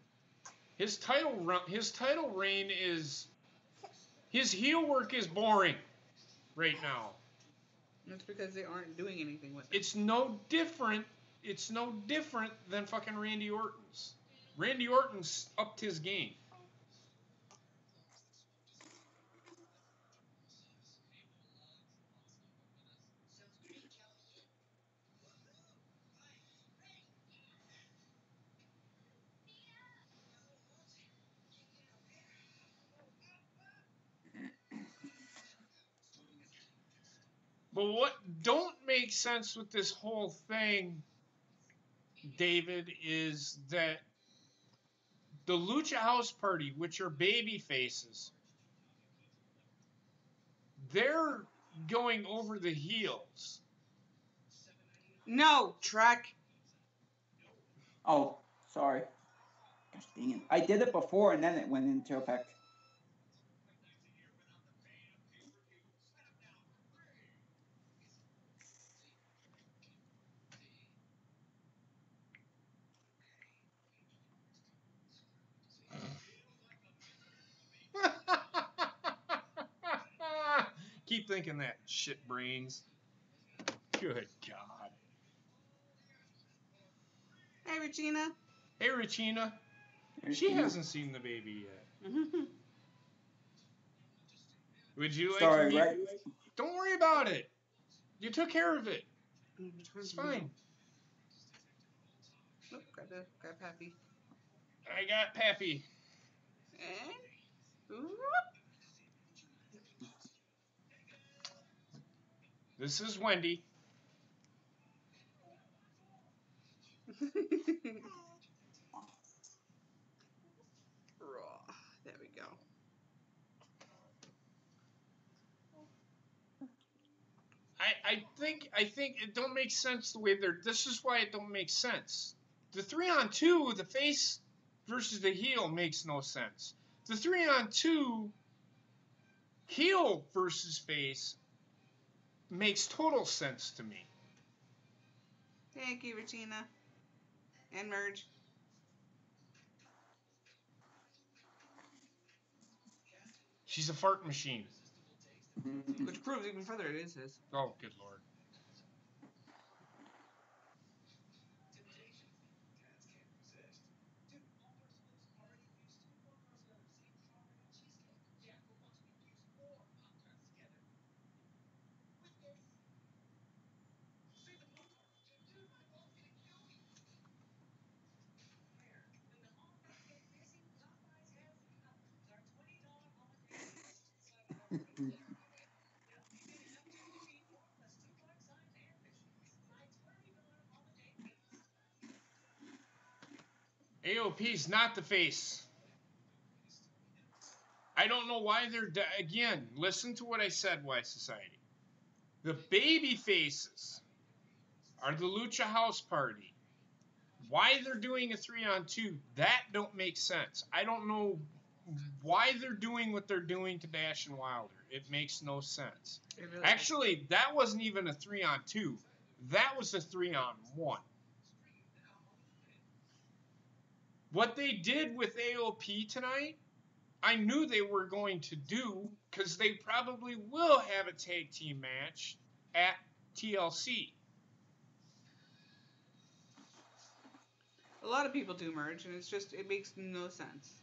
His title reign is, his heel work is boring right now. That's because they aren't doing anything with it. It's no different than fucking Randy Orton's. Randy Orton's upped his game. But what don't make sense with this whole thing, David, is that the Lucha House Party, which are baby faces, they're going over the heels. No, Trek. Oh, sorry. Gosh dang it. I did it before and then it went into effect. Keep thinking that, shit brains. Good God. Hey, Regina. Hey, Regina. She hasn't seen the baby yet. Would you like Sorry, to meet? right? Don't worry about it. You took care of it. It's fine. Oh, grab Happy. I got Pappy. And This is Wendi. Raw. There we go. I think it don't make sense the way they're. This is why it don't make sense. The 3-on-2, the face versus the heel makes no sense. The 3-on-2 heel versus face makes total sense to me. Thank you, Regina. And Merge. She's a fart machine. Which proves even further it is his. Oh, good Lord. AOP's not the face. I don't know why they're... Again, listen to what I said, Why Society. The baby faces are the Lucha House Party. Why they're doing a 3-on-2, that don't make sense. I don't know why they're doing what they're doing to Dash and Wilder. It makes no sense. Really Actually, that wasn't even a 3-on-2. That was a 3-on-1. What they did with AOP tonight, I knew they were going to do, because they probably will have a tag team match at TLC. A lot of people do merge, and it makes no sense.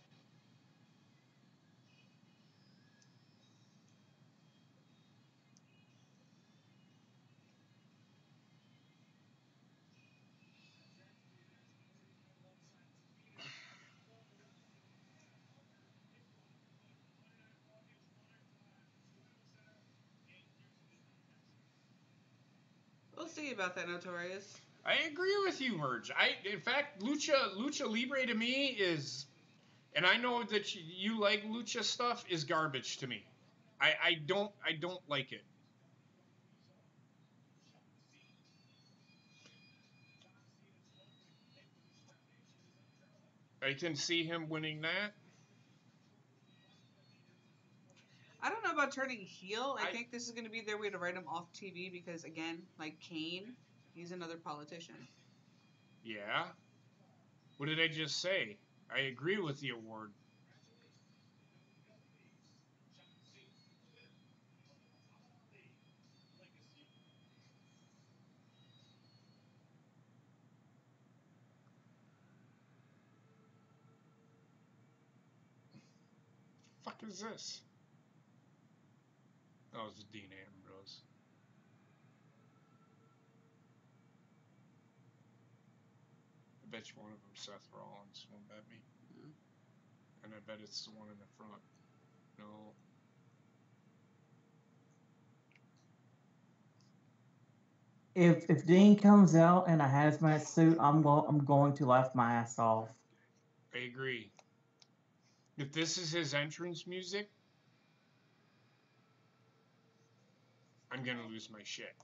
We'll see about that, Notorious. I agree with you, Merge. In fact, Lucha Libre to me is, and I know that you like Lucha stuff, is garbage to me. I don't like it. I can see him winning that. I don't know about turning heel. I think this is going to be their way to write him off TV because, again, like Kane, he's another politician. Yeah. What did I just say? I agree with the award. Fuck is this? Oh, it's Dean Ambrose. I bet you one of them Seth Rollins won't bet me. And I bet it's the one in the front. No. if Dean comes out in a hazmat suit, I'm going to laugh my ass off. I agree. If this is his entrance music, I'm gonna lose my shit.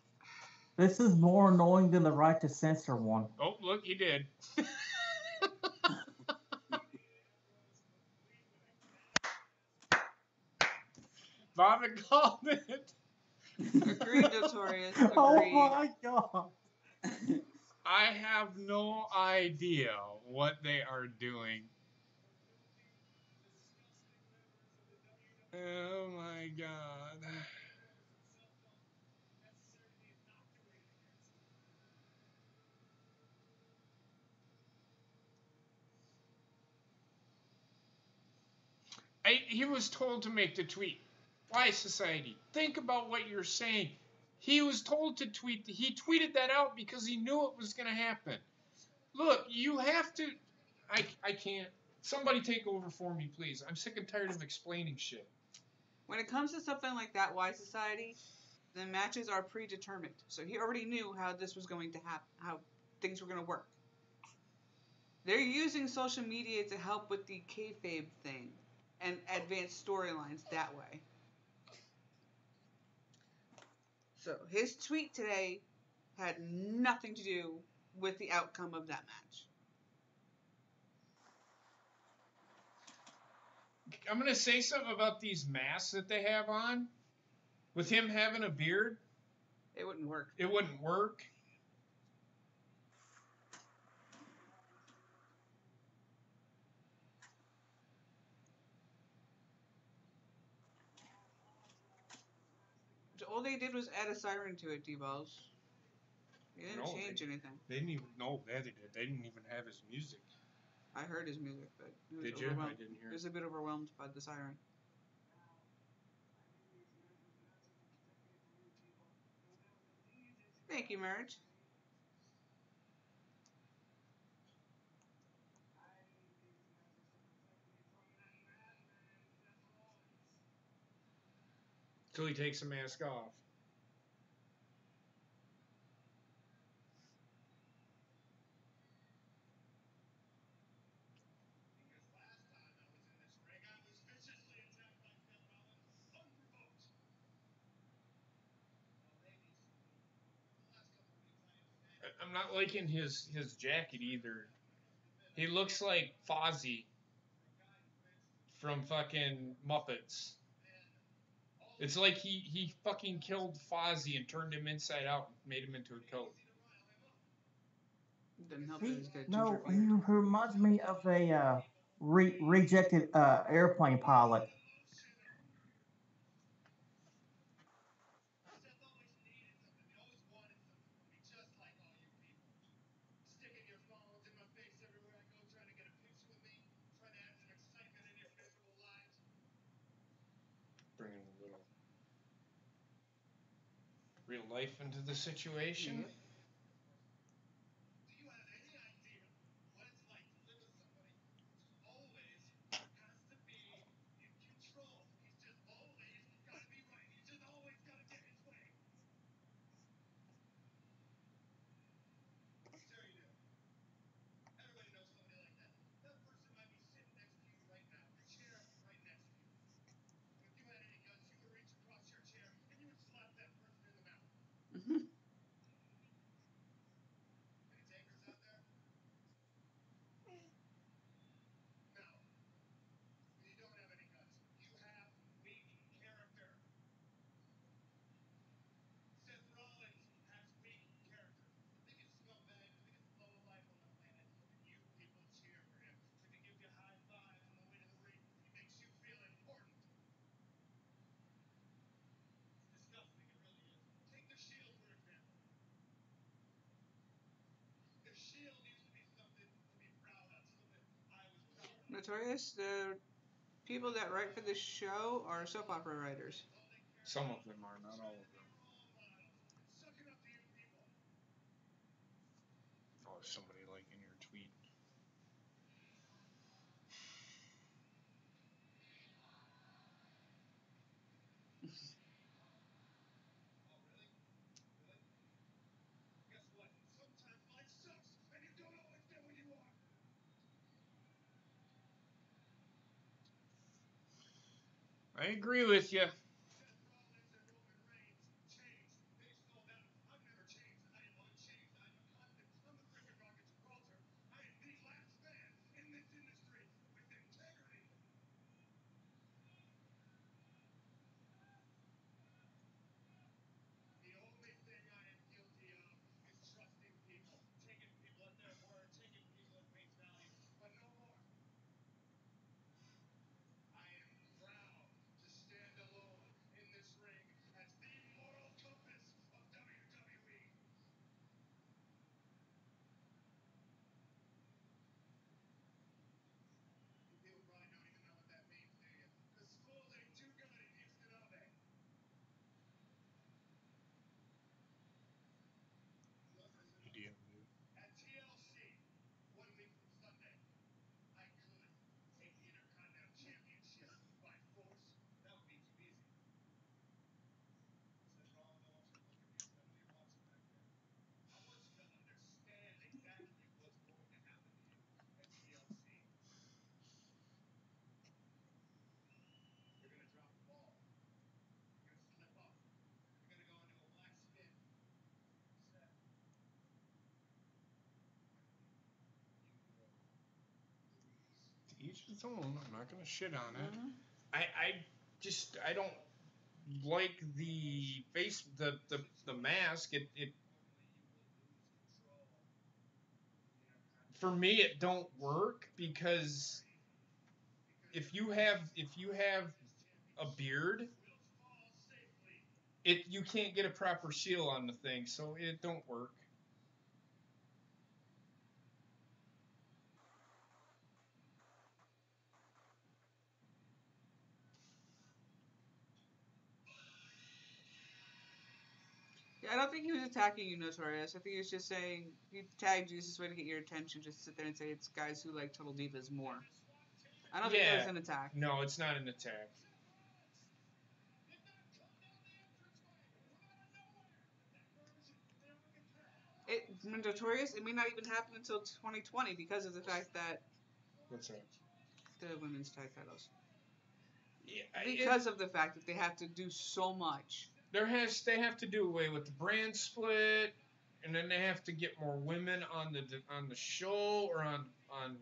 This is more annoying than the right to censor one. Oh, look, he did. Bobby called it. Agreed, Notorious. Oh Agreed. my god. I have no idea what they are doing. Oh my god. He was told to make the tweet. Why, society? Think about what you're saying. He was told to tweet. He tweeted that out because he knew it was going to happen. Look, you have to. I can't. Somebody take over for me, please. I'm sick and tired of explaining shit. When it comes to something like that, Why Society, the matches are predetermined. So he already knew how this was going to happen, how things were going to work. They're using social media to help with the kayfabe thing and advance storylines that way. So his tweet today had nothing to do with the outcome of that match. I'm going to say something about these masks that they have on. With him having a beard, It wouldn't work. it wouldn't work. All they did was add a siren to it, D-Balls. They didn't No, change anything. They didn't even know that they did. They didn't even have his music. I heard his music, but it was Did you? I overwhelmed. didn't hear It was a bit overwhelmed by the siren. Thank you, Marriage. Till he takes the mask off. I'm not liking his jacket either. He looks like Fozzie from fucking Muppets. It's like he fucking killed Fozzie and turned him inside out and made him into a coat. Didn't help that he's got No, ginger beard. he reminds me of a rejected airplane pilot. Bringing a little real life into the situation. Yep. Mm-hmm. Notorious, the people that write for this show are soap opera writers. Some of them are, not all of them. Oh, somebody liking your tweet. I agree with you. Each his own. I'm not gonna shit on it. Mm-hmm. I don't like the face the mask. It for me it don't work because if you have a beard, you can't get a proper seal on the thing, so it don't work. Yeah, I don't think he was attacking you, Notorious. I think he was just saying he tagged you as this way to get your attention. Just sit there and say it's guys who like Total Divas more. I don't think it was an attack. No, it's not an attack. Notorious. It may not even happen until 2020 because of the fact that What's that? the women's tag titles. Yeah, Because of the fact that they have to do so much. They have to do away with the brand split, and then they have to get more women on the show or on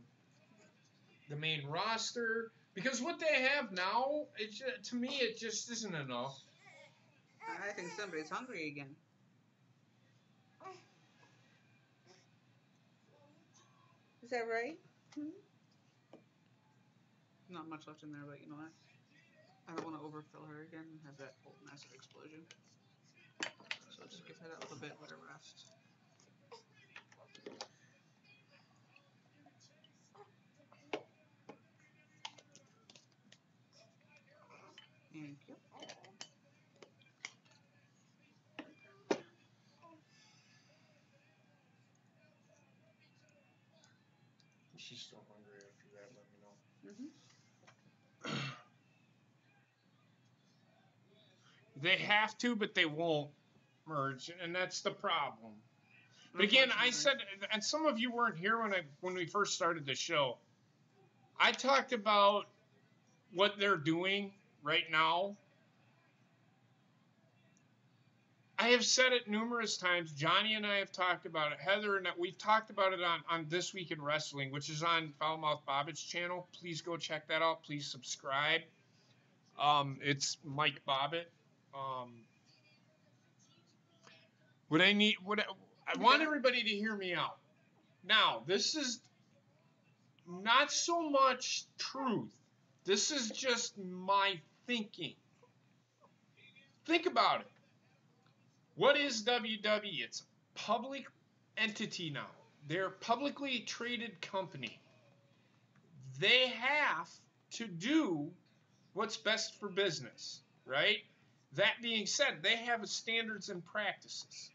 the main roster, because what they have now, to me it just isn't enough. I think somebody's hungry again. Is that right? Not much left in there, but you know what? I don't want to overfill her again and have that whole massive explosion. So I'll just give her that little bit, let her rest. Thank you. If she's still hungry after that, let me know. Mm-hmm. They have to, but they won't merge, and that's the problem. But again, I said, and some of you weren't here when we first started the show. I talked about what they're doing right now. I have said it numerous times. Johnny and I have talked about it. Heather and we've talked about it on This Week in Wrestling, which is on Foulmouth Bobbitt's channel. Please go check that out. Please subscribe. It's Mike Bobbitt. I want everybody to hear me out. Now, this is not so much truth. This is just my thinking. Think about it. What is WWE? It's a public entity now. They're a publicly traded company. They have to do what's best for business, right? That being said, they have standards and practices.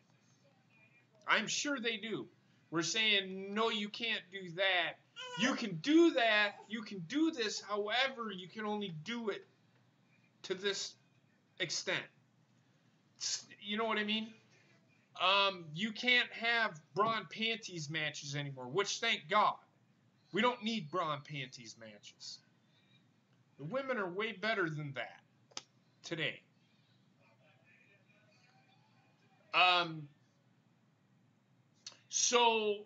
I'm sure they do. We're saying, no, you can't do that. You can do that. You can do this. However, you can only do it to this extent. You know what I mean? You can't have bra and panties matches anymore, which thank God. We don't need bra and panties matches. The women are way better than that. today. So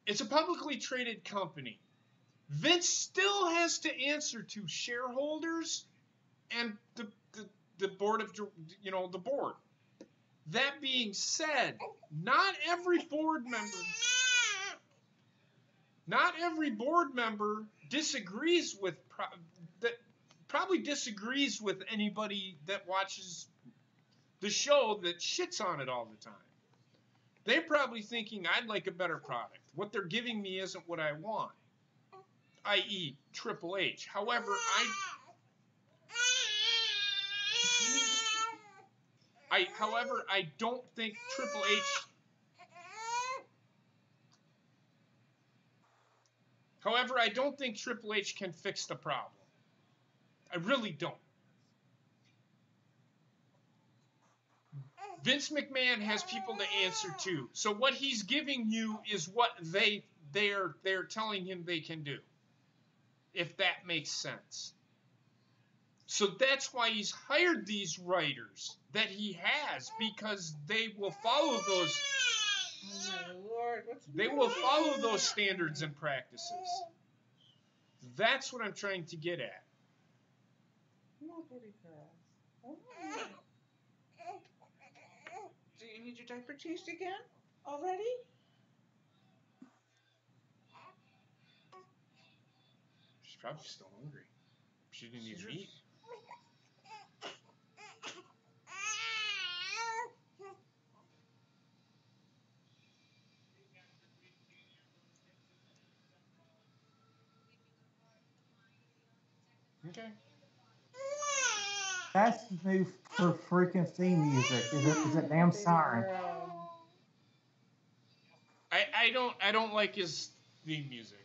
it's a publicly traded company. Vince still has to answer to shareholders and the board of, the board. That being said, not every board member disagrees with probably disagrees with anybody that watches the show that shits on it all the time. They're probably thinking, I'd like a better product. What they're giving me isn't what I want, i.e. Triple H. However, I don't think Triple H. However, I don't think Triple H can fix the problem. I really don't. Vince McMahon has people to answer to. So what he's giving you is what they're telling him they can do. If that makes sense. So that's why he's hired these writers that he has, because they will follow those. Oh my Lord, they will follow those standards and practices. That's what I'm trying to get at. Come on, pretty girl. Oh. Do you need your diaper changed again? Already? She's probably still hungry. She didn't even eat. Okay. That's new for freaking theme music. Is it damn siren? I don't like his theme music.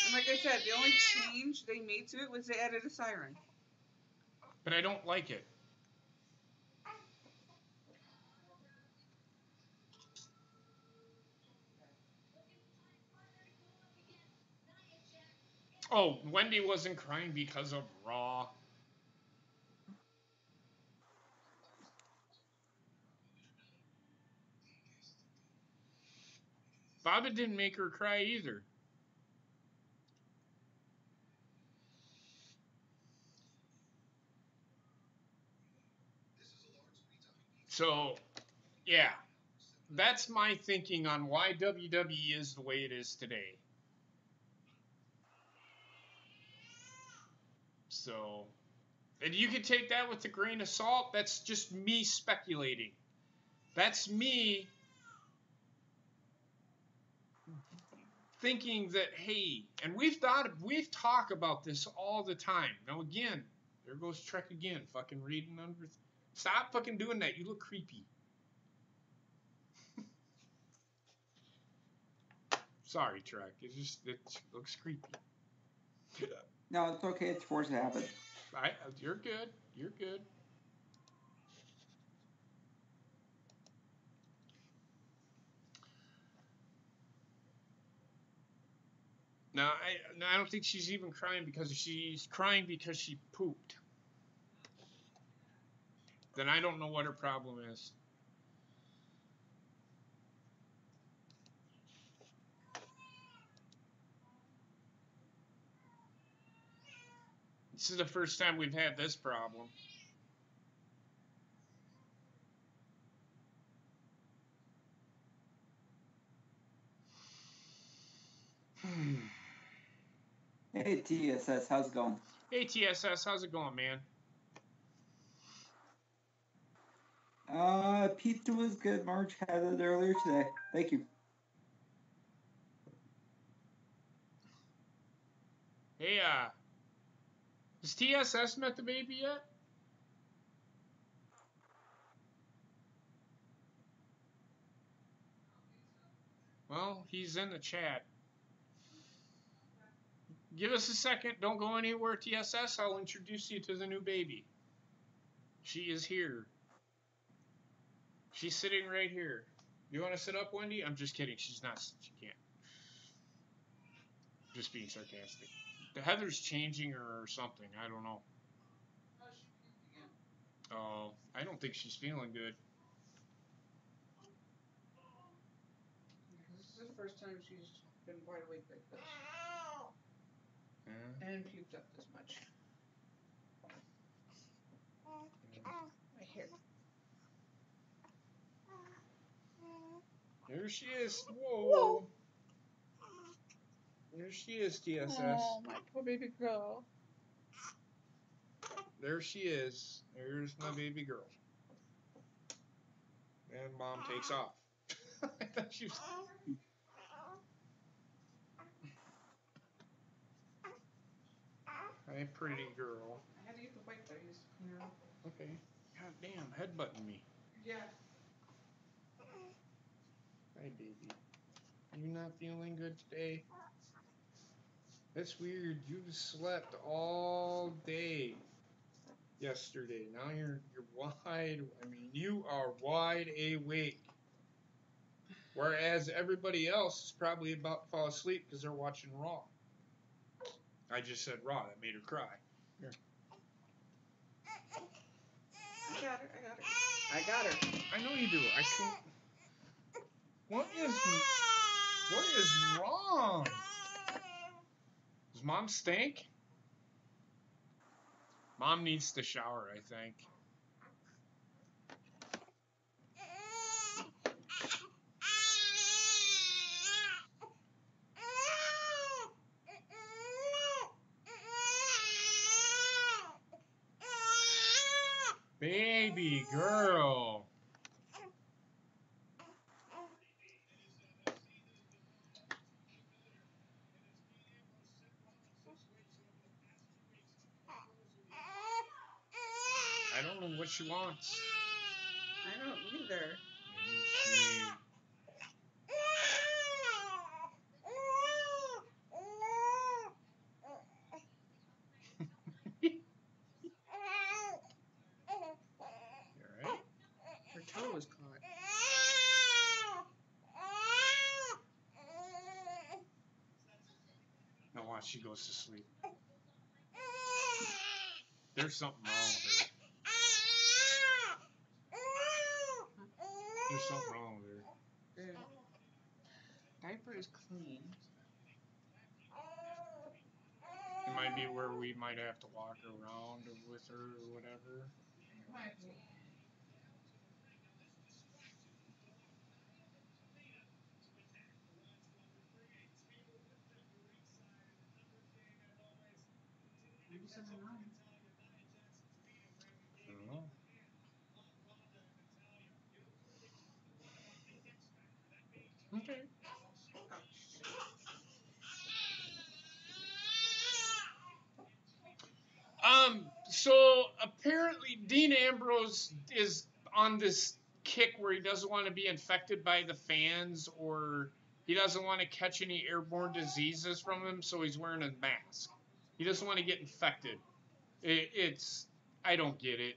And like I said, the only change they made to it was they added a siren. But I don't like it. Oh, Wendi wasn't crying because of Raw. Baba didn't make her cry either. So, yeah. That's my thinking on why WWE is the way it is today. So, and you can take that with a grain of salt. That's just me speculating. That's me thinking that, hey, and we've talked about this all the time. Now again, there goes Trek again, fucking reading under. Stop fucking doing that. You look creepy. Sorry, Trek. It looks creepy. No, it's okay. It's forced to happen. You're good. You're good. No, I don't think she's even crying because she's crying because she pooped. Then I don't know what her problem is. This is the first time we've had this problem. Hey, TSS, how's it going? Hey, TSS, how's it going, man? Pizza was good. Marge had it earlier today. Thank you. Hey, has TSS met the baby yet? Well, he's in the chat. Give us a second. Don't go anywhere, TSS. I'll introduce you to the new baby. She is here. She's sitting right here. You want to sit up, Wendi? I'm just kidding. She's not. She can't. Just being sarcastic. The Heather's changing her or something. I don't know. I don't think she's feeling good. This is the first time she's been wide awake like this. Yeah. And puked up this much. My hair. There she is. Whoa. There she is, TSS. Oh, my poor baby girl. There she is. There's my baby girl. And mom takes off. I thought she was... Hi, pretty girl. I had to get the white dice. You know? Okay. God damn, headbutting me. Yeah. Hi, baby. You not feeling good today? That's weird. You slept all day yesterday. Now you're wide. I mean, you are wide awake. Whereas everybody else is probably about to fall asleep because they're watching Raw. I just said Raw. That made her cry. Here. I got her. I got her. I know you do. I can't. What is wrong? Does mom stink? Mom needs to shower, I think. Baby girl. I don't know what she wants. I don't either. You alright? Her toe was caught. Now watch, she goes to sleep. There's something wrong with her. There's something wrong with her. The diaper is clean. It might be where we might have to walk around with her or whatever. Might be. I don't know. Okay. So apparently Dean Ambrose is on this kick where he doesn't want to be infected by the fans, or he doesn't want to catch any airborne diseases from them, so he's wearing a mask. He doesn't want to get infected. I don't get it.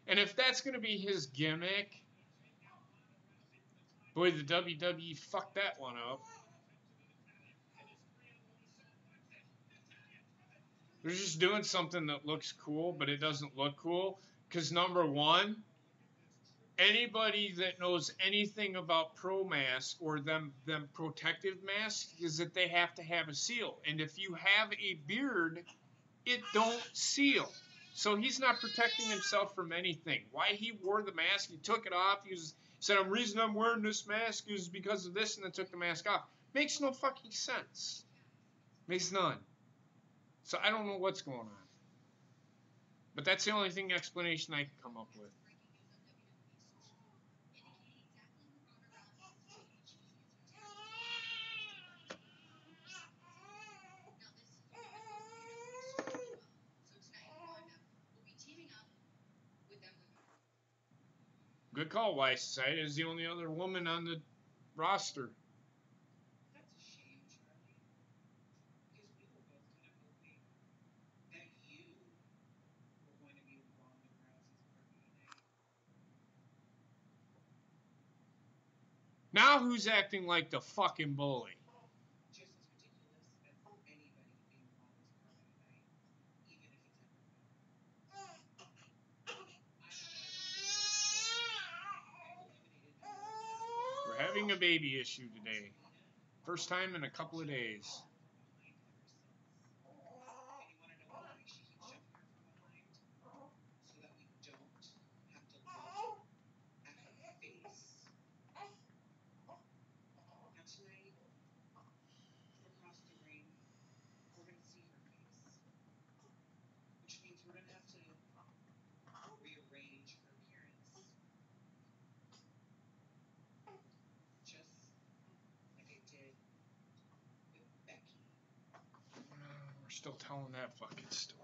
And if that's going to be his gimmick, boy, the WWE fucked that one up. They're just doing something that looks cool, but it doesn't look cool. Because number one, anybody that knows anything about pro mask or them protective masks is that they have to have a seal. And if you have a beard, it don't seal. So he's not protecting himself from anything. Why he wore the mask, he took it off. He said, the reason I'm wearing this mask is because of this, and then took the mask off. Makes no fucking sense. Makes none. So I don't know what's going on. But that's the only explanation I can come up with. Good call, Weiss. Society is the only other woman on the roster. That's a shame, Charlie. Because we were both kind of hoping that you were going to be Ronda Rousey's partner tonight. Now who's acting like the fucking bully? Just as ridiculous as anybody being Ronda's partner tonight, even if it's ever been. I don't know. having a baby issue today. First time in a couple of days. We're still telling that fucking story.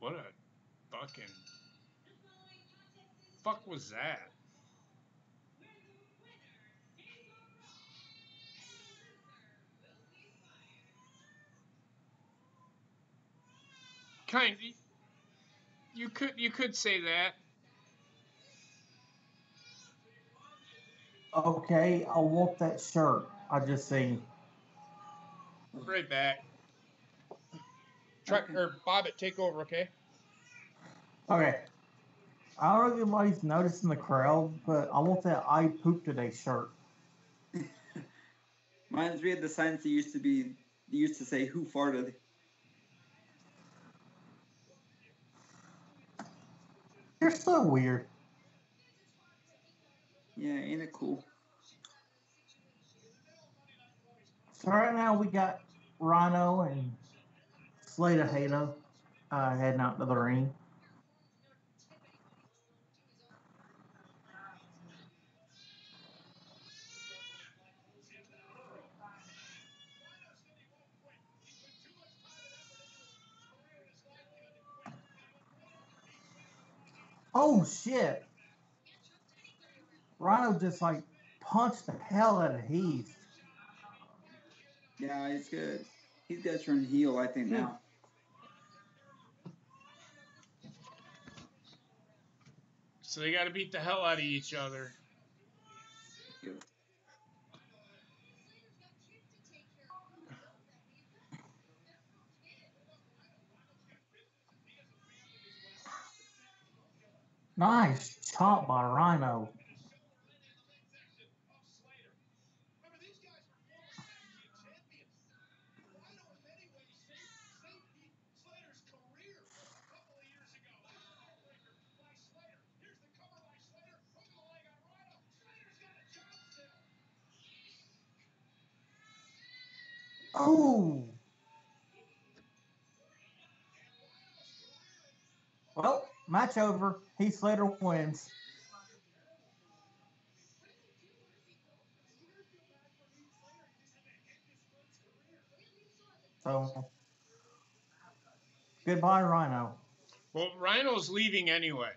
What a fucking fuck was that? Kind. You could say that. Okay, I want that shirt. I just seen. Right back. Truck or Bobbit, take over, okay? Okay. I don't know if anybody's noticing the crowd, but I want that I poop today shirt. Reminds me of the signs that used to say "Who farted?" You're so weird. Yeah, ain't it cool? So right now we got Rhino and Slater Hato heading out to the ring. Oh shit! Rhino just like punched the hell out of Heath. Yeah, he's good. He's got to turn heel, I think, now. So they got to beat the hell out of each other. Yep. Nice chop by Rhino. Oh! Well, match over. Heath Slater wins. So, goodbye, Rhino. Well, Rhino's leaving anyway.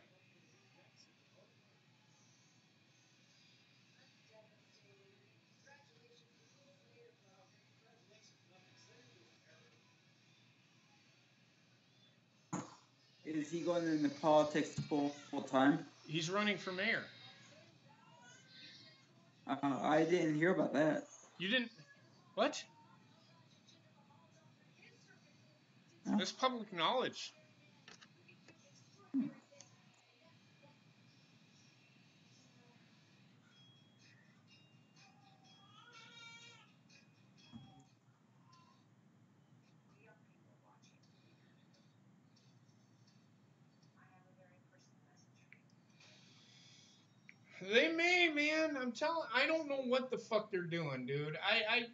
Is he going into politics full time? He's running for mayor. I didn't hear about that. You didn't? What? Oh. That's public knowledge. They may, man. I'm telling. I don't know what the fuck they're doing, dude. I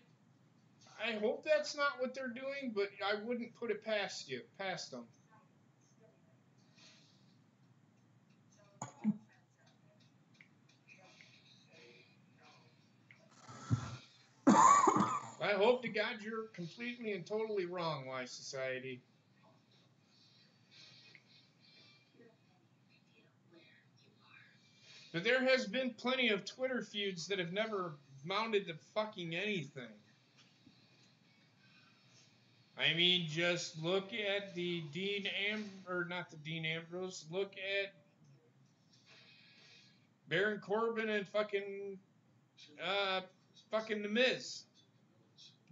hope that's not what they're doing, but I wouldn't put it past them. hope to God you're completely and totally wrong, Wise Society. But there has been plenty of Twitter feuds that have never mounted to fucking anything. I mean, just look at the not the Dean Ambrose. Look at Baron Corbin and fucking The Miz.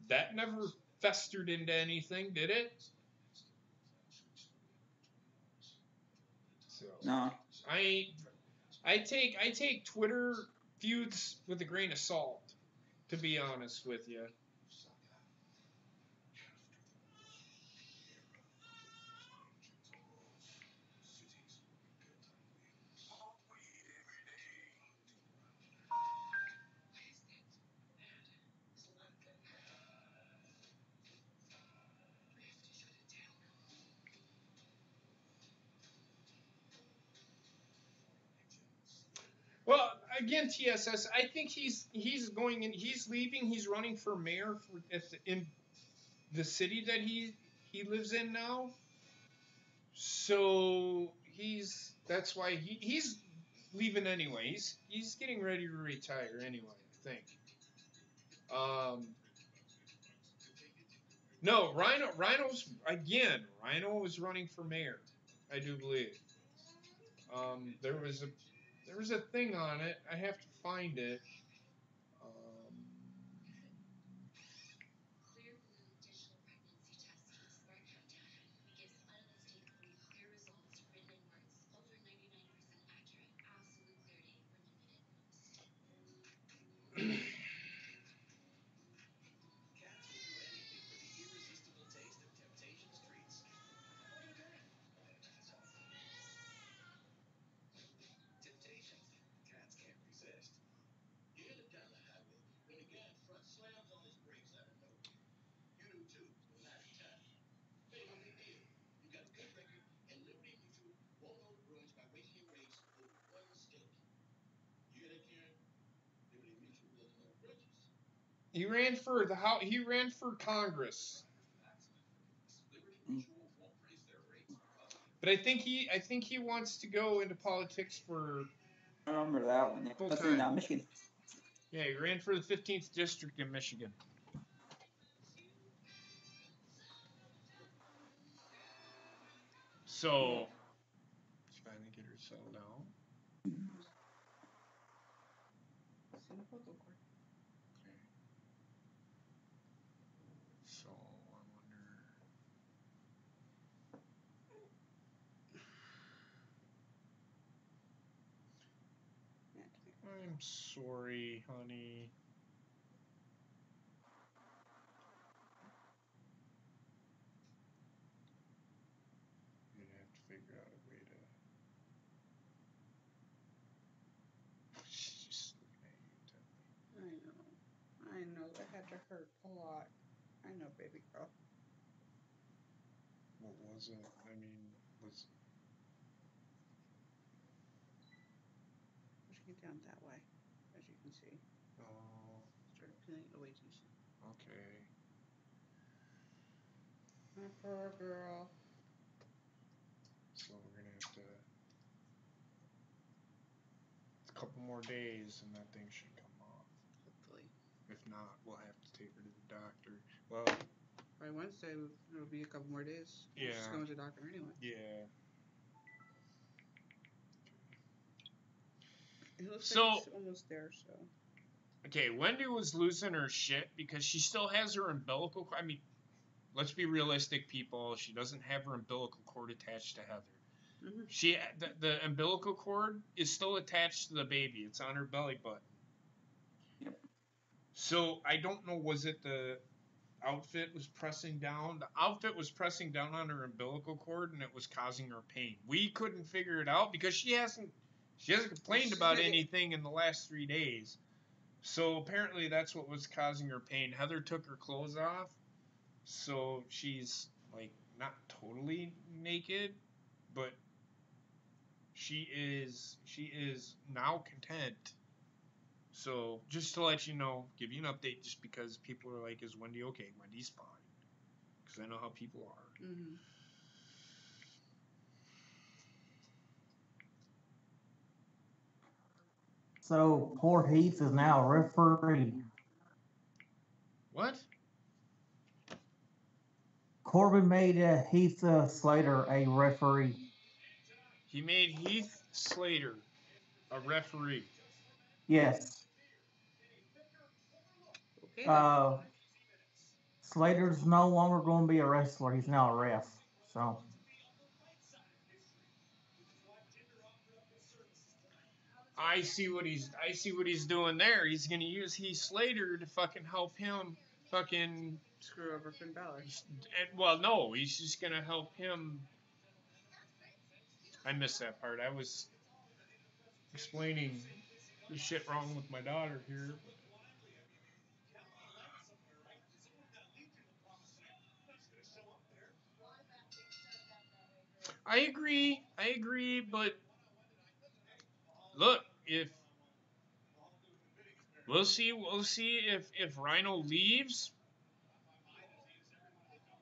That never festered into anything, did it? So No. I take Twitter feuds with a grain of salt, to be honest with you. Well, again, TSS, I think he's going in. He's leaving. He's running for mayor in the city that he lives in now. So that's why he's leaving anyway. He's getting ready to retire anyway, I think. No, Rhino was running for mayor, I do believe. There was a thing on it. I have to find it. He ran for Congress. But I think he wants to go into politics for. I remember that one. Full That's time. in Michigan. Yeah, he ran for the 15th district in Michigan. So, let's finally get her settled down. Okay. So, I wonder. I'm sorry, honey. You're gonna have to figure out a way to. She's just looking at you intently. I know. That had to hurt a lot. I know, baby girl. What was it? I mean, was. Pushing it down that way, as you can see. Oh. Started peeling it away too soon. Okay. My poor girl. So we're gonna have to. A couple more days and that thing should come off. Hopefully. If not, we'll have to take her to the doctor. Well. By Wednesday, it'll be a couple more days. Yeah. She's going to the doctor anyway. Yeah. It looks like it's almost there, so. Okay, Wendi was losing her shit because she still has her umbilical cord. I mean, let's be realistic, people. She doesn't have her umbilical cord attached to Heather. Mm-hmm. The umbilical cord is still attached to the baby. It's on her belly button. Yep. So I don't know. Was it the outfit was pressing down? The outfit was pressing down on her umbilical cord, and it was causing her pain. We couldn't figure it out because she hasn't complained about anything in the last 3 days. So apparently that's what was causing her pain. Heather took her clothes off, so she's like not totally naked, but she is now content So just to let you know, give you an update, just because people are like, "Is Wendi okay?" Wendy's fine, because I know how people are. Mm-hmm. So poor Heath is now a referee. What? Corbin made Heath Slater a referee. He made Heath Slater a referee. Yes. Okay then. Slater's no longer going to be a wrestler. He's now a ref. So I see what he's doing there. He's gonna use Heath Slater to fucking help him fucking Screw over Finn Balor. well, no, he's just gonna help him. I missed that part. I was explaining the shit wrong with my daughter here. I agree, but look, if we'll see if Rhino leaves,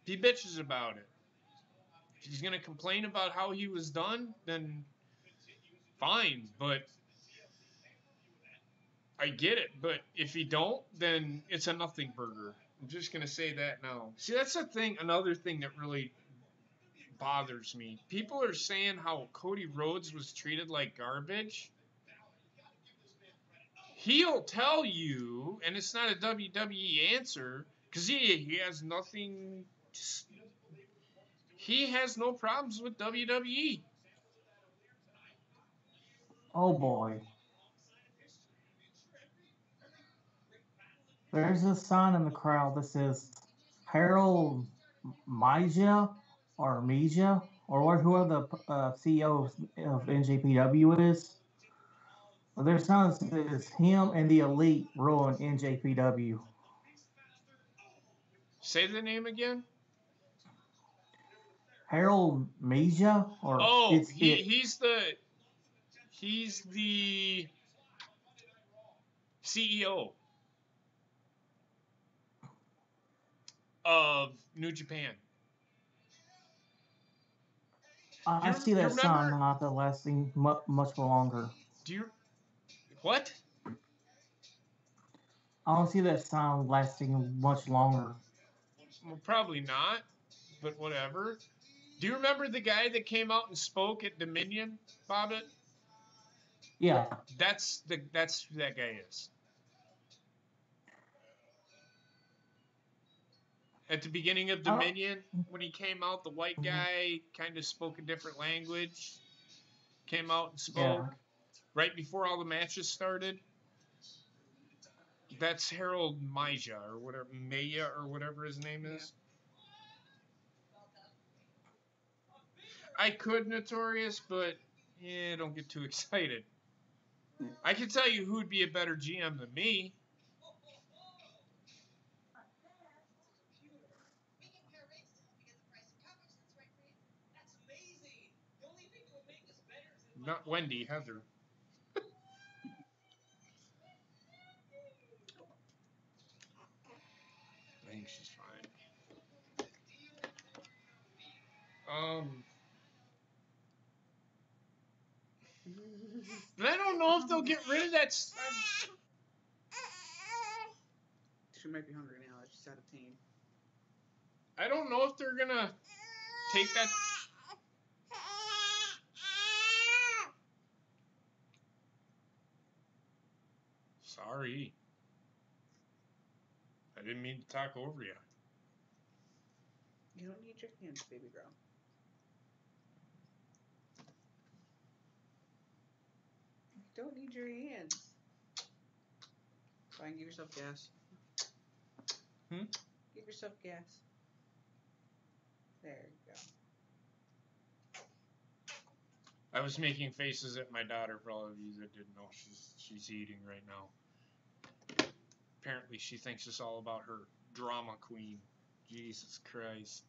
if he bitches about it. If he's gonna complain about how he was done, then fine, but I get it. But if he don't, then it's a nothing burger. I'm just gonna say that now. See, that's the thing. Another thing that really bothers me. People are saying how Cody Rhodes was treated like garbage. He'll tell you, and it's not a WWE answer, because he has nothing. He has no problems with WWE. oh boy. There's a sign in the crowd that says Harold Mija or Mija or whoever the CEO of NJPW is. There's a sign that says him and the Elite ruin NJPW. Say the name again. Harold Mija or Oh, it's it. he's the CEO of New Japan. I see You that sign remember? not that lasting much longer. Do you what? I don't see that sign lasting much longer. Well, probably not, but whatever. Do you remember the guy that came out and spoke at Dominion, Bobbit? Yeah. That's who that guy is. At the beginning of Dominion, when he came out, the white guy kind of spoke a different language. Came out and spoke right before all the matches started. That's Harold Mija or whatever, Maya or whatever his name is. I could Notorious, but yeah, don't get too excited. I can tell you who'd be a better GM than me. Not Wendi, Heather. I think she's fine. But I don't know if they'll get rid of that. She might be hungry now. She's out of pain. I don't know if they're gonna take that. Sorry. I didn't mean to talk over you. You don't need your hands, baby girl. You don't need your hands. Fine, give yourself gas. Give yourself gas. There you go. I was making faces at my daughter for all of you that didn't know she's eating right now. Apparently she thinks it's all about her drama queen. Jesus Christ.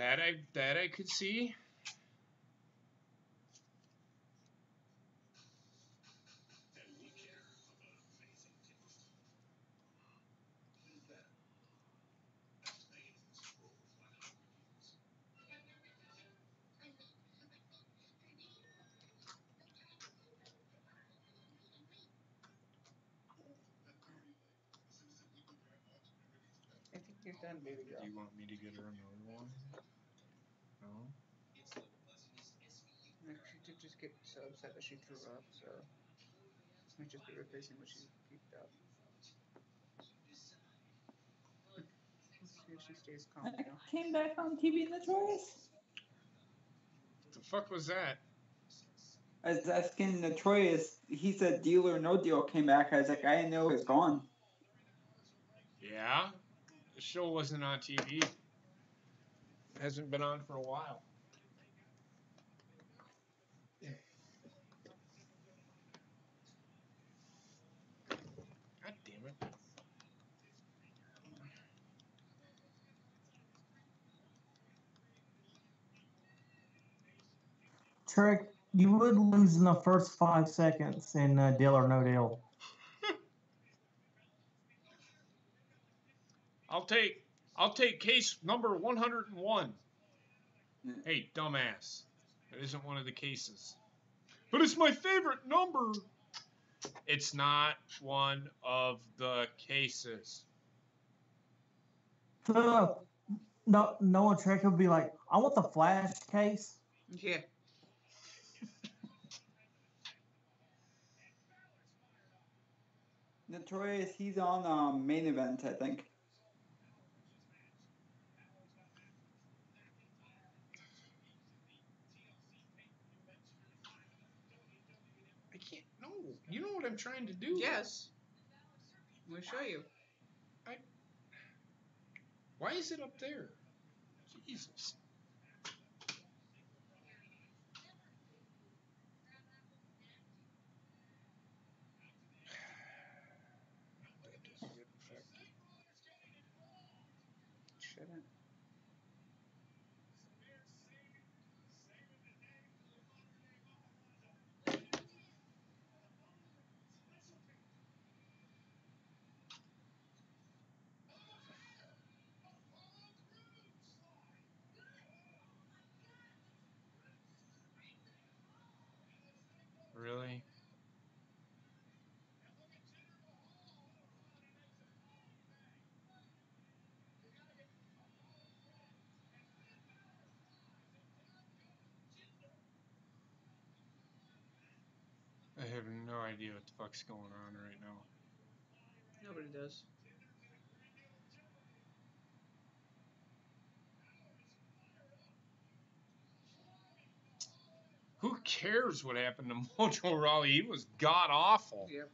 That I could see. I think you're done, baby girl. Do you want me to get her another one? No. Like, she did just get so upset that she threw up, so might just be replacing what she puked out. See if she stays calm I now. came back on TV Notorious. The fuck was that? I was asking Notorious. He said Deal or No Deal came back. I was like, I didn't know it was gone. Yeah. The show wasn't on TV. Hasn't been on for a while. God damn it. Trick, you would lose in the first 5 seconds in Deal or No Deal. I'll take case number 101. Hey, dumbass. That isn't one of the cases. But it's my favorite number. It's not one of the cases. So, no one Trick would be like, I want the Flash case. Yeah. Notorious, he's on Main Event, I think. I can't. No. You know what I'm trying to do? Yes. We'll show you. Why is it up there? Jesus. That doesn't get infected. Shouldn't. Really? I have no idea what the fuck's going on right now. Nobody does. Who cares what happened to Mojo Rawley? He was god awful. Yep.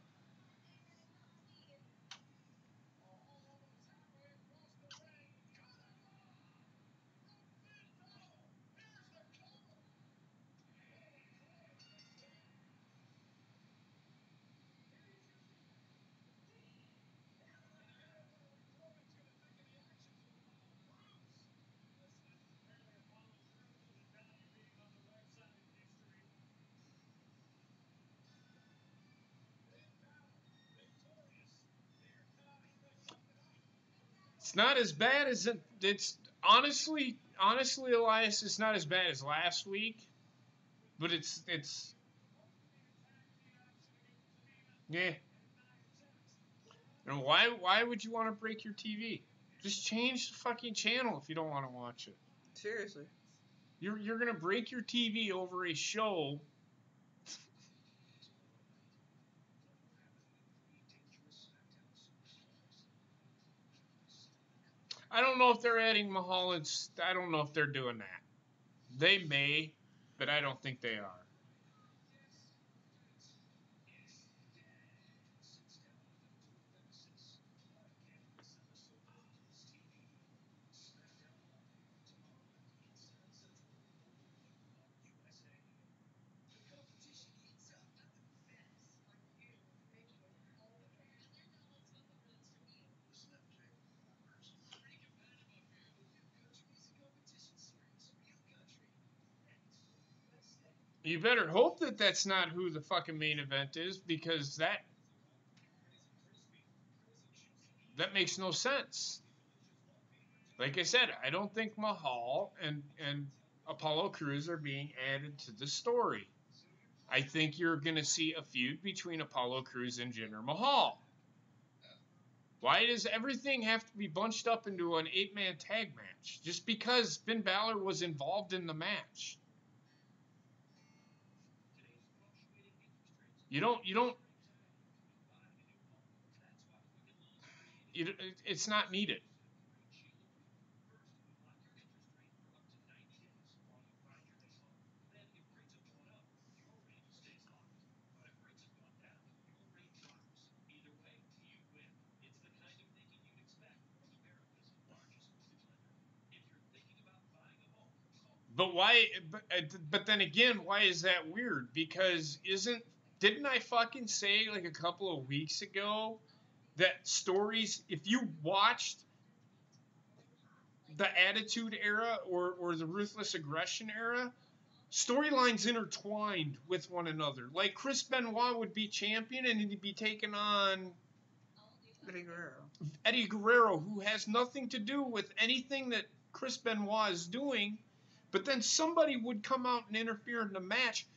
It's not as bad as it's honestly, Elias, it's not as bad as last week, but it's yeah. And why would you want to break your TV? Just change the fucking channel if you don't want to watch it. Seriously. You're gonna break your TV over a show. I don't know if they're adding Mulholland. I don't know if they're doing that. They may, but I don't think they are. You better hope that that's not who the fucking main event is, because that makes no sense. Like I said, I don't think Mahal and Apollo Crews are being added to the story. I think you're going to see a feud between Apollo Crews and Jinder Mahal. Why does everything have to be bunched up into an 8-man tag match? Just because Finn Balor was involved in the match. It's not needed. But why? But then again, why is that weird? Because didn't I fucking say like a couple of weeks ago that stories, if you watched the Attitude Era or the Ruthless Aggression Era, storylines intertwined with one another. Like Chris Benoit would be champion and he'd be taking on Eddie Guerrero, who has nothing to do with anything that Chris Benoit is doing. But then somebody would come out and interfere in the match.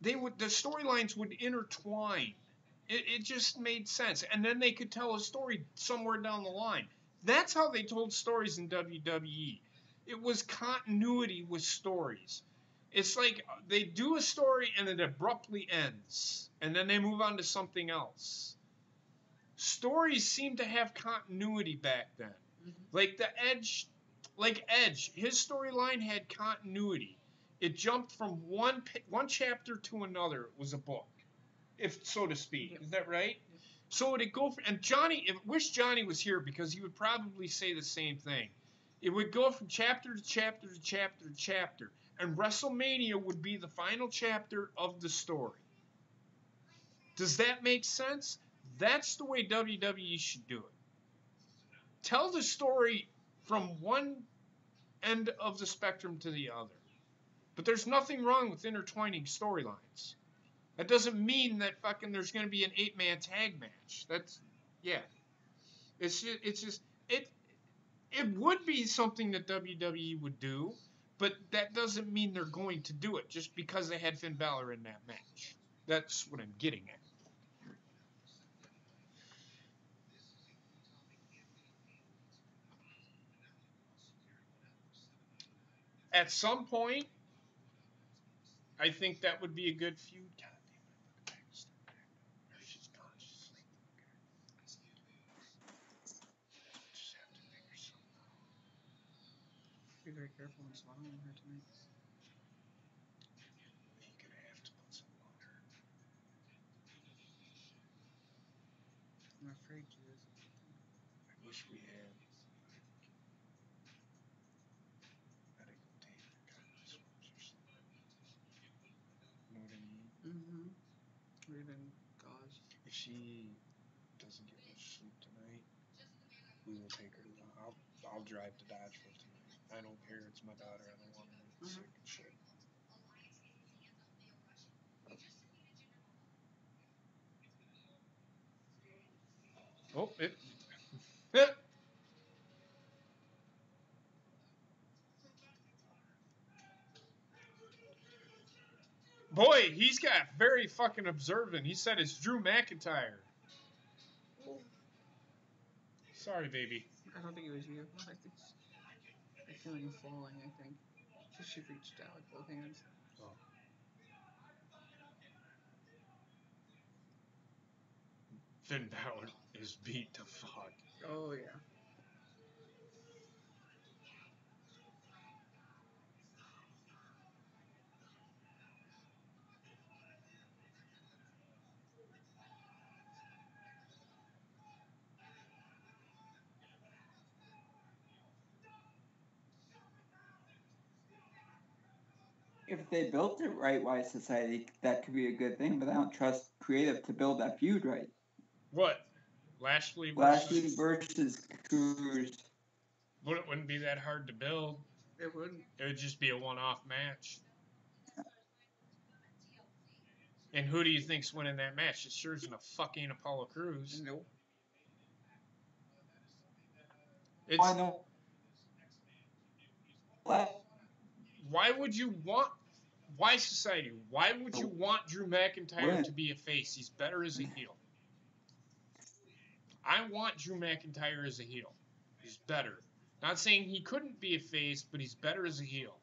The storylines would intertwine. It just made sense. And then they could tell a story somewhere down the line. That's how they told stories in WWE. It was continuity with stories. It's like they do a story and it abruptly ends. And then they move on to something else. Stories seem to have continuity back then. Like Edge, his storyline had continuity. It jumped from one chapter to another. It was a book, if so to speak. Yep. Is that right? Yep. So it'd go and Johnny. I wish Johnny was here because he would probably say the same thing. It would go from chapter to chapter to chapter to chapter, and WrestleMania would be the final chapter of the story. Does that make sense? That's the way WWE should do it. Tell the story from one end of the spectrum to the other. But there's nothing wrong with intertwining storylines. That doesn't mean that fucking there's going to be an 8-man tag match. It would be something that WWE would do, but that doesn't mean they're going to do it just because they had Finn Balor in that match. That's what I'm getting at. At some point, I think that would be a good feud. God damn it. She's gone. She's asleep. Just have to figure something out. Be very careful and swallowing her tonight. You're going to have to put some on her. I'm afraid she is. I wish we had. Or even gauze. If she doesn't get much sleep tonight, we will take her. I'll drive to Dodgeville tonight. I don't care. It's my daughter. I don't want her to get sick and shit. Oh, Boy, he's got very fucking observant. He said it's Drew McIntyre. Sorry, baby. I don't think it was you. I feel like I'm falling, I think. She reached out with both hands. Oh. Finn Balor is beat to fuck. Oh, yeah. If they built it right, Wise Society, that could be a good thing, but I don't trust creative to build that feud right. What? Lashley versus Cruz. Wouldn't be that hard to build. It wouldn't. It would just be a one-off match. And who do you think's winning that match? It sure isn't a fucking Apollo Crews. Nope. It's, I know. why would you want? Why society? Why would you want Drew McIntyre to be a face? He's better as a heel. I want Drew McIntyre as a heel. He's better. Not saying he couldn't be a face, but he's better as a heel.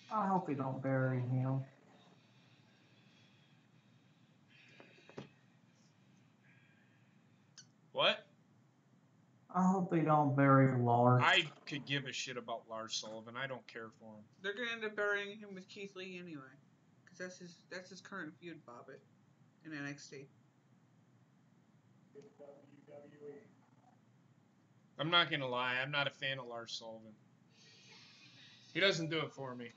I hope they don't bury him. What? I hope they don't bury Lars. I could give a shit about Lars Sullivan. I don't care for him. They're gonna end up burying him with Keith Lee anyway, because that's his current feud, Bobbit, in NXT. I'm not gonna lie. I'm not a fan of Lars Sullivan. He doesn't do it for me.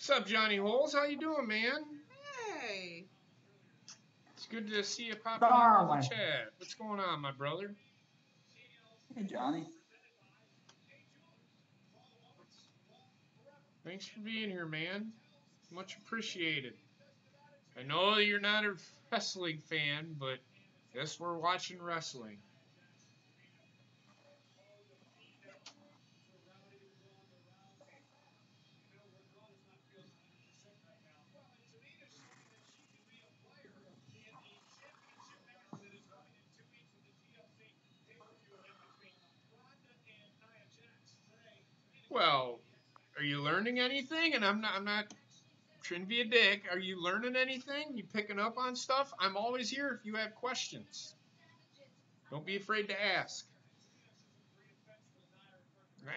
What's up, Johnny Holes? How you doing, man? Hey. It's good to see you popping in the chat. What's going on, my brother? Hey, Johnny. Thanks for being here, man. Much appreciated. I know you're not a wrestling fan, but guess we're watching wrestling. Well, are you learning anything? And I'm not trying to be a dick. Are you learning anything? You picking up on stuff? I'm always here if you have questions. Don't be afraid to ask.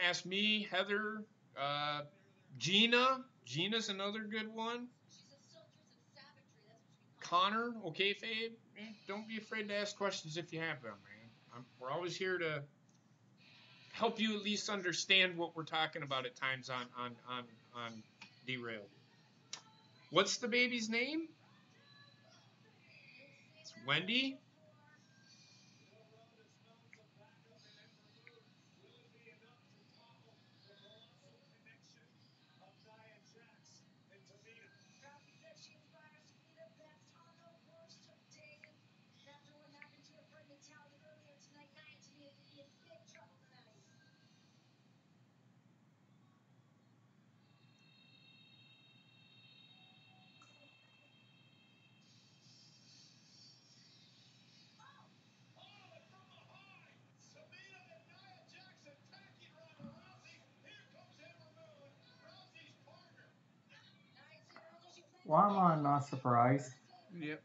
Ask me, Heather, Gina. Gina's another good one. Connor, okay, Fabe. Don't be afraid to ask questions if you have them, man. We're always here to help you at least understand what we're talking about at times on Derailed. What's the baby's name? It's Wendi. Why am I not surprised? Yep.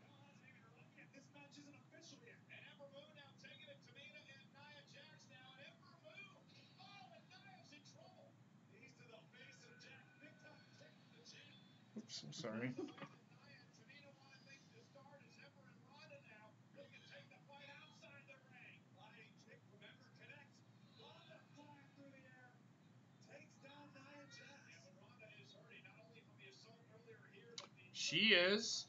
Oops, I'm sorry. She is.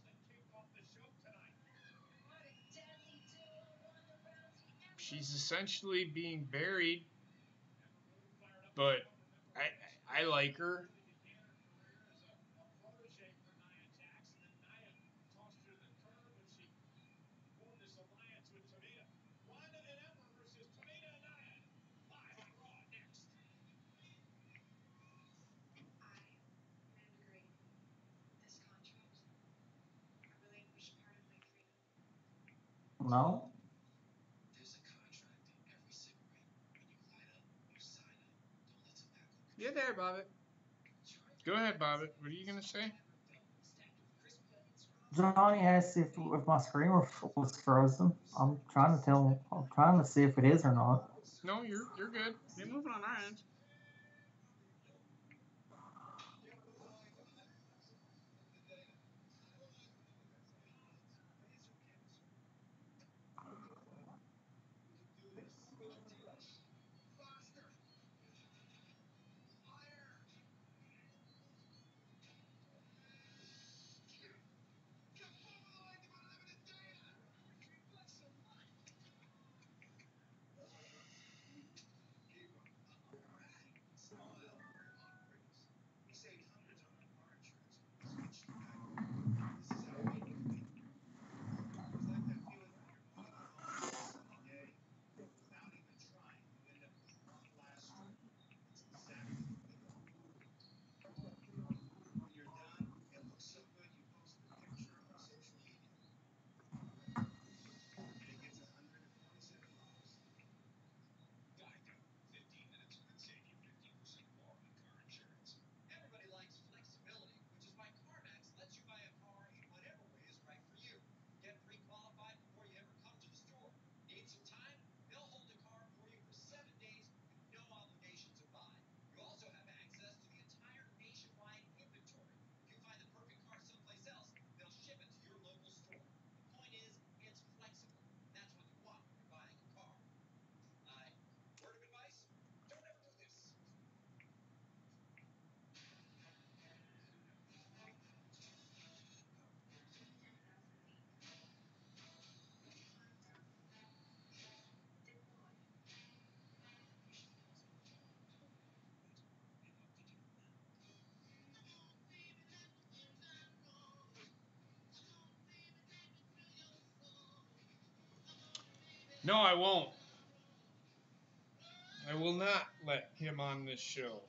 She's essentially being buried, but I like her. No? You're there, Bobbit. Go ahead, Bobbit. What are you going to say? Johnny asked if my screen was frozen. I'm trying to tell him. I'm trying to see if it is or not. No, you're good. You're moving on our end. No, I won't. I will not let him on this show.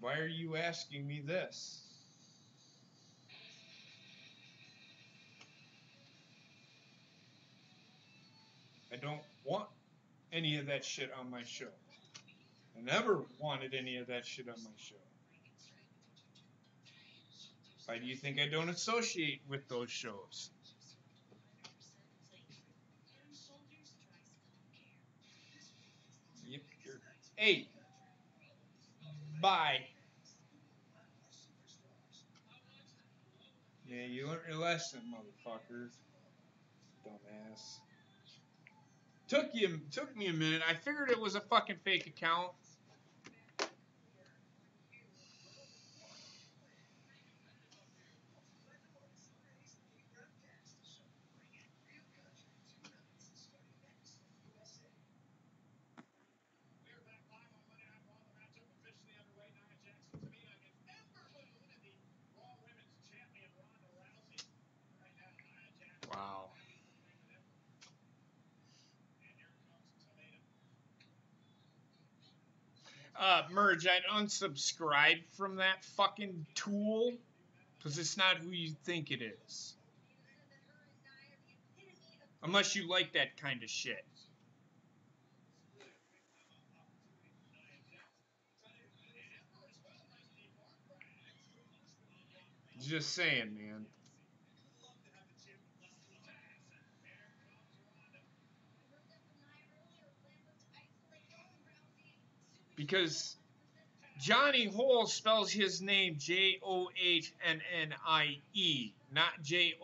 Why are you asking me this? I don't want any of that shit on my show. I never wanted any of that shit on my show. Why do you think I don't associate with those shows? Yep, hey, bye. Yeah, you learned your lesson, motherfucker. Dumbass. Took me a minute. I figured it was a fucking fake account. We're back live on Monday Night Raw. The matchup officially underway. Nia Jackson, Tamina against Ember Moon and the Raw Women's Champion Ronda Rousey. Right now, Nia Jackson. Wow. And here comes Tamina. Merge, I'd unsubscribe from that fucking tool because it's not who you think it is. Unless you like that kind of shit. Just saying, man. Because Johnny Hole spells his name Johnnnie, not Johnny.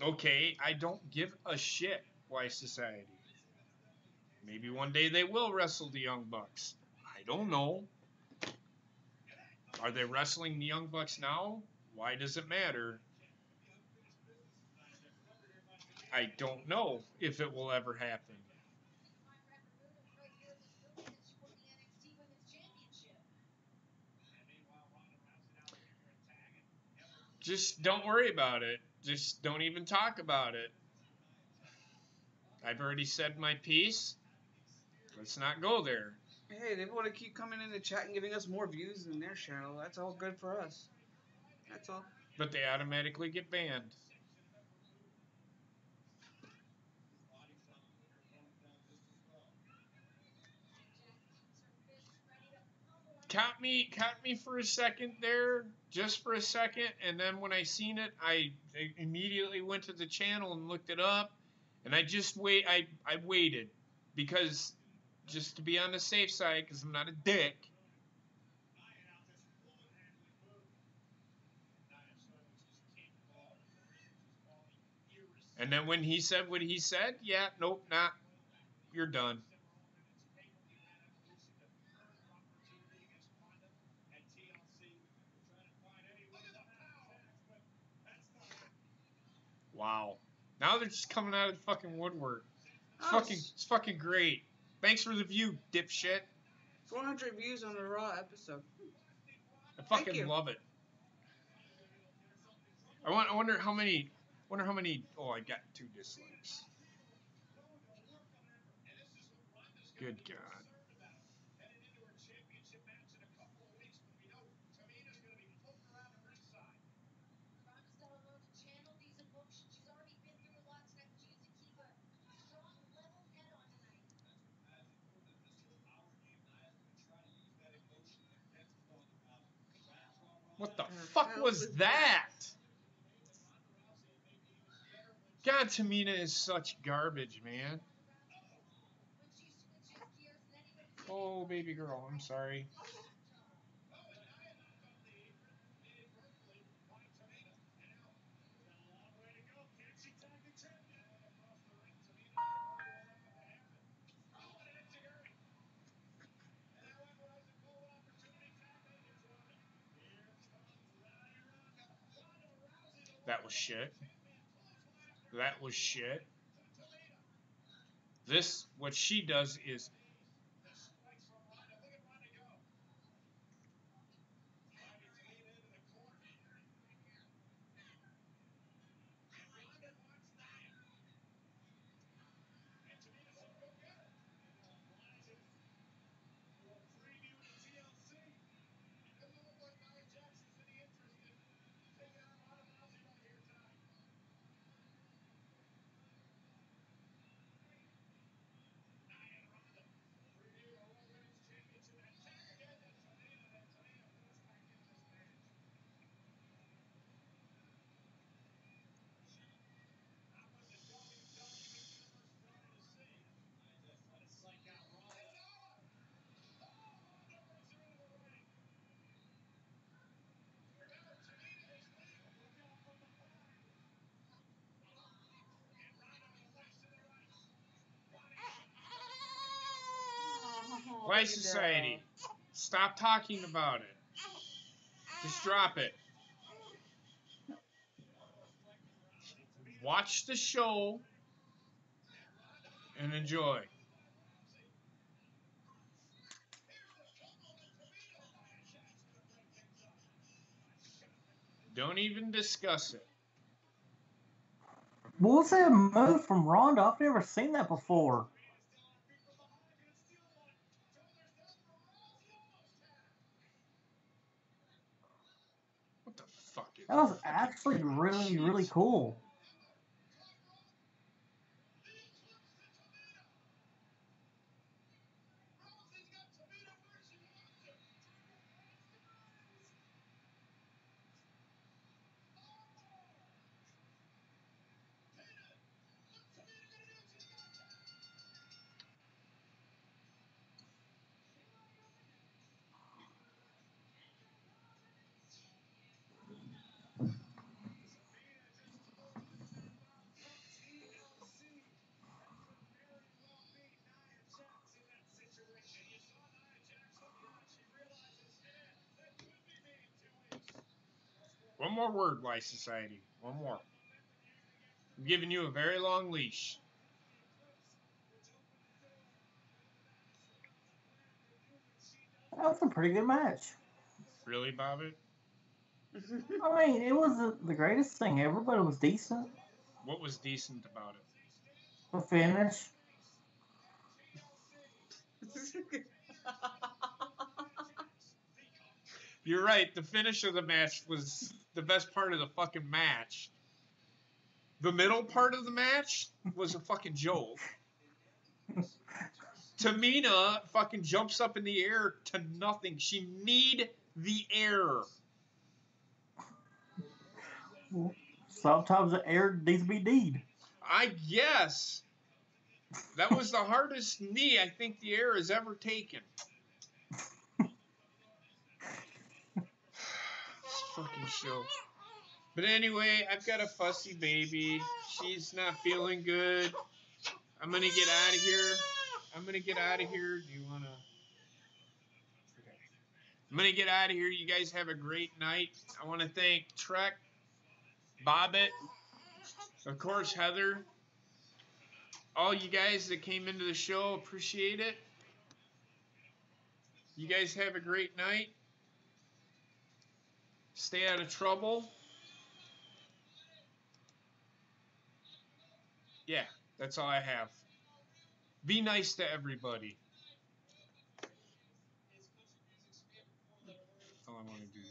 Okay, I don't give a shit, Why Society. Maybe one day they will wrestle the Young Bucks. I don't know. Are they wrestling the Young Bucks now? Why does it matter? I don't know if it will ever happen. Just don't worry about it. Just don't even talk about it. I've already said my piece. Let's not go there. Hey, they want to keep coming in the chat and giving us more views than their channel. That's all good for us. That's all. But they automatically get banned. Caught me for a second there, just for a second, and then when I seen it, I immediately went to the channel and looked it up, and I waited because just to be on the safe side, because I'm not a dick. And then when he said what he said, yeah, nope, not. You're done. Wow. Now they're just coming out of the fucking woodwork. It's fucking great. Thanks for the view, dipshit. 400 views on the Raw episode. I fucking love it. I wonder how many. Oh, I got 2 dislikes. Good God. What the fuck was that? God, Tamina is such garbage, man. Oh, baby girl, I'm sorry. That was shit. That was shit. This, what she does is... Why Society? Stop talking about it. Just drop it. Watch the show and enjoy. Don't even discuss it. What was that move from Ronda? I've never seen that before. What the fuck is That was actually really, really cool. One more word, Why Society. One more. I'm giving you a very long leash. That was a pretty good match. Really, Bobbitt? I mean, it wasn't the greatest thing ever, but it was decent. What was decent about it? The finish. You're right. The finish of the match was the best part of the fucking match. The middle part of the match was a fucking joke. Tamina fucking jumps up in the air to nothing. She need the air. Sometimes the air needs to be kneed. I guess. That was the hardest knee I think the air has ever taken. This fucking show. But anyway, I've got a fussy baby. She's not feeling good. I'm gonna get out of here. Do you wanna? Okay. I'm gonna get out of here. You guys have a great night. I want to thank Trek, Bobbit, of course Heather, all you guys that came into the show. Appreciate it. You guys have a great night. Stay out of trouble. Yeah, that's all I have. Be nice to everybody. All I want to do.